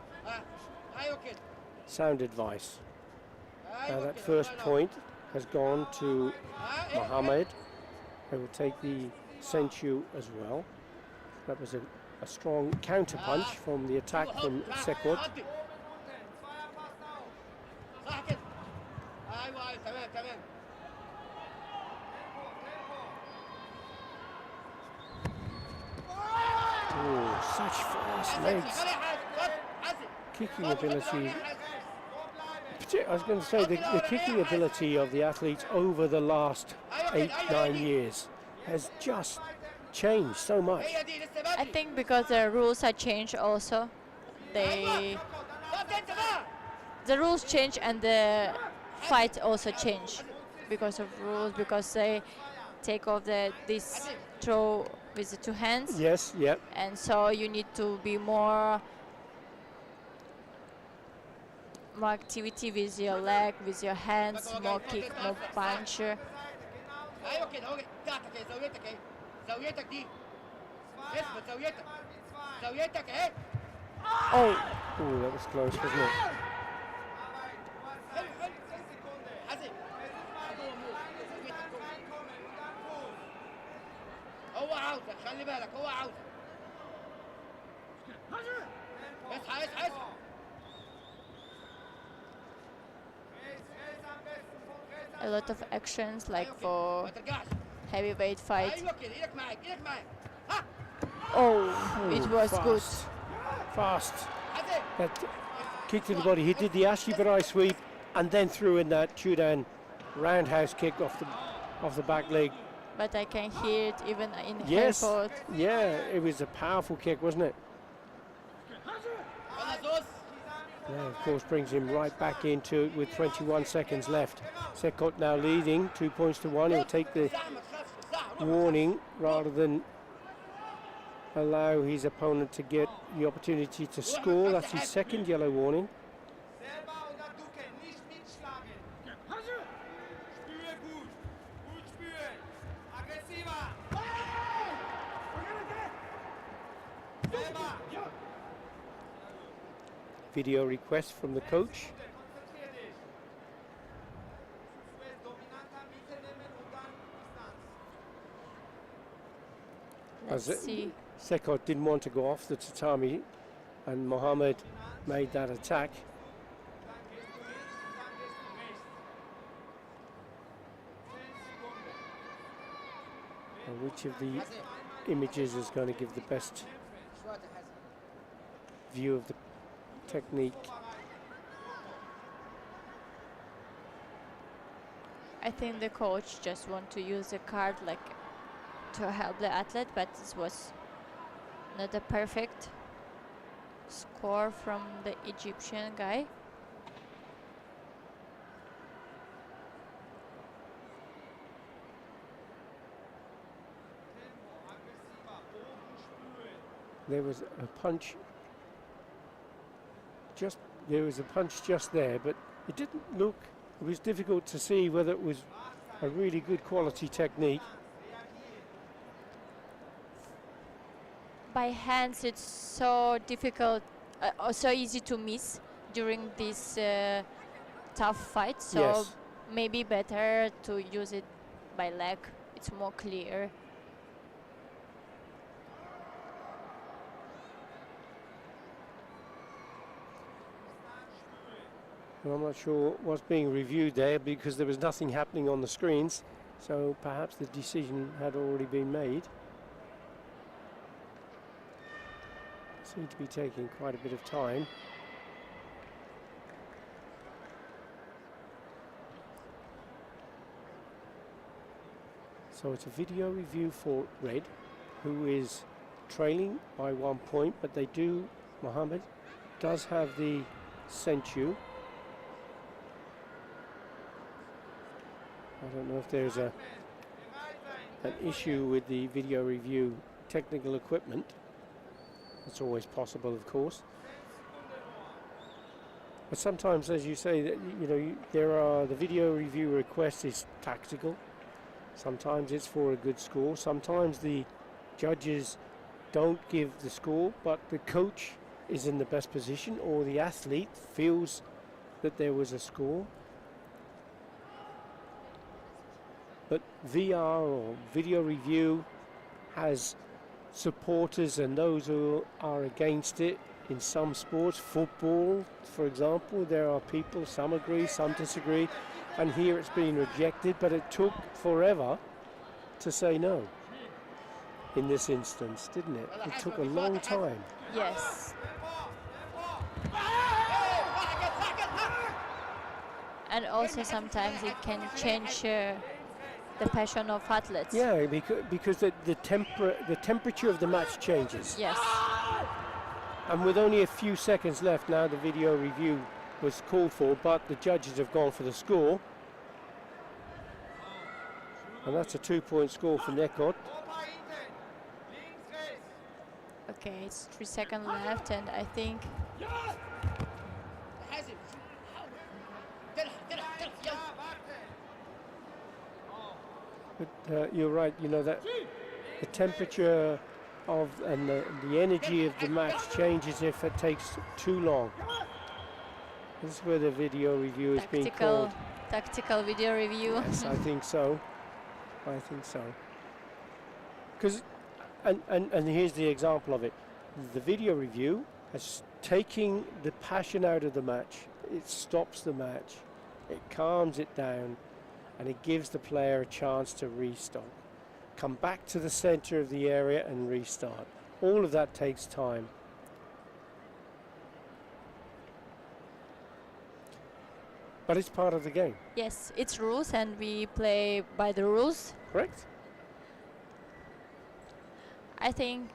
Sound advice. Now that first point has gone to Mohammed, who will take the Senchu as well. That was a strong counter punch from the attack from Sekot. Oh, such fast legs. Kicking ability. I was going to say the kicking ability of the athletes over the last 8-9 years has just changed so much. I think because the rules are changed also. The rules change and the fight also change because of rules, because they take off this throw with the two hands. Yes, yep. And so you need to be more more activity with your leg, with your hands, more kick, more punch. ايوه كده اهو بتاعتك اهي زاويتك اهي زاويتك دي اثبت زاويتك زاويتك اهي Oh, that was close, wasn't it? حلو حلو حازم جوه موف زاويتك جوه هو عاوزك خلي بالك هو عاوزك اصحى اصحى اصحى A lot of actions like for ما ترجعش heavyweight fight. ايوه كده ايدك معاك ايدك معاك ها Oh, it was good. Fast. حازم That kick to the body. He did the ashibarai sweep and then threw in that chudan roundhouse kick off the back leg. But I can hear it even in Yes. airport. Yeah, it was a powerful kick, wasn't it? يلا زوز Now, of course, brings him right back into it with 21 seconds left. Sekot now leading 2 points to 1. He'll take the ساعة ما تخافش ساعة warning rather than allow his opponent to get the opportunity to score. That's his second yellow warning. Selber unter Ducken, nicht mitschlagen. Spüre gut. Gut spüren. Aggressiver. Selber. Video request from the coach. Konzentrier dich. Zuerst dominanter Mitte nehmen und dann Distanz. As Let's see. Sekot didn't want to go off the tatami and Mohammed made that attack. Dann gehst du links und dann gehst du rechts. 10 Sekunden. And which of the images is going to give the best شوية حازم view of the technique? I think the coach just want to use the card like to help the athlete, but this was not a perfect score from the Egyptian guy. There was a punch just there, but it didn't look, it was difficult to see whether it was a really good quality technique. By hands, it's so difficult, or so easy to miss during this tough fight. So Yes. maybe better to use it by leg. It's more clear. And I'm not sure what's being reviewed there because there was nothing happening on the screens, so perhaps the decision had already been made. Seemed to be taking quite a bit of time. So it's a video review for Red, who is trailing by 1 point, but Mohammed does have the Senchu. I don't know if there's an issue with the video review technical equipment. It's always possible, of course. But sometimes, as you say, that the video review request is tactical. Sometimes it's for a good score. Sometimes the judges don't give the score, but the coach is in the best position, or the athlete feels that there was a score. But VR or video review has supporters and those who are against it. In some sports, football, for example, there are people, some agree, some disagree, and here it's been rejected, but it took forever to say no in this instance, didn't it? It took a long time. Yes. And also sometimes it can change the passion of athletes. Yeah, because the temperature of the match changes. Yes. And with only a few seconds left now, the video review was called for, but the judges have gone for the score. And that's a 2-point score for Nekot. Okay, it's 3 seconds left, and I think حازم But you're right, you know, that the temperature of and the energy of the match changes if it takes too long. This is where the video review is being called. Tactical video review. Yes, I think so. I think so. Because, and here's the example of it. The video review is taking the passion out of the match. It stops the match. It calms it down, and it gives the player a chance to restart. Come back to the center of the area and restart. All of that takes time. But it's part of the game. Yes, it's rules and we play by the rules. Correct? I think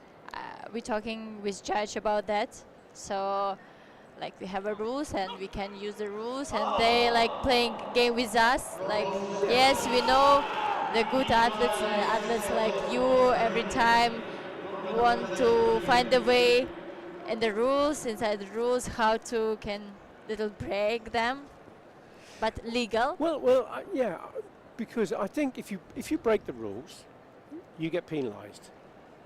we're talking with judge about that. So like we have a rules and we can use the rules and they like playing game with us. Like yes, we know the good athletes like you every time want to find a way in the rules, inside the rules, how to can little break them, but legal. Well, yeah, because I think if you break the rules, you get penalised.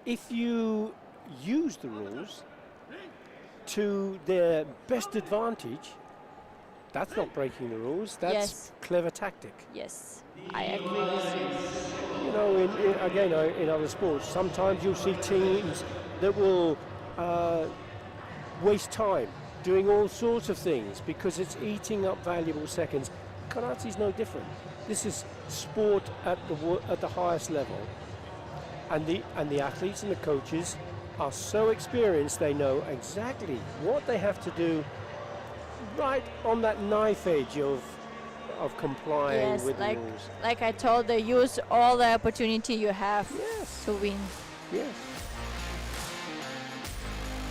If you use the rules to their best advantage, that's not breaking the rules. That's Yes. clever tactic. Yes, I agree with you. You know, in other sports, sometimes you'll see teams that will waste time doing all sorts of things because it's eating up valuable seconds. Karate is no different. This is sport at the highest level, and the athletes and the coaches are so experienced they know exactly what they have to do right on that knife edge of complying Yes, with like the rules. like I told, use all the opportunity you have Yes. to win. Yes.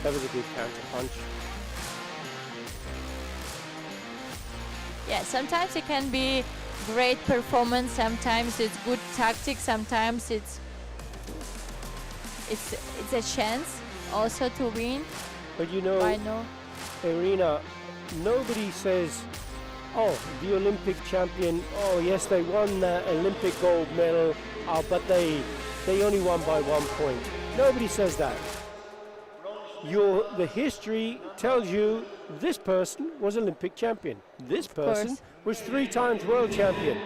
That was a good counter punch. Yeah, sometimes it can be great performance, sometimes it's good tactics, sometimes it's a chance also to win. But you know, Why no? Irina, nobody says, oh, the Olympic champion, oh yes, they won the Olympic gold medal, but they only won by 1 point. Nobody says that. The history tells you this person was Olympic champion. This person was 3 times world champion.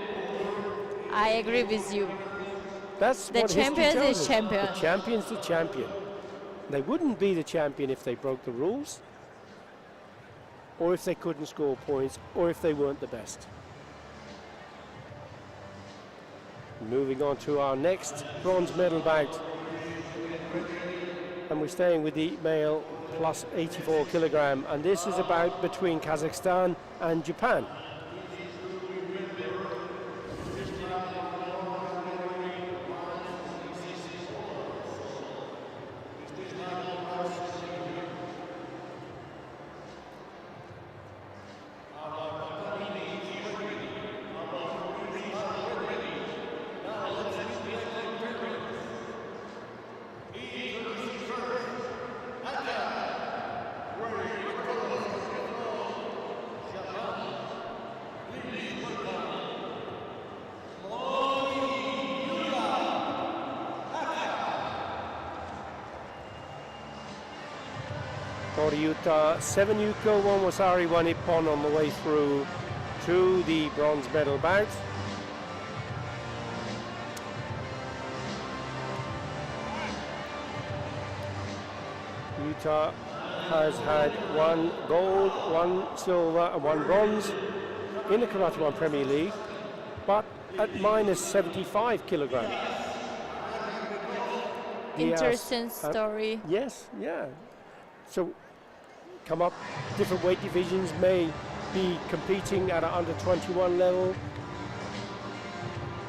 I agree with you. That's The what history champion tells is us. champion. The champion's the champion. They wouldn't be the champion if they broke the rules, or if they couldn't score points, or if they weren't the best. Moving on to our next bronze medal bout. And we're staying with the male plus 84 kilogram, and this is a bout between Kazakhstan and Japan. Ryuta 7 Yuko, 1 Wasari, 1 Ippon on the way through to the bronze medal bout. Utah has had 1 gold, 1 silver and 1 bronze in the Karate1 Premier League, but at minus 75 kilograms. Interesting story. Yes, yeah. So come up different weight divisions, may be competing at an under 21 level,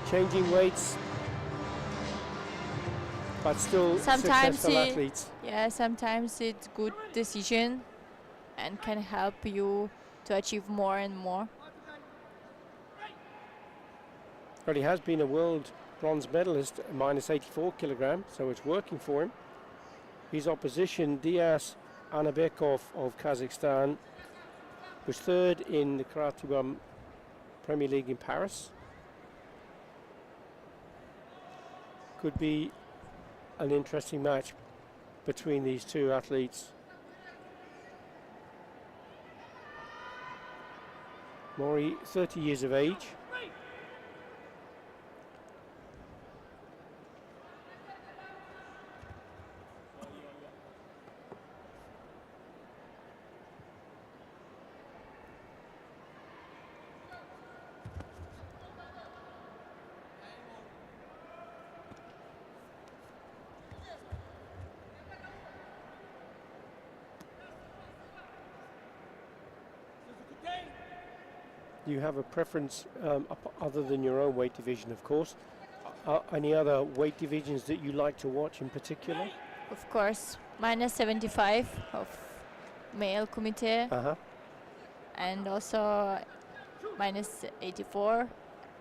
changing weights, but still successful athletes. Yeah, sometimes it's good decision and can help you to achieve more and more. Well, he has been a world bronze medalist at minus 84 kilograms, so it's working for him. His opposition, Diaz Anabekov of Kazakhstan, was 3rd in the Karate1 Premier League in Paris. could be an interesting match between these two athletes. Mori, 30 years of age. Do you have a preference other than your own weight division, of course? Any other weight divisions that you like to watch in particular? Of course, minus 75 of male Kumite, and also minus 84.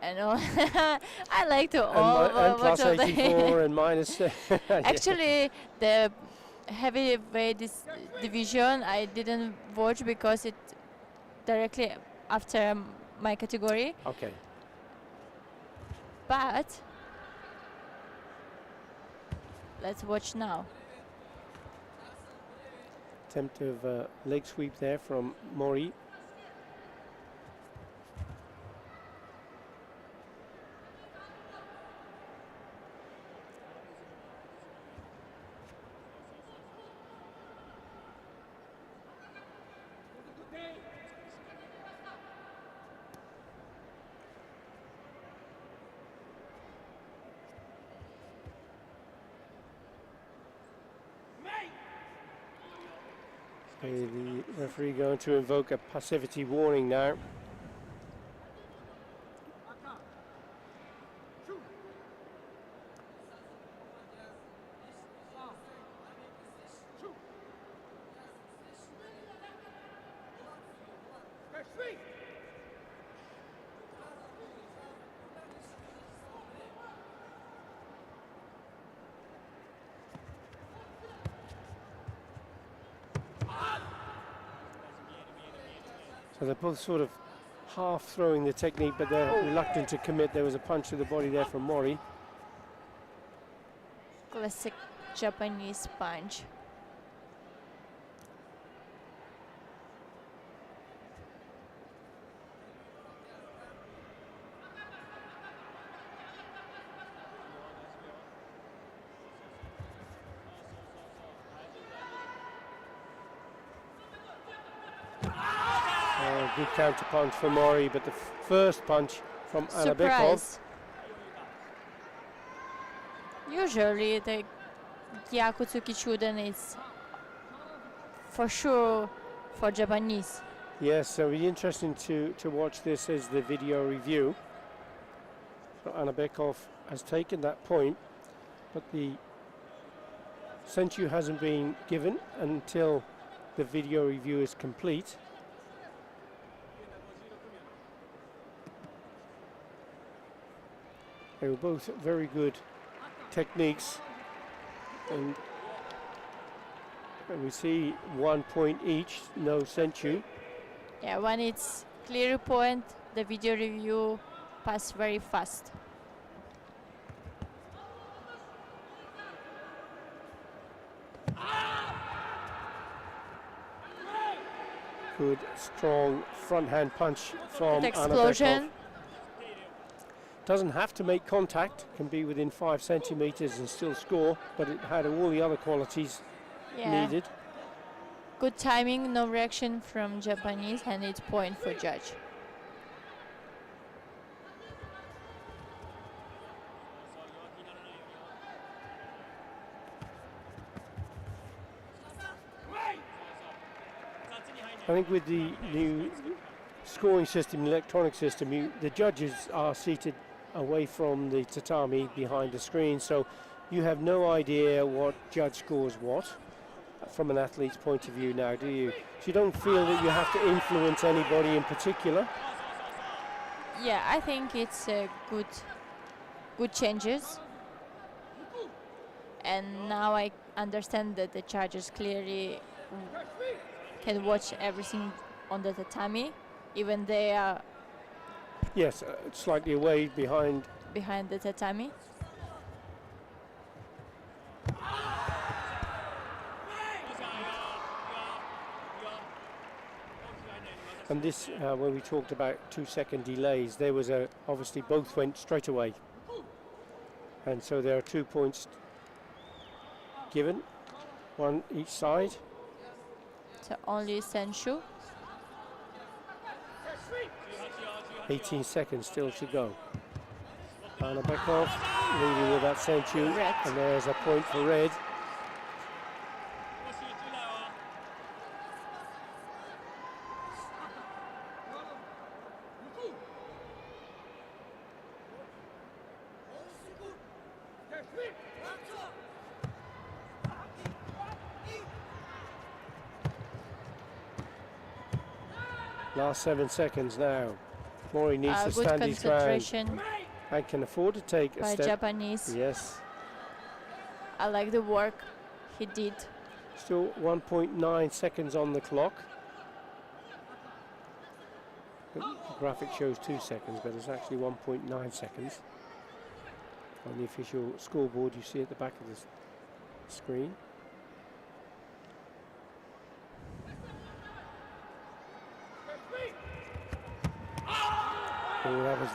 And all I like to all and plus watch all 84 and minus. Actually, the heavyweight division I didn't watch because it directly after my category. Okay. But let's watch now. Attempt of leg sweep there from Mori. The referee going to invoke a passivity warning now. So they're both sort of half throwing the technique, but they're reluctant to commit. There was a punch to the body there from Mori. Classic Japanese punch. Good counter punch from Mori, but the first punch from Anabekov. Surprise. Usually the Gyakutsuki Chuden is for sure for Japanese. Yes, so it'll be interesting to watch this as the video review. So Anabekov has taken that point, but the Senchu hasn't been given until the video review is complete. They were both very good techniques, and we see 1 point each, no Senchu. Yeah, when it's clear point, the video review pass very fast. Good, strong front hand punch from Good explosion. Anabekov. Doesn't have to make contact, can be within 5 centimeters and still score, but it had all the other qualities needed. Good timing, no reaction from Japanese, and it's point for judge. I think with the new scoring system, electronic system, the judges are seated away from the tatami behind the screen, so you have no idea what judge scores what from an athlete's point of view now, do you? So you don't feel that you have to influence anybody in particular? Yeah, I think it's good changes. And now I understand that the judges clearly can watch everything on the tatami, even they are yes, slightly away behind the tatami. And this, when we talked about 2-second delays, there was obviously both went straight away. And so there are 2 points given, one each side. So only Senshu. 18 seconds still to go. Anabekov leading with that Senchu, Red. and there's a point for red. Last 7 seconds now. Mori needs to Good stand his ground concentration and can afford to take a by step. Japanese. Yes. I like the work he did. Still 1.9 seconds on the clock. The graphic shows 2 seconds, but it's actually 1.9 seconds. On the official scoreboard you see at the back of the screen. Oh, that was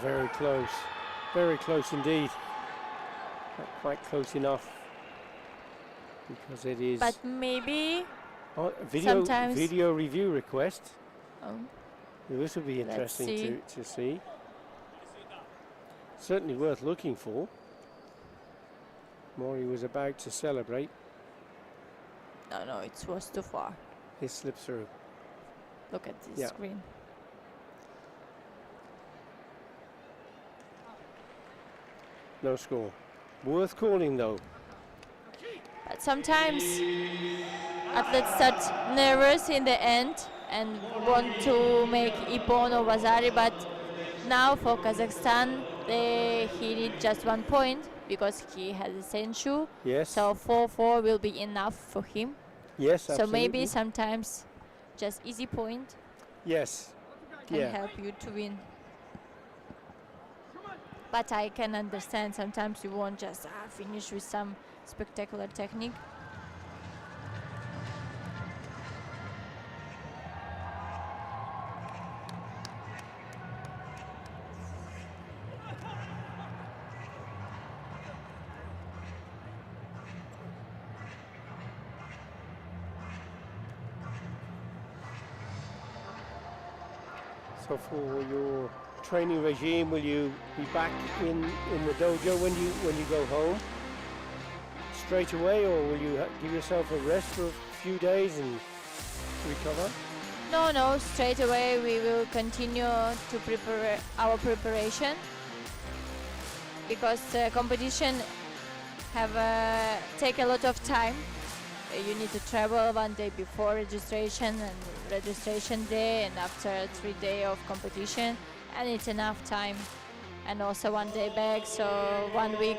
very close indeed. Not quite close enough, because it is. But maybe video review request. oh, This would be interesting see. to see. Certainly worth looking for. Mori was about to celebrate. no, it was too far. He slipped through. Look at this Yeah. screen. No score. Worth calling though. But sometimes athletes start nervous in the end and want to make Ippon or Wazari, but now for Kazakhstan, he need just 1 point because he has a Senshu. Yes. So 4-4 will be enough for him. Yes, So absolutely. maybe sometimes just easy point Yes. can Yeah. help you to win. But I can understand sometimes you won't just finish with some spectacular technique. So for your training regime, will you be back in the dojo when you go home straight away, or will you give yourself a rest for a few days and recover? No, straight away we will continue to prepare our preparation because competition have take a lot of time. You need to travel 1 day before registration and registration day, and after 3 days of competition, and it's enough time. And also 1 day back, so 1 week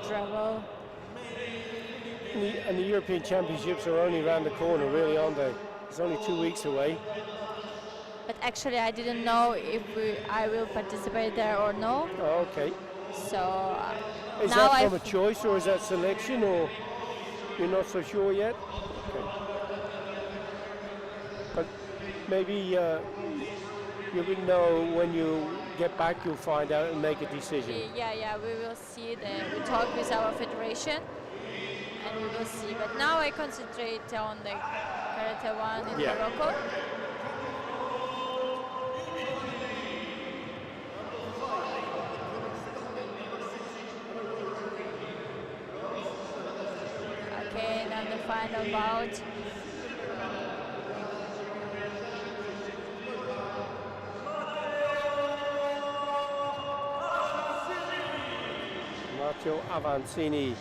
travel. And the European Championships are only around the corner, really, aren't they? It's only 2 weeks away. But actually I didn't know if I will participate there or no. Oh, okay. So Is now that from a choice, or is that selection, or you're not so sure yet? Okay. But maybe you will know when you get back. You'll find out and make a decision. Yeah, we will see. We talk with our federation, and we will see. But now I concentrate on the Karate1 in Yeah. Morocco. Okay, now the final bout. Matteo Avanzini,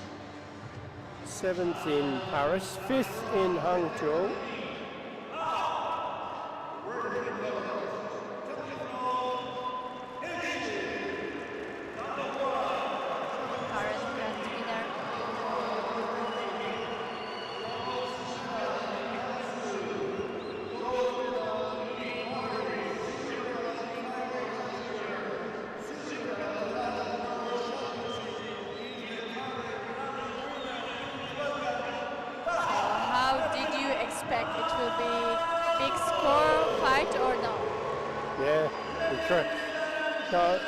7th in Paris, 5th in Hangzhou. Current grand winner. How did you expect it will be big score fight or no? Yeah, correct. Now,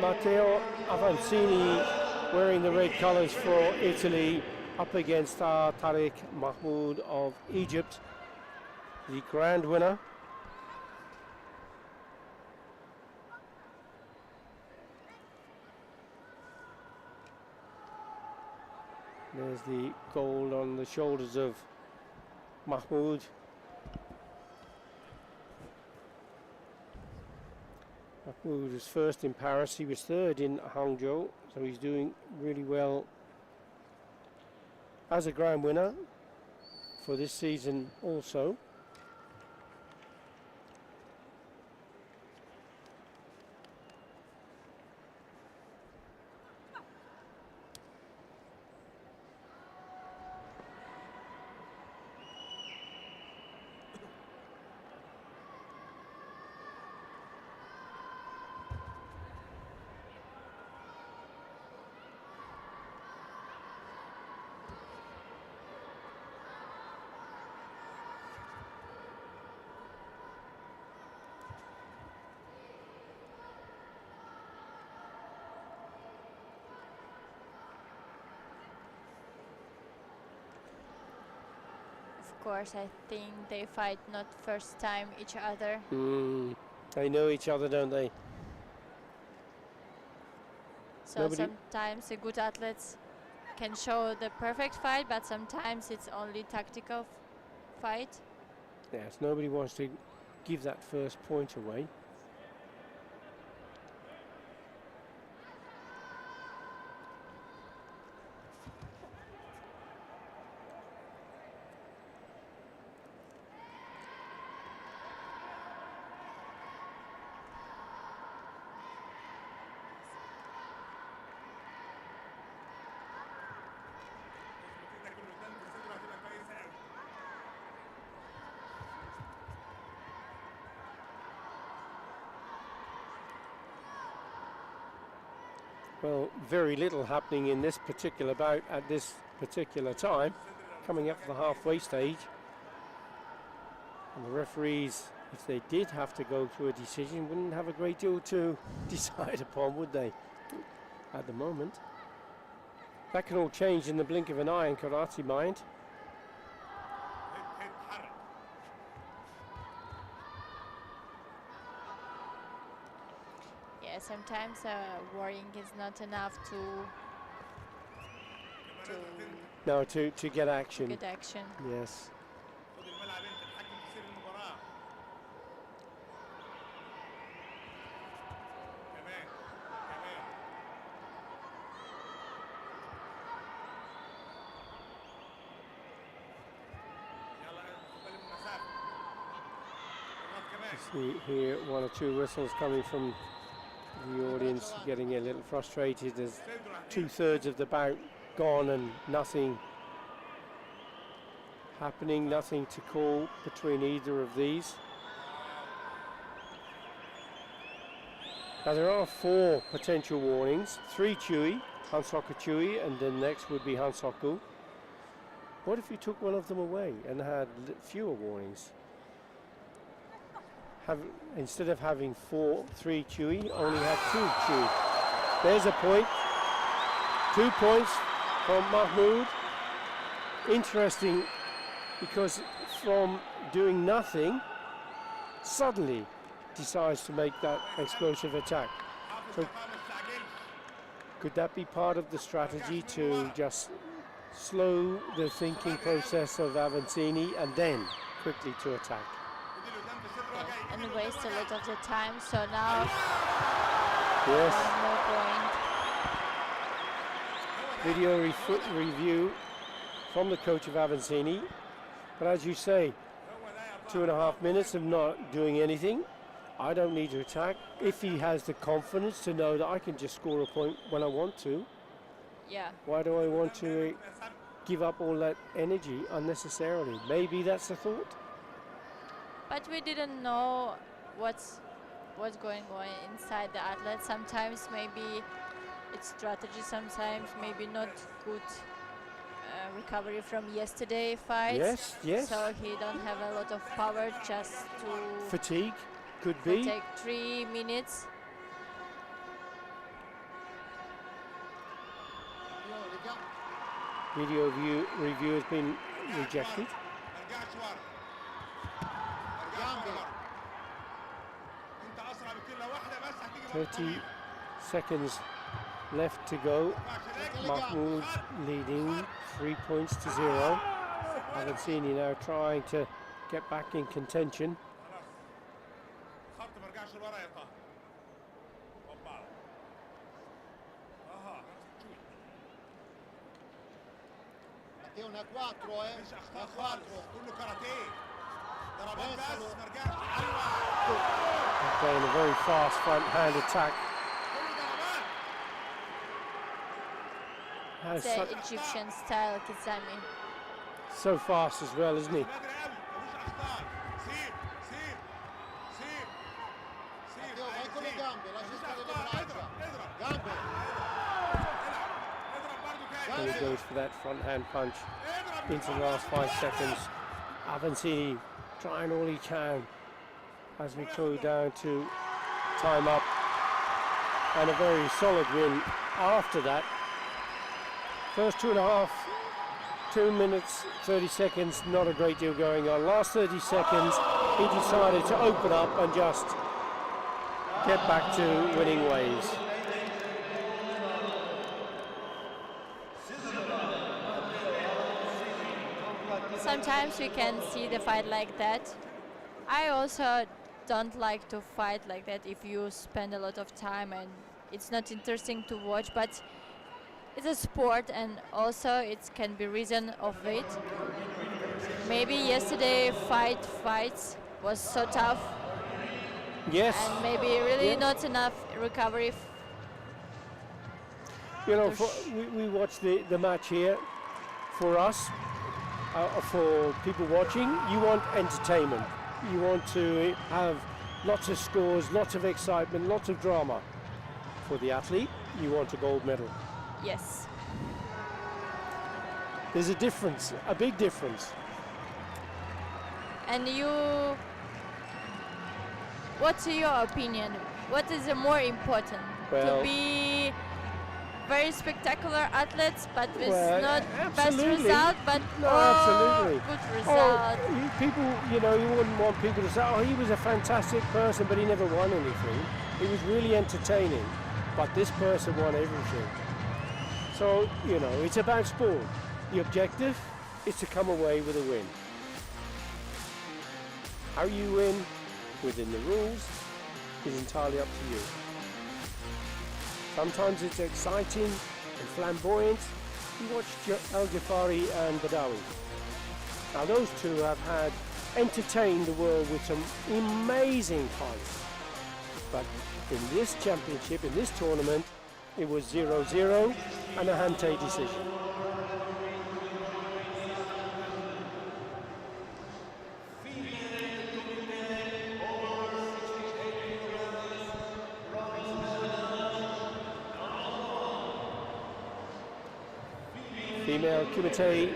Matteo Avancini wearing the red colours for Italy up against Tariq Mahmoud of Egypt, the grand winner. There's the gold on the shoulders of Mahmoud. Mahmoud was first in Paris, he was third in Hangzhou, so he's doing really well as a grand winner for this season also. Of course, I think they fight not first time each other. They know each other, don't they? So Nobody- sometimes the good athletes can show the perfect fight, but sometimes it's only tactical fight. Yes, nobody wants to give that first point away. Well, very little happening in this particular bout at this particular time, coming up to the halfway stage. And the referees, if they did have to go through a decision, wouldn't have a great deal to decide upon, would they, at the moment? That can all change in the blink of an eye in karate mind. Yeah, sometimes worrying is not enough to No, to get action. get action. Yes. خد الملعب انت تحكم في سير المباراة. كمان كمان. يلا خد بالك من المسافة. اضغط كمان. See here, one or two whistles coming from the audience, getting a little frustrated as two-thirds of the bout gone and nothing happening, nothing to call between either of these. Now there are 4 potential warnings, 3 Chui, Hansoku Chui, and then next would be Hansoku. What if you took one of them away and had fewer warnings? Instead of having 3 Chui, only have 2 Chui. There's a point. 2 points from Mahmoud. Interesting, because from doing nothing, suddenly decides to make that explosive attack. So could that be part of the strategy to just slow the thinking process of Avancini and then quickly to attack? And waste a lot of the time, so now Yes. one more point. Video review from the coach of Avancini. But as you say, 2.5 minutes of not doing anything. I don't need to attack. If he has the confidence to know that I can just score a point when I want to, Yeah, why do I want to give up all that energy unnecessarily? Maybe that's the thought. but we didn't know what's going on inside the athlete. Sometimes maybe it's strategy, sometimes maybe not good recovery from yesterday fight. Yes, yes. So he don't have a lot of power just to Fatigue could be. take 3 minutes. Video review has been rejected. ما رجعش ورا ما رجعش ورا انت اسرع بكتير لو واحده بس هتيجي 30 seconds left to go. Mahmoud leading 3 points to 0. Avancini now trying to get back in contention. خط ما رجعش لورا يا طه اوبا اها Matteo, una 4, مفيش Una اخطاء 4. خالص كله كاراتيه ضربات بس ما رجعش ايوه Playing a very fast front hand attack. كله ضربات Has The such, Egyptian style Kizami. so fast as well, isn't he? بدري قوي مفيش اخطاء سيب سيب سيب سيب Matteo, vai con le gambe, lascia مفيش stare le اخطاء braccia. اضرب Gambe. اضرب برضه And he كده goes for that front hand punch اضرب into the last 5 seconds. Avancini trying all he can as we close down to time up. And a very solid win after that. First 2 minutes, 30 seconds, not a great deal going on. Last 30 seconds, he decided to open up and just get back to winning ways. Sometimes we can see the fight like that. I also don't like to fight like that if you spend a lot of time and it's not interesting to watch, but it's a sport and also it can be reason of it. Maybe yesterday fights was so tough Yes. and maybe really Yeah. not enough recovery. You know, we watch the match here. For us, for people watching, you want entertainment. You want to have lots of scores, lots of excitement, lots of drama. For the athlete, you want a gold medal. Yes. There's a difference, a big difference. And what's your opinion? What is more important? Well- To be very spectacular athletes, but with Well, not best absolutely. result, but No, absolutely. good Oh, result. people, you know, you wouldn't want people to say, oh, he was a fantastic person, but he never won anything. He was really entertaining, but this person won everything. So, you know, it's about sport. The objective is to come away with a win. How you win within the rules is entirely up to you. Sometimes it's exciting and flamboyant. You watch El Jafari and Badawi. Now those two have entertained the world with some amazing fights. But in this championship, in this tournament, it was 0-0 and a Hante decision. Female Kumite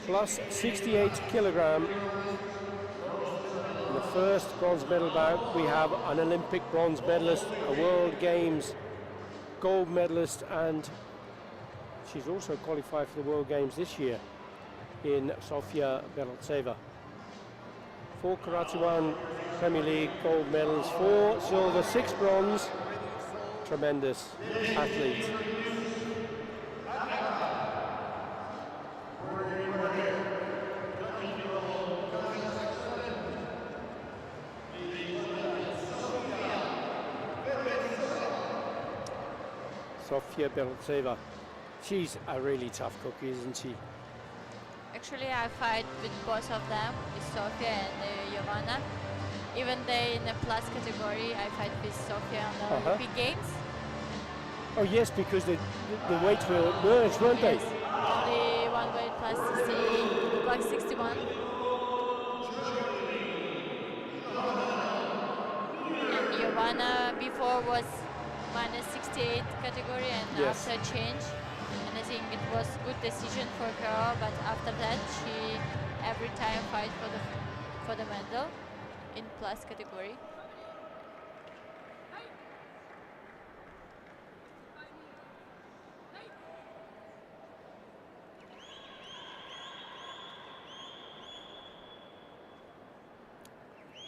plus 68 kilogram. In the first bronze medal bout, we have an Olympic bronze medalist, a World Games gold medalist, and she's also qualified for the World Games this year in Sofia Beltseva. 4 Karate1 Premier League gold medals, 4 silver, 6 bronze. Tremendous athlete. Sofia Beltseva. She's a really tough cookie, isn't she? Actually, I fight with both of them, with Sofia and Giovanna. Even they in the plus category, I fight with Sofia on the Olympic Games. Oh yes, because the weights were merged, weren't Yes, only one weight plus 61. And Giovanna before was minus 68 category and Yes. after change. And I think it was good decision for her, but after that she every time fight for the medal in plus category.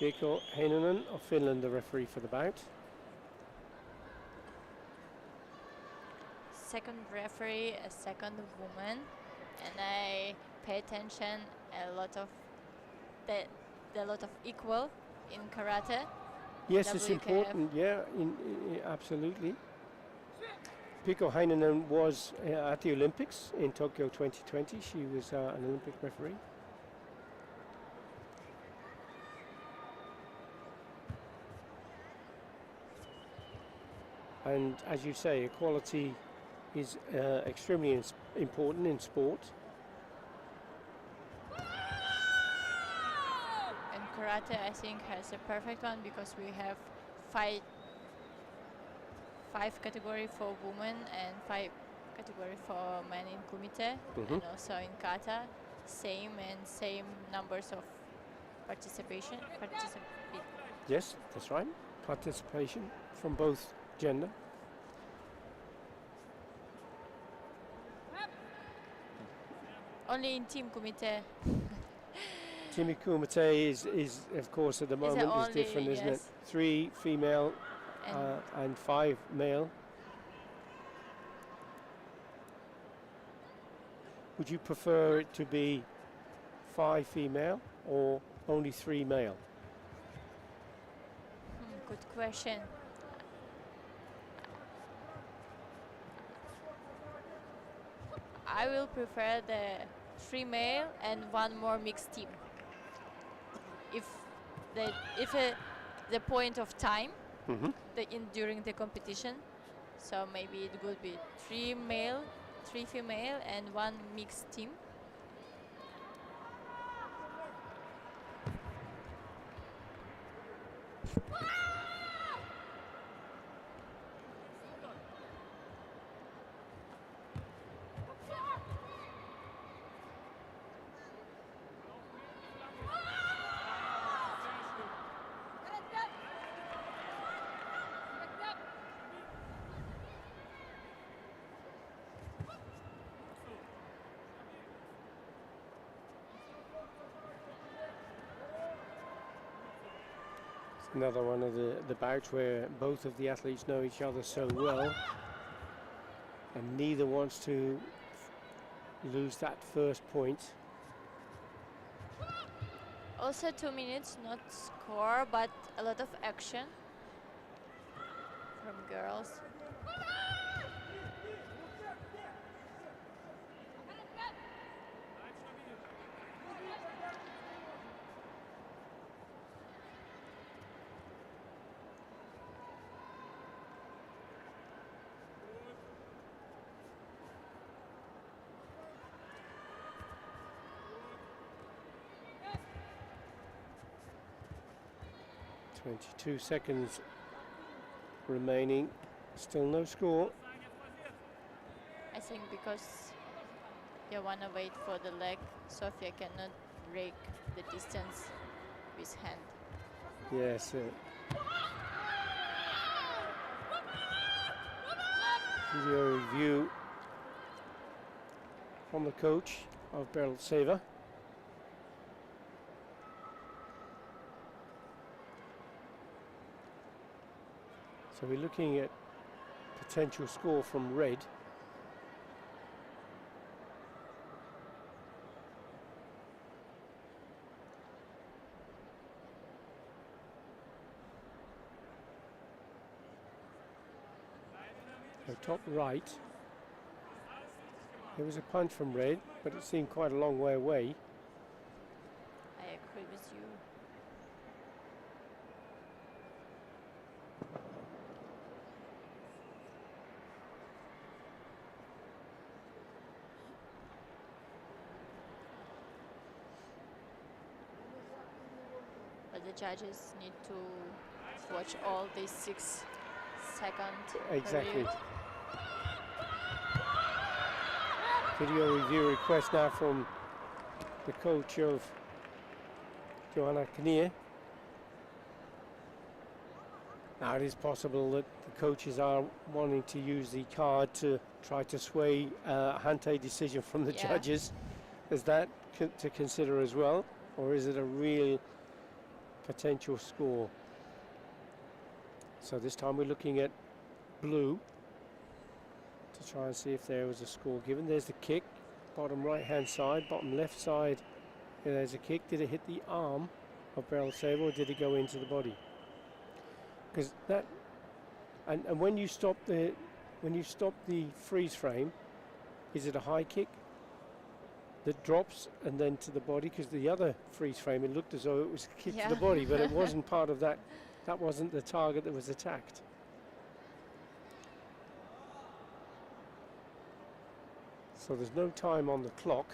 Mikko Heinonen of Finland, the referee for the bout. Second referee, a second woman, and I pay attention a lot of the lot of equal in karate. Yes, it's WKF. important. Yeah, absolutely. Mikko Heinonen was at the Olympics in Tokyo 2020. She was an Olympic referee. And as you say, equality is extremely important in sport. And karate, I think, has a perfect one because we have five category for women and 5 category for men in Kumite, and also in Kata, same numbers of participation. Yes, that's right. Participation from both gender. Only in Team Kumite. Team Kumite is of course at the moment is different, isn't it? 3 female and 5 male. Would you prefer it to be 5 female or only 3 male? Good question. I will prefer the 3 male and 1 more mixed team. If the point of time during the competition, so maybe it would be 3 male, 3 female, and 1 mixed team. Another one of the bouts where both of the athletes know each other so well, and neither wants to lose that first point. Also 2 minutes, not score, but a lot of action from girls. Two seconds remaining, still no score. I think because you want to wait for the leg, Sofia cannot break the distance with hand. Yes. Video review from the coach of Beryl Seva. So we're looking at potential score from red. So top right. There was a punch from red, but it seemed quite a long way away. I agree with you. But the judges need to watch all these 6 seconds. Exactly. Period. Video review request now from the coach of Johanna Knier. Now it is possible that the coaches are wanting to use the card to try to sway Hante decision from the judges. Is that to consider as well, or is it a real potential score? So this time we're looking at blue to try and see if there was a score given. There's the kick, bottom right hand side, bottom left side. There's a kick. Did it hit the arm of Beryl Saber, or did it go into the body? Because that, and when you stop the freeze frame, is it a high kick that drops and then to the body? Because the other freeze frame, it looked as though it was a kick to the body, but it wasn't part of that. That wasn't the target that was attacked. So there's no time on the clock,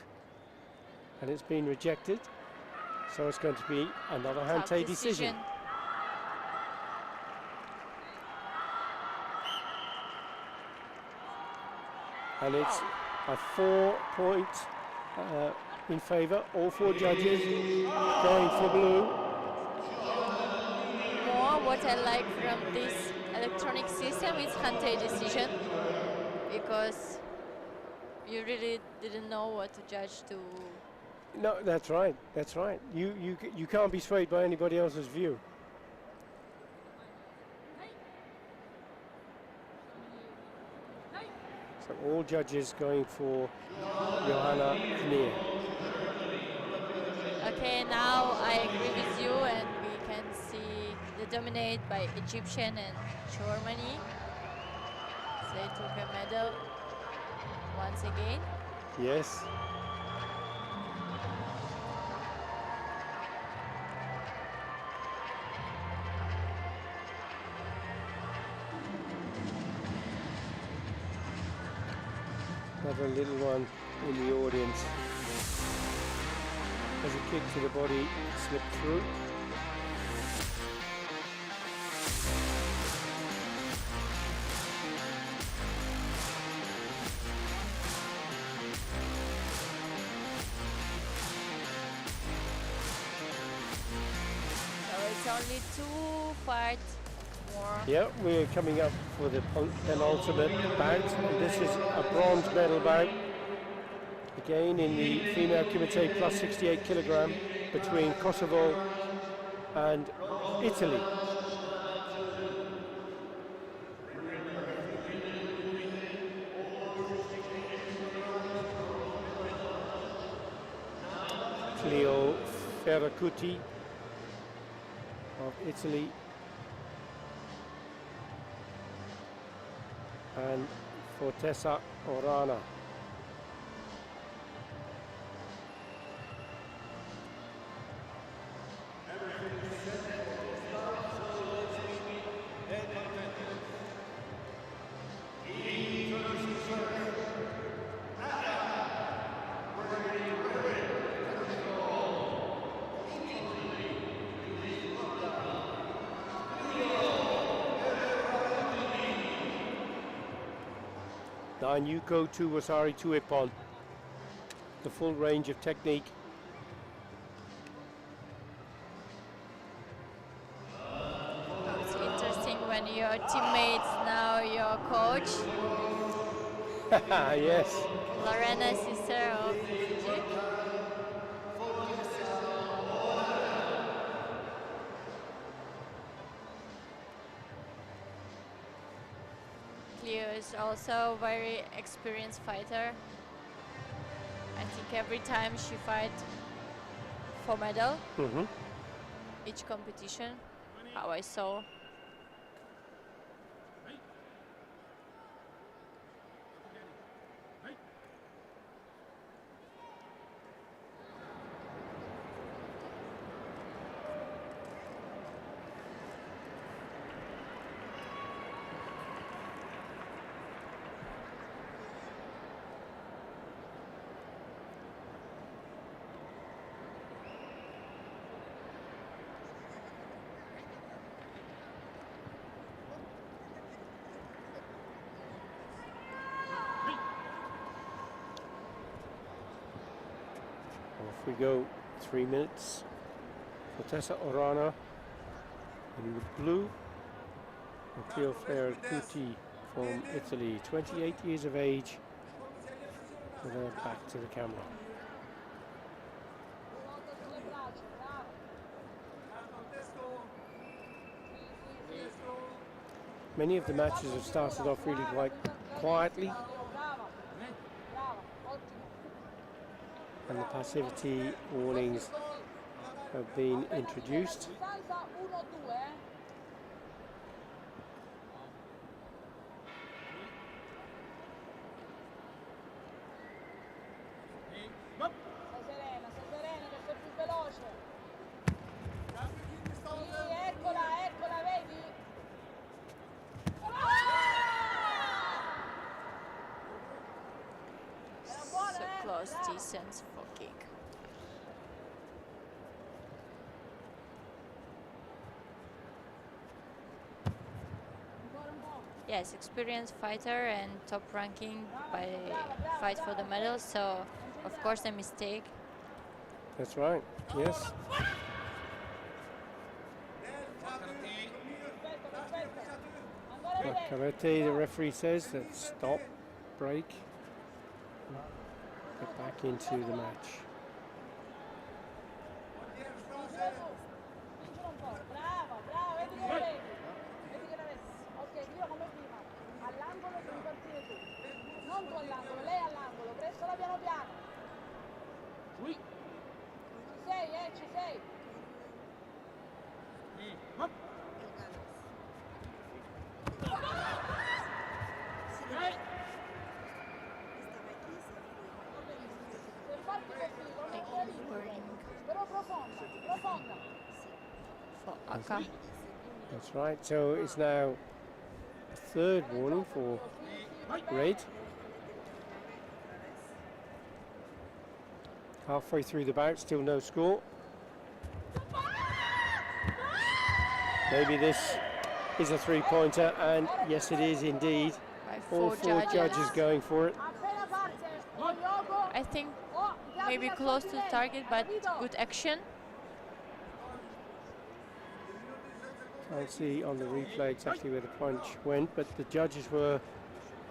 and it's been rejected. So it's going to be another Hante decision. And it's a 4-point in favour. All 4 judges going for blue. What I like from this electronic system is Hante decision, because you really didn't know what to judge to. No, that's right. That's right. You can't be swayed by anybody else's view. So all judges going for Johanna Knier. Okay, now I agree with you, and we can see the dominate by Egyptian and Germany. They took a medal once again. Yes. Another little one in the audience. As a kick to the body slipped through. So it's only 2 fights more. Yeah, we're coming up for the penultimate bout. This is a bronze medal bout. Again in the female Kumite plus 68 kilogram between Kosovo and Italy. Cleo Ferracuti of Italy and Fortesa Orana. Yuko to Wasari to Ippon. The full range of technique. It's interesting when your teammates now your coach. Yes. Lorena, sister of Fiji. Cleo is also a very experienced fighter. I think every time she fights for medal, each competition, how I saw. we go 3 minutes. Tessa Orana in the blue, and Cleo Flair Cuti from Italy, 28 years of age, with her back to the camera. Many of the matches have started off really quite quietly, and the passivity warnings have been introduced. So close, decent for kick. Yes, experienced fighter and top ranking by fight for the medal, so of course a mistake. That's right, yes. But Karate, the referee says that stop, break, get back into the match. For Aka. That's right, so it's now a third warning for red. Halfway through the bout, still no score. Maybe this is a three-pointer, and yes it is indeed. By All four judges going for it. I think maybe close to the target, but good action. Can't see on the replay exactly where the punch went, but the judges were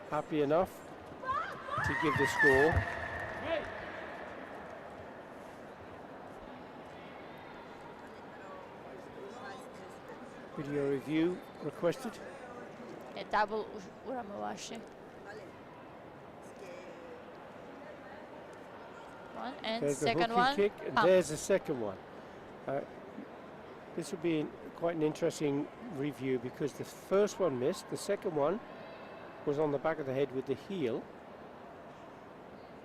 happy enough to give the score. Video review requested. A double Uramawashi. One and There's the second hooky one. kick, and Pump. there's the second one. This would be quite an interesting review because the first one missed, the second one was on the back of the head with the heel,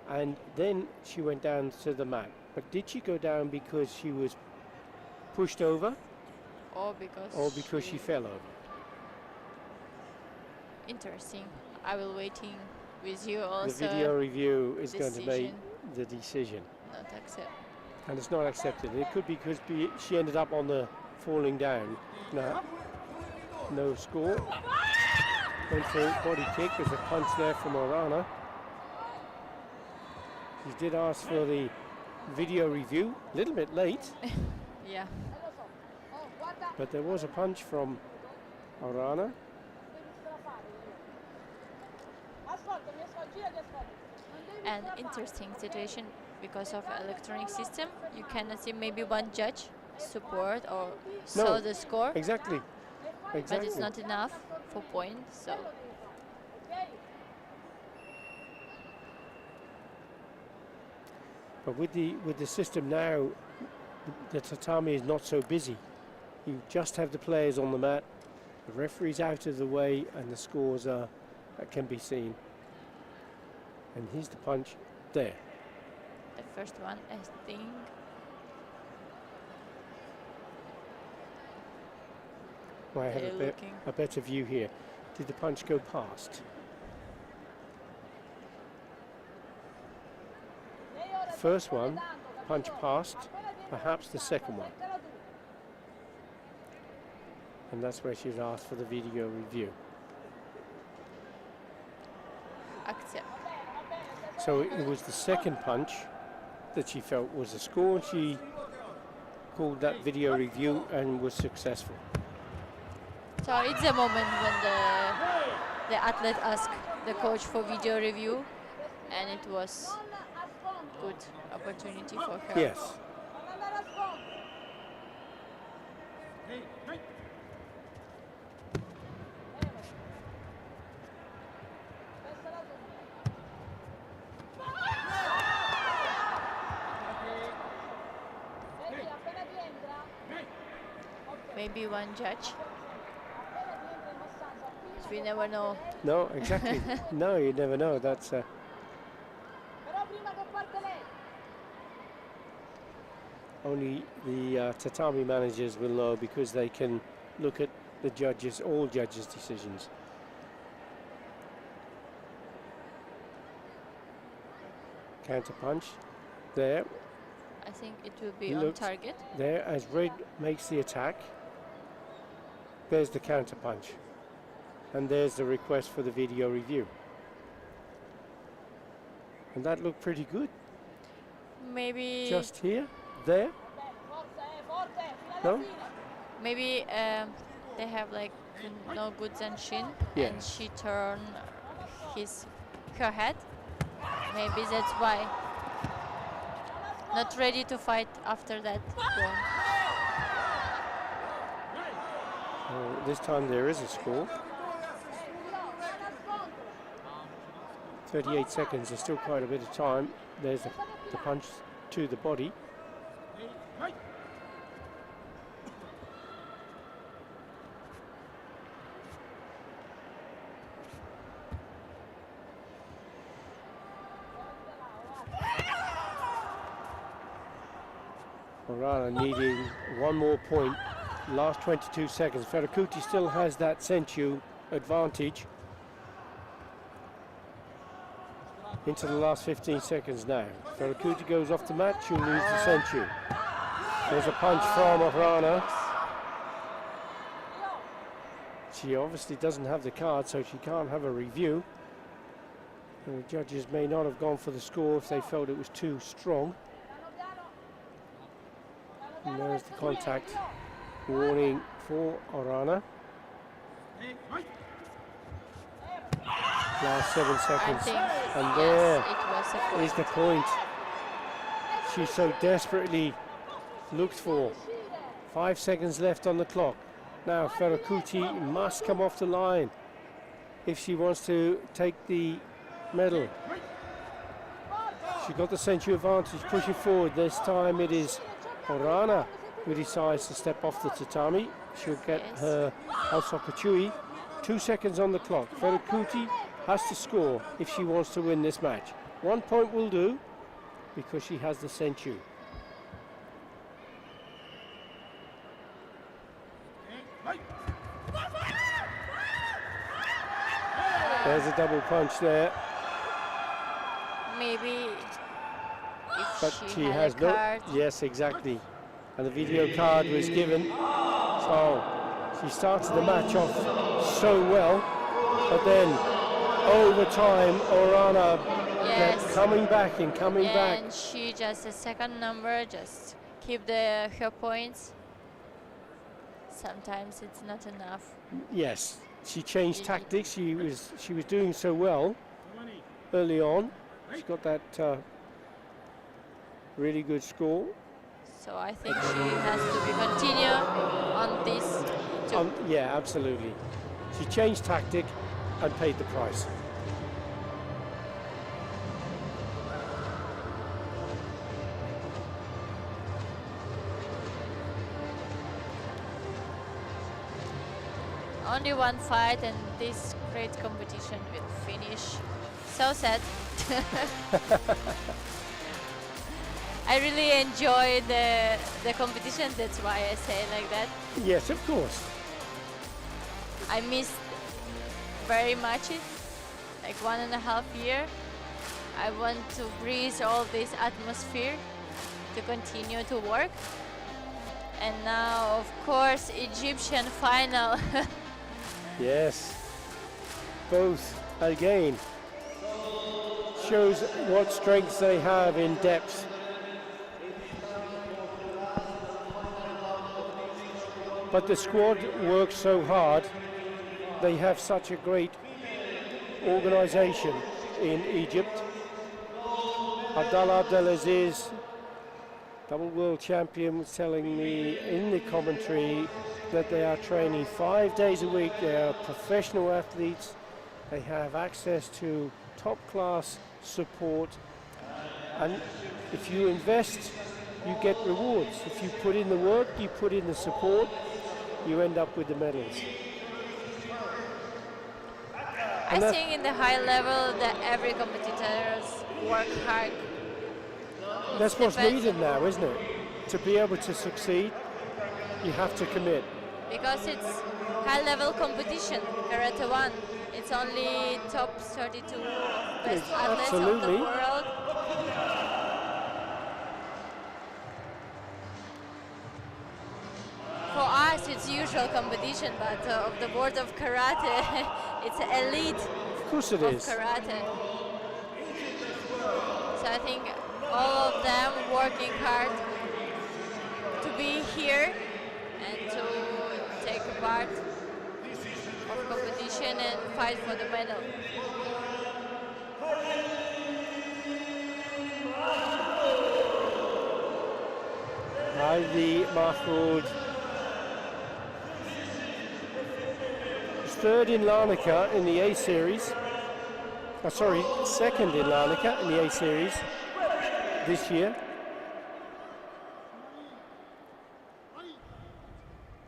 and then she went down to the mat. But did she go down because she was pushed over Or because she fell over? Interesting. I will waiting with you also. The video review is going to make decision. the decision. Not accept. And it's not accepted. It could be because she ended up on the falling down. No score. Went for a body kick. There's a punch there from Orana. She did ask for the video review, a little bit late, Yeah. but there was a punch from Orana. An interesting situation because of electronic system. You cannot see maybe one judge support or saw the score, Exactly. but it's Exactly. not enough for points. So But with the system now, the tatami is not so busy. You just have the players on the mat, the referee's out of the way, and the scores are can be seen. And here's the punch there. the first one, I think. Well, I have They're looking. a better view here. Did the punch go past? First one, punch past, perhaps the second one. And that's where she's asked for the video review. Accept. So it was the second punch that she felt was a score, and she called that video review and was successful. So it's a moment when the athlete asked the coach for video review, and it was good opportunity for her. Yes. Maybe one judge. We never know. No, exactly. No, you never know. That's only the tatami managers will know, because they can look at the judges, all judges' decisions. Counter punch there. I think it will be on Looks target. there as red makes the attack. There's the counter punch, and there's the request for the video review. And that looked pretty good. Maybe Just here, there. No? maybe they have like no good Zenshin, Yeah. and she turned her head. Maybe that's why. Not ready to fight after that one. This time there is a score. 38 seconds, there's still quite a bit of time. There's the punch to the body. Orana needing one more point. Last 22 seconds. Ferracuti still has that senchu advantage. Into the last 15 seconds now. Ferracuti goes off the mat, she'll lose the senchu. There's a punch from Orana. She obviously doesn't have the card, so she can't have a review. The judges may not have gone for the score if they felt it was too strong. And there's the contact warning for Orana. Last 7 seconds. I think, And yes, there it was a point. is the point she so desperately looked for. 5 seconds left on the clock. Now Ferracuti must come off the line if she wants to take the medal. She got the senchu advantage, pushing forward. This time it is Orana who decides to step off the tatami. She'll get Yes. her Hausokachui. 2 seconds on the clock. Ferracuti has to score if she wants to win this match. 1 point will do, because she has the senchu. There's a double punch there, Maybe if but she she had has a no. card. Yes, exactly. And the video card was given. So she started the match off so well, but then over time, Orana kept Yes. coming back and coming back. And she just a second number, just keep her points. Sometimes it's not enough. Yes, she changed tactics. She was doing so well early on. She got that really good score. So I think she has to be continue on this too. Yeah, absolutely. She changed tactic and paid the price. Only one fight and this great competition will finish. So sad. I really enjoy the competition, that's why I say like that. Yes, of course. I missed very much it, like 1.5 years. I want to breathe all this atmosphere to continue to work. And now, of course, Egyptian final. Yes. Both, again, shows what strengths they have in depth But the squad works so hard. They have such a great organization in Egypt. Abdallah Abdelaziz, double world champion, was telling me in the commentary that they are training 5 days a week. They are professional athletes. They have access to top class support. And if you invest, you get rewards. If you put in the work, you put in the support, you end up with the medals. I think in the high level that every competitors work hard. That's what's Depends. needed now, isn't it? To be able to succeed, you have to commit. Because it's high level competition, Karate1. It's only top 32 best Yes, athletes of absolutely. the world. For us, it's usual competition, but of the world of karate, it's elite Of course it of is. karate. So I think all of them working hard to be here and to take part of competition and fight for the medal. Heidi Mahmoud is third in Larnaca in the A series. Sorry, second in Larnaca in the A series this year.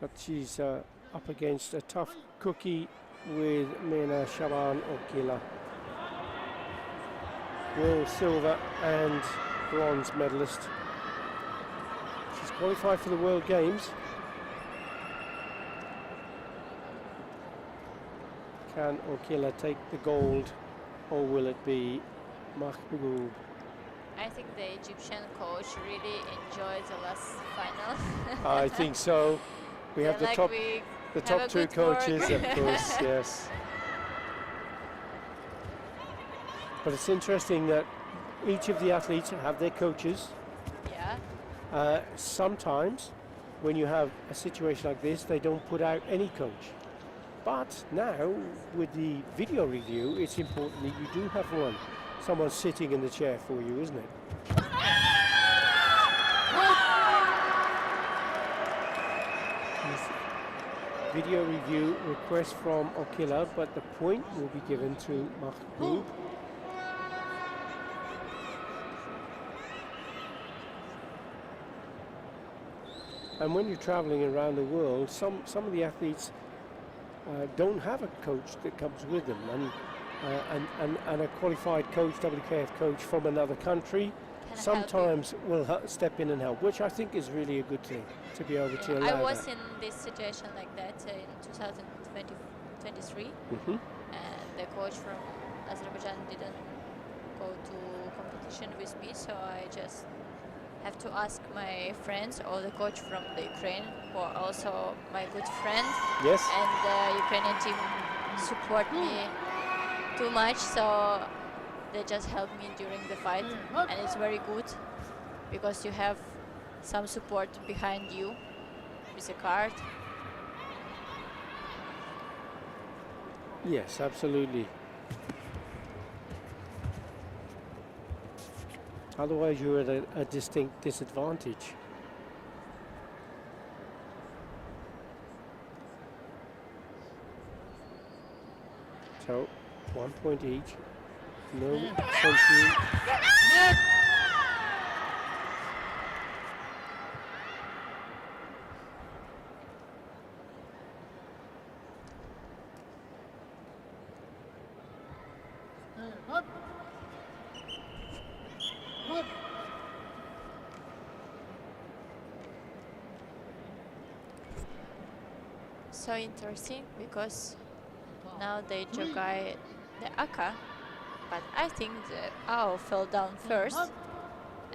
But she's up against a tough cookie with Mena Shaban Okila. World silver and bronze medalist. She's qualified for the World Games. Can Okila take the gold, or will it be Mahmoud? I think the Egyptian coach really enjoyed the last final. I think so. We have the Like top, we the have top a two good work. coaches, of course. Yes. But it's interesting that each of the athletes have their coaches. Yeah. Sometimes, when you have a situation like this, they don't put out any coach. But now, with the video review, it's important that you do have one. Someone sitting in the chair for you, isn't it? Yes. Video review request from Okila, but the point will be given to Mahmoud. And when you're traveling around the world, some of the athletes don't have a coach that comes with them, and a qualified coach, WKF coach from another country, Can sometimes will step in and help, which I think is really a good thing to be able to allow I was that. in this situation like that in 2023, Mhm. and the coach from Azerbaijan didn't go to competition with me, so I just have to ask my friends or the coach from the Ukraine, who are also my good friend, Yes. and the Ukrainian team support me too much, so they just help me during the fight, and it's very good because you have some support behind you with a card. Yes, absolutely. Otherwise, you're at a distinct disadvantage. So, 1 point each. No century. So interesting because now they jogai the Aka, but I think the Ao fell down first,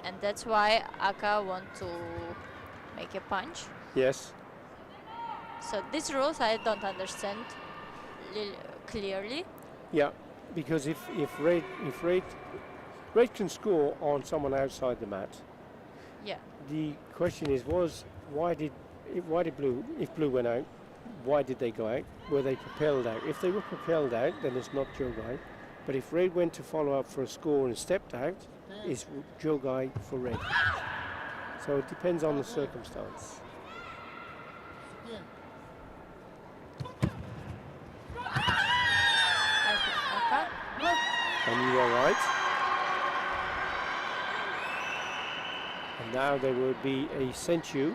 and that's why Aka want to make a punch. Yes. So these rules I don't understand clearly. Yeah, because if Red can score on someone outside the mat, Yeah. the question is why did if blue went out, why did they go out? Were they propelled out? If they were propelled out, then it's not Jogai. But if red went to follow up for a score and stepped out, it's Jogai for red. So it depends on the circumstance. And you are right. And now there will be a senchu.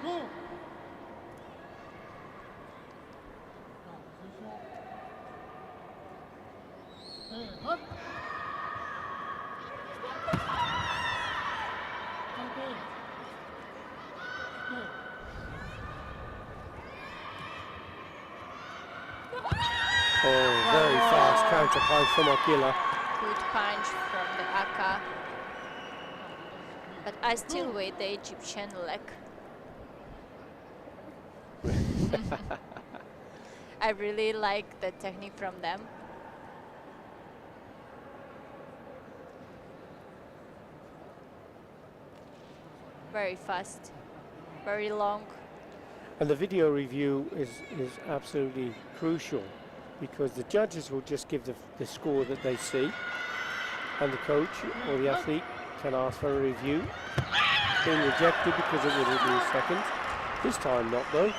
Oh, very fast counter punch from Akila. Good punch from the Aka. But I still wait the Egyptian leg. I really like the technique from them. Very fast, very long. And the video review is absolutely crucial, because the judges will just give the score that they see, and the coach or the athlete can ask for a review. Being rejected because it would have been second. This time not though.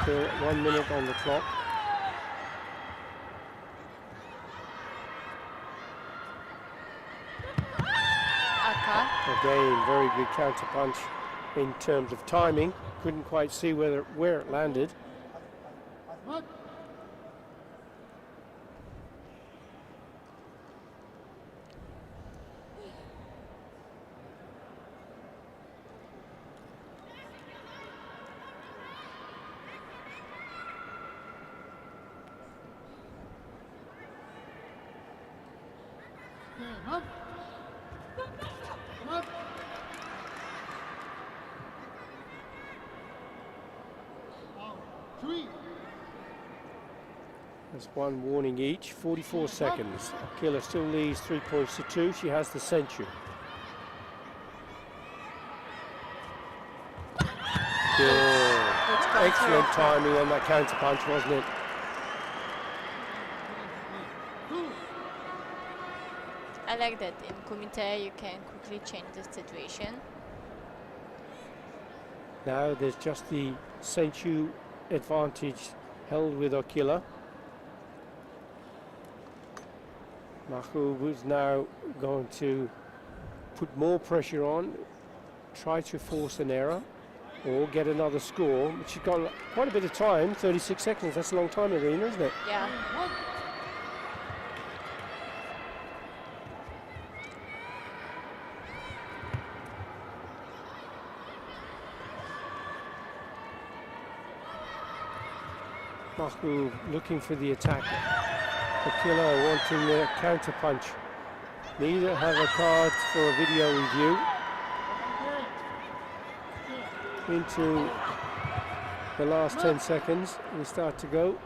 Still 1 minute on the clock. Again, very good counter punch in terms of timing. Couldn't quite see where it landed. There's one warning each, 44 seconds. Akila still leads 3 points to 2. She has the senchu. Good. Excellent timing on that counter punch, wasn't it? I like that in Kumite you can quickly change the situation. Now there's just the senchu advantage held with Akila. Mahbub is now going to put more pressure on, try to force an error or get another score. But she's got quite a bit of time, 36 seconds. That's a long time, Irina, isn't it? Yeah. Mahbub looking for the attack. Akila wanting the counter punch. Neither have a card for a video review. Into the last 10 seconds, we start to go.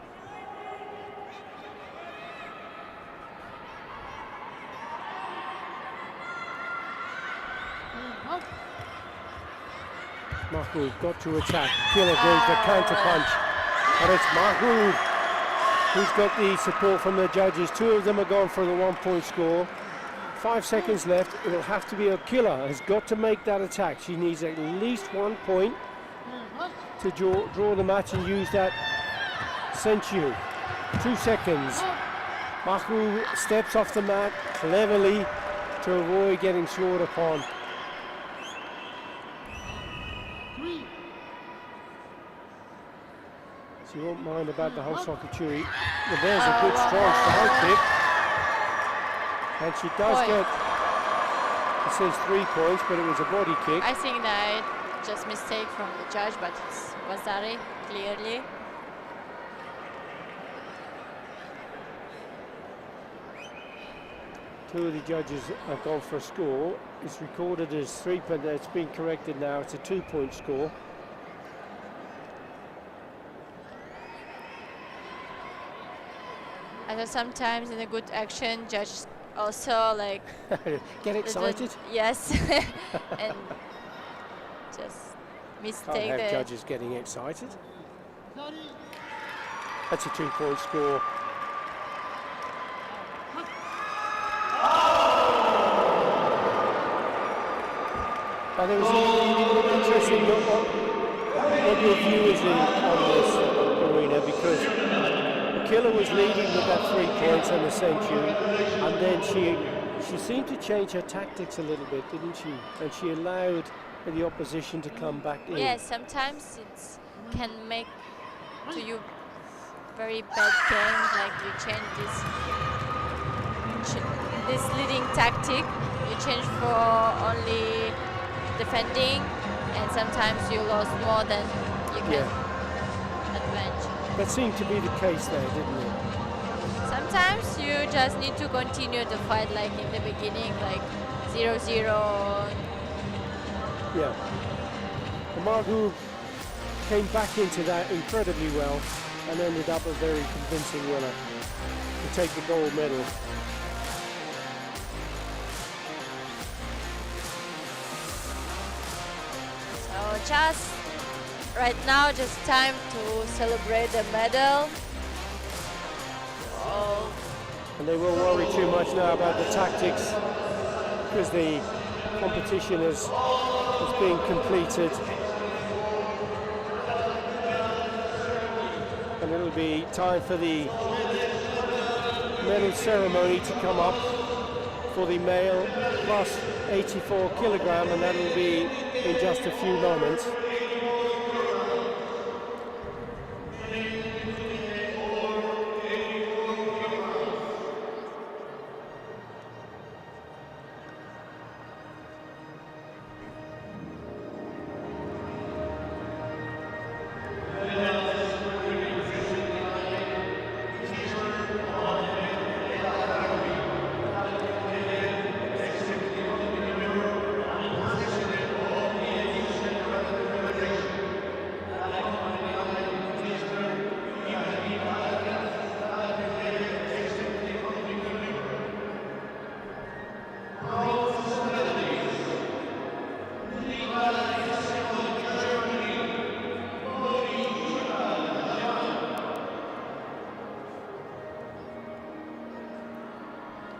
Mahbub got to attack. Akila goes the counter punch. And it's Mahbub who's got the support from the judges. Two of them are going for the 1 point score. 5 seconds left. It'll have to be Akila has got to make that attack. She needs at least 1 point to draw the match and use that senchu. 2 seconds. Mahbub steps off the mat cleverly to avoid getting slaughtered upon. She won't mind about the whole Sokachuri. But there's a good strong side kick. And she does get, it says 3 points, but it was a body kick. I think that just mistake from the judge, but it's Wasari, clearly. Two of the judges have gone for a score. It's recorded as 3, but it's been corrected now. It's a 2 point score. And sometimes in a good action, judge also like Get excited? yes, and just Can't mistake have the judges getting excited. That's a 2-point score. And it was interesting what your view is on this arena, because Killer was leading with that 3 points and the century, and then she seemed to change her tactics a little bit, didn't she? And she allowed the opposition to come back in. yes. Sometimes it can make to you very bad games, like you change this leading tactic, you change for only defending, and sometimes you lost more than you can advance. That seemed to be the case there, didn't it? Sometimes you just need to continue to fight like in the beginning, like 0-0. Yeah. Margu came back into that incredibly well and ended up a very convincing winner to take the gold medal. So just right now, just time to celebrate the medal. Oh, And they won't worry too much now about the tactics, because the competition has been completed. And it'll be time for the medal ceremony to come up for the male plus 84 kilogram, and that'll be in just a few moments.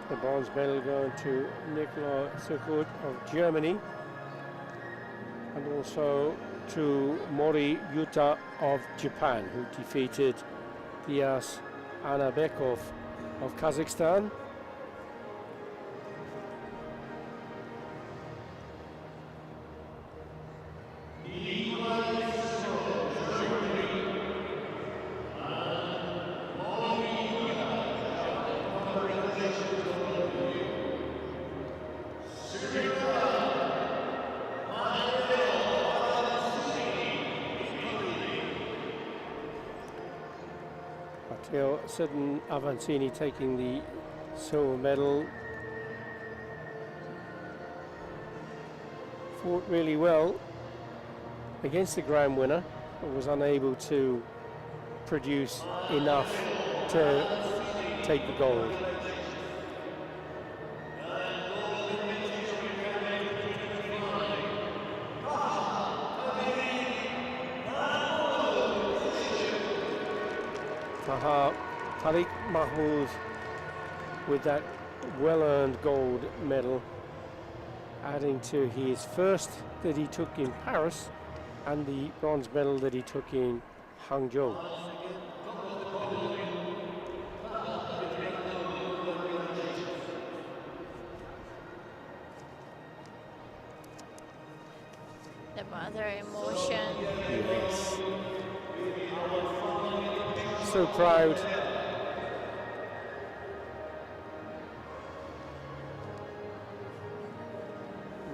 The bronze medal going to Nicola Sukut of Germany, and also to Mori Yuta of Japan, who defeated Dias Anabekov of Kazakhstan. Matteo Sudden Avancini taking the silver medal. Fought really well against the grand winner, but was unable to produce enough to take the gold. Tariq Mahmoud with that well-earned gold medal, adding to his first that he took in Paris and the bronze medal that he took in Hangzhou. the mother emotion. Yes. So proud.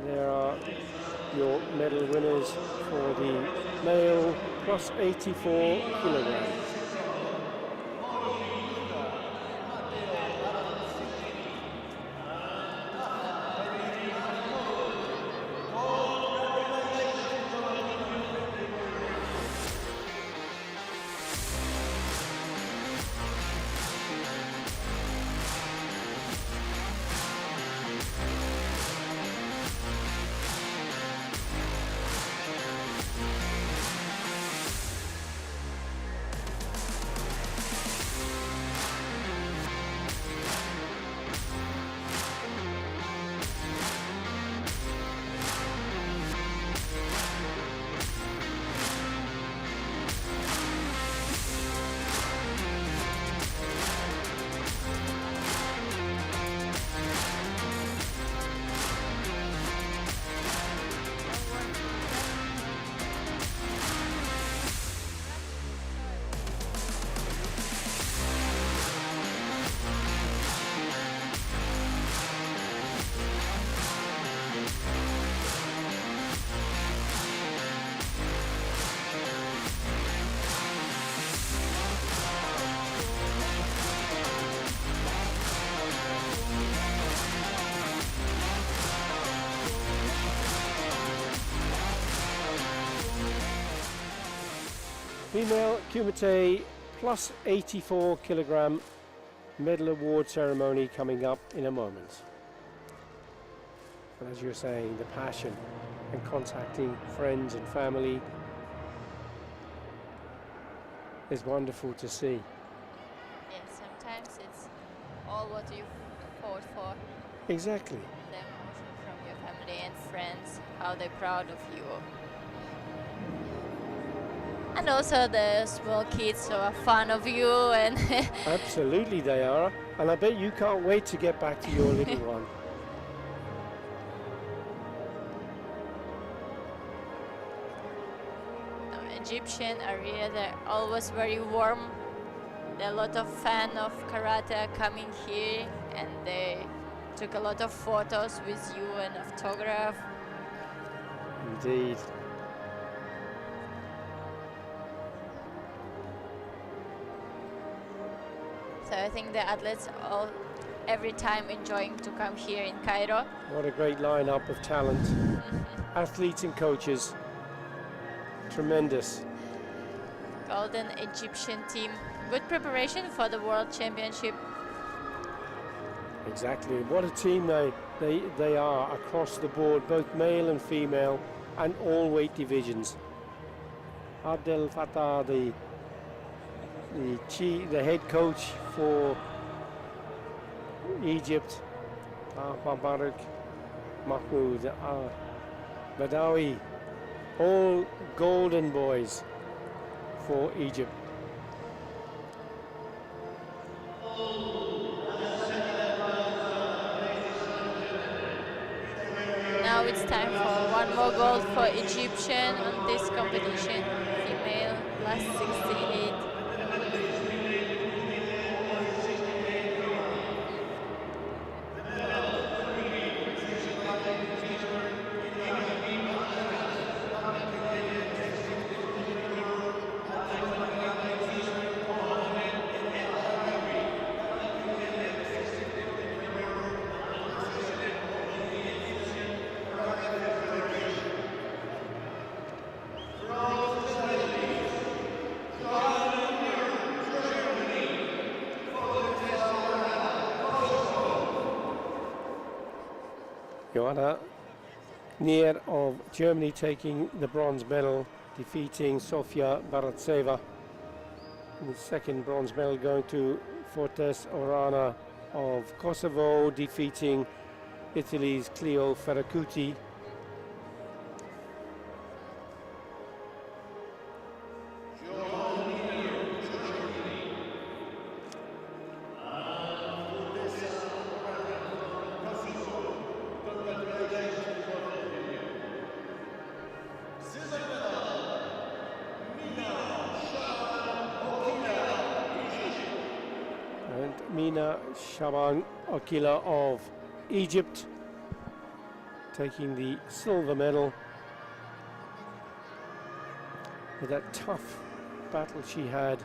There are your medal winners for the male plus 84 kilograms. Female Kumite plus 84 kilogram medal award ceremony coming up in a moment. And as you're saying, the passion and contacting friends and family is wonderful to see. Yes, sometimes it's all what you fought for. Exactly. The emotion from your family and friends, how they're proud of you. And also the small kids who are fond of you and Absolutely they are. And I bet you can't wait to get back to your little one. Egyptian area, they're always very warm. There are a lot of fans of karate coming here and they took a lot of photos with you and autograph. Indeed. So I think the athletes all every time enjoying to come here in Cairo. What a great lineup of talent. Athletes and coaches. Tremendous. Golden Egyptian team. Good preparation for the World Championship. Exactly. What a team they are across the board, both male and female, and all weight divisions. Abdel Fattah, the head coach for Egypt, Mubarak, Mahmoud, Badawi, all golden boys for Egypt. Now it's time for one more gold for Egyptian on this competition. Female plus 68. Joanna Nier of Germany taking the bronze medal, defeating Sofia Baratseva. And the second bronze medal going to Fortes Orana of Kosovo, defeating Italy's Clio Ferracuti. Mina Shaban Okila of Egypt taking the silver medal with that tough battle she had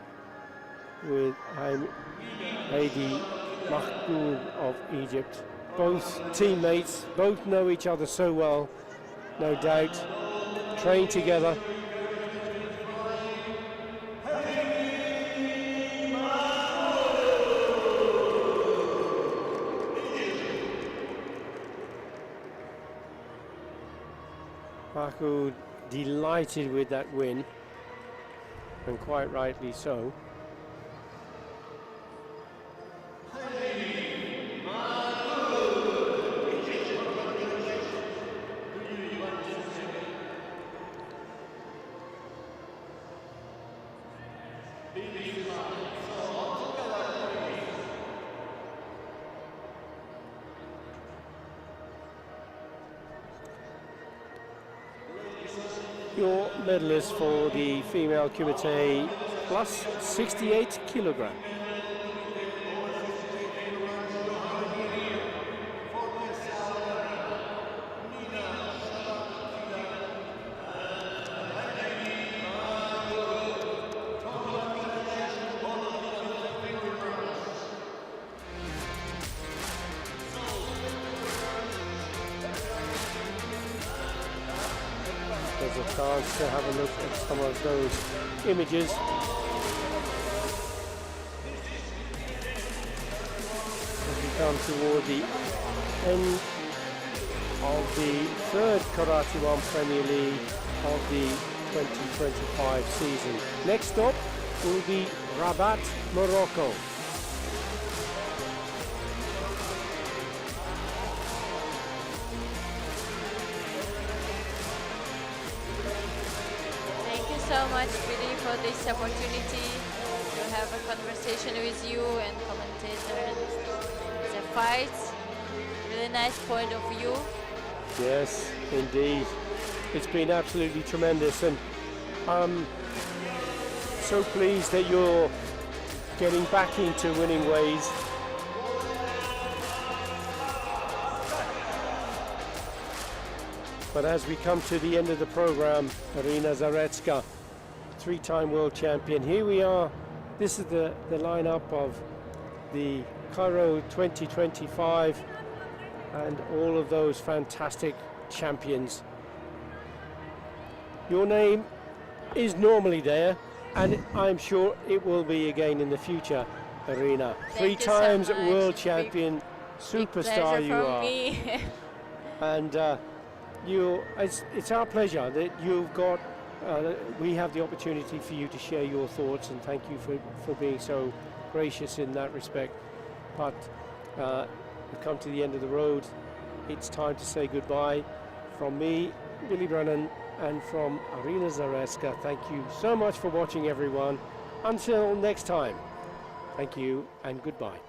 with Heidi Mahmoud of Egypt. Both teammates, both know each other so well, no doubt, train together. Mahmoud delighted with that win, and quite rightly so. Your medalist for the female Kumite plus 68 kilogram. There's a chance to have a look at some of those images. As we come toward the end of the third Karate1 Premier League of the 2025 season. Next stop will be Rabat, Morocco. Thank you so much, Billy, for this opportunity to have a conversation with you and commentator the fights. Really nice point of view. Yes, indeed. It's been absolutely tremendous, and I'm so pleased that you're getting back into winning ways. But as we come to the end of the program, Irina Zaretska, three-time world champion, here we are. This is the lineup of the Cairo 2025 and all of those fantastic champions. Your name is normally there, and I'm sure it will be again in the future, Irina. Three Thank you so times much. world champion, superstar you are. Me. And it's our pleasure that you've got, we have the opportunity for you to share your thoughts, and thank you for being so gracious in that respect. But we've come to the end of the road. It's time to say goodbye. From me, Billy Brennan, and from Irina Zaretska, thank you so much for watching, everyone. Until next time, thank you and goodbye.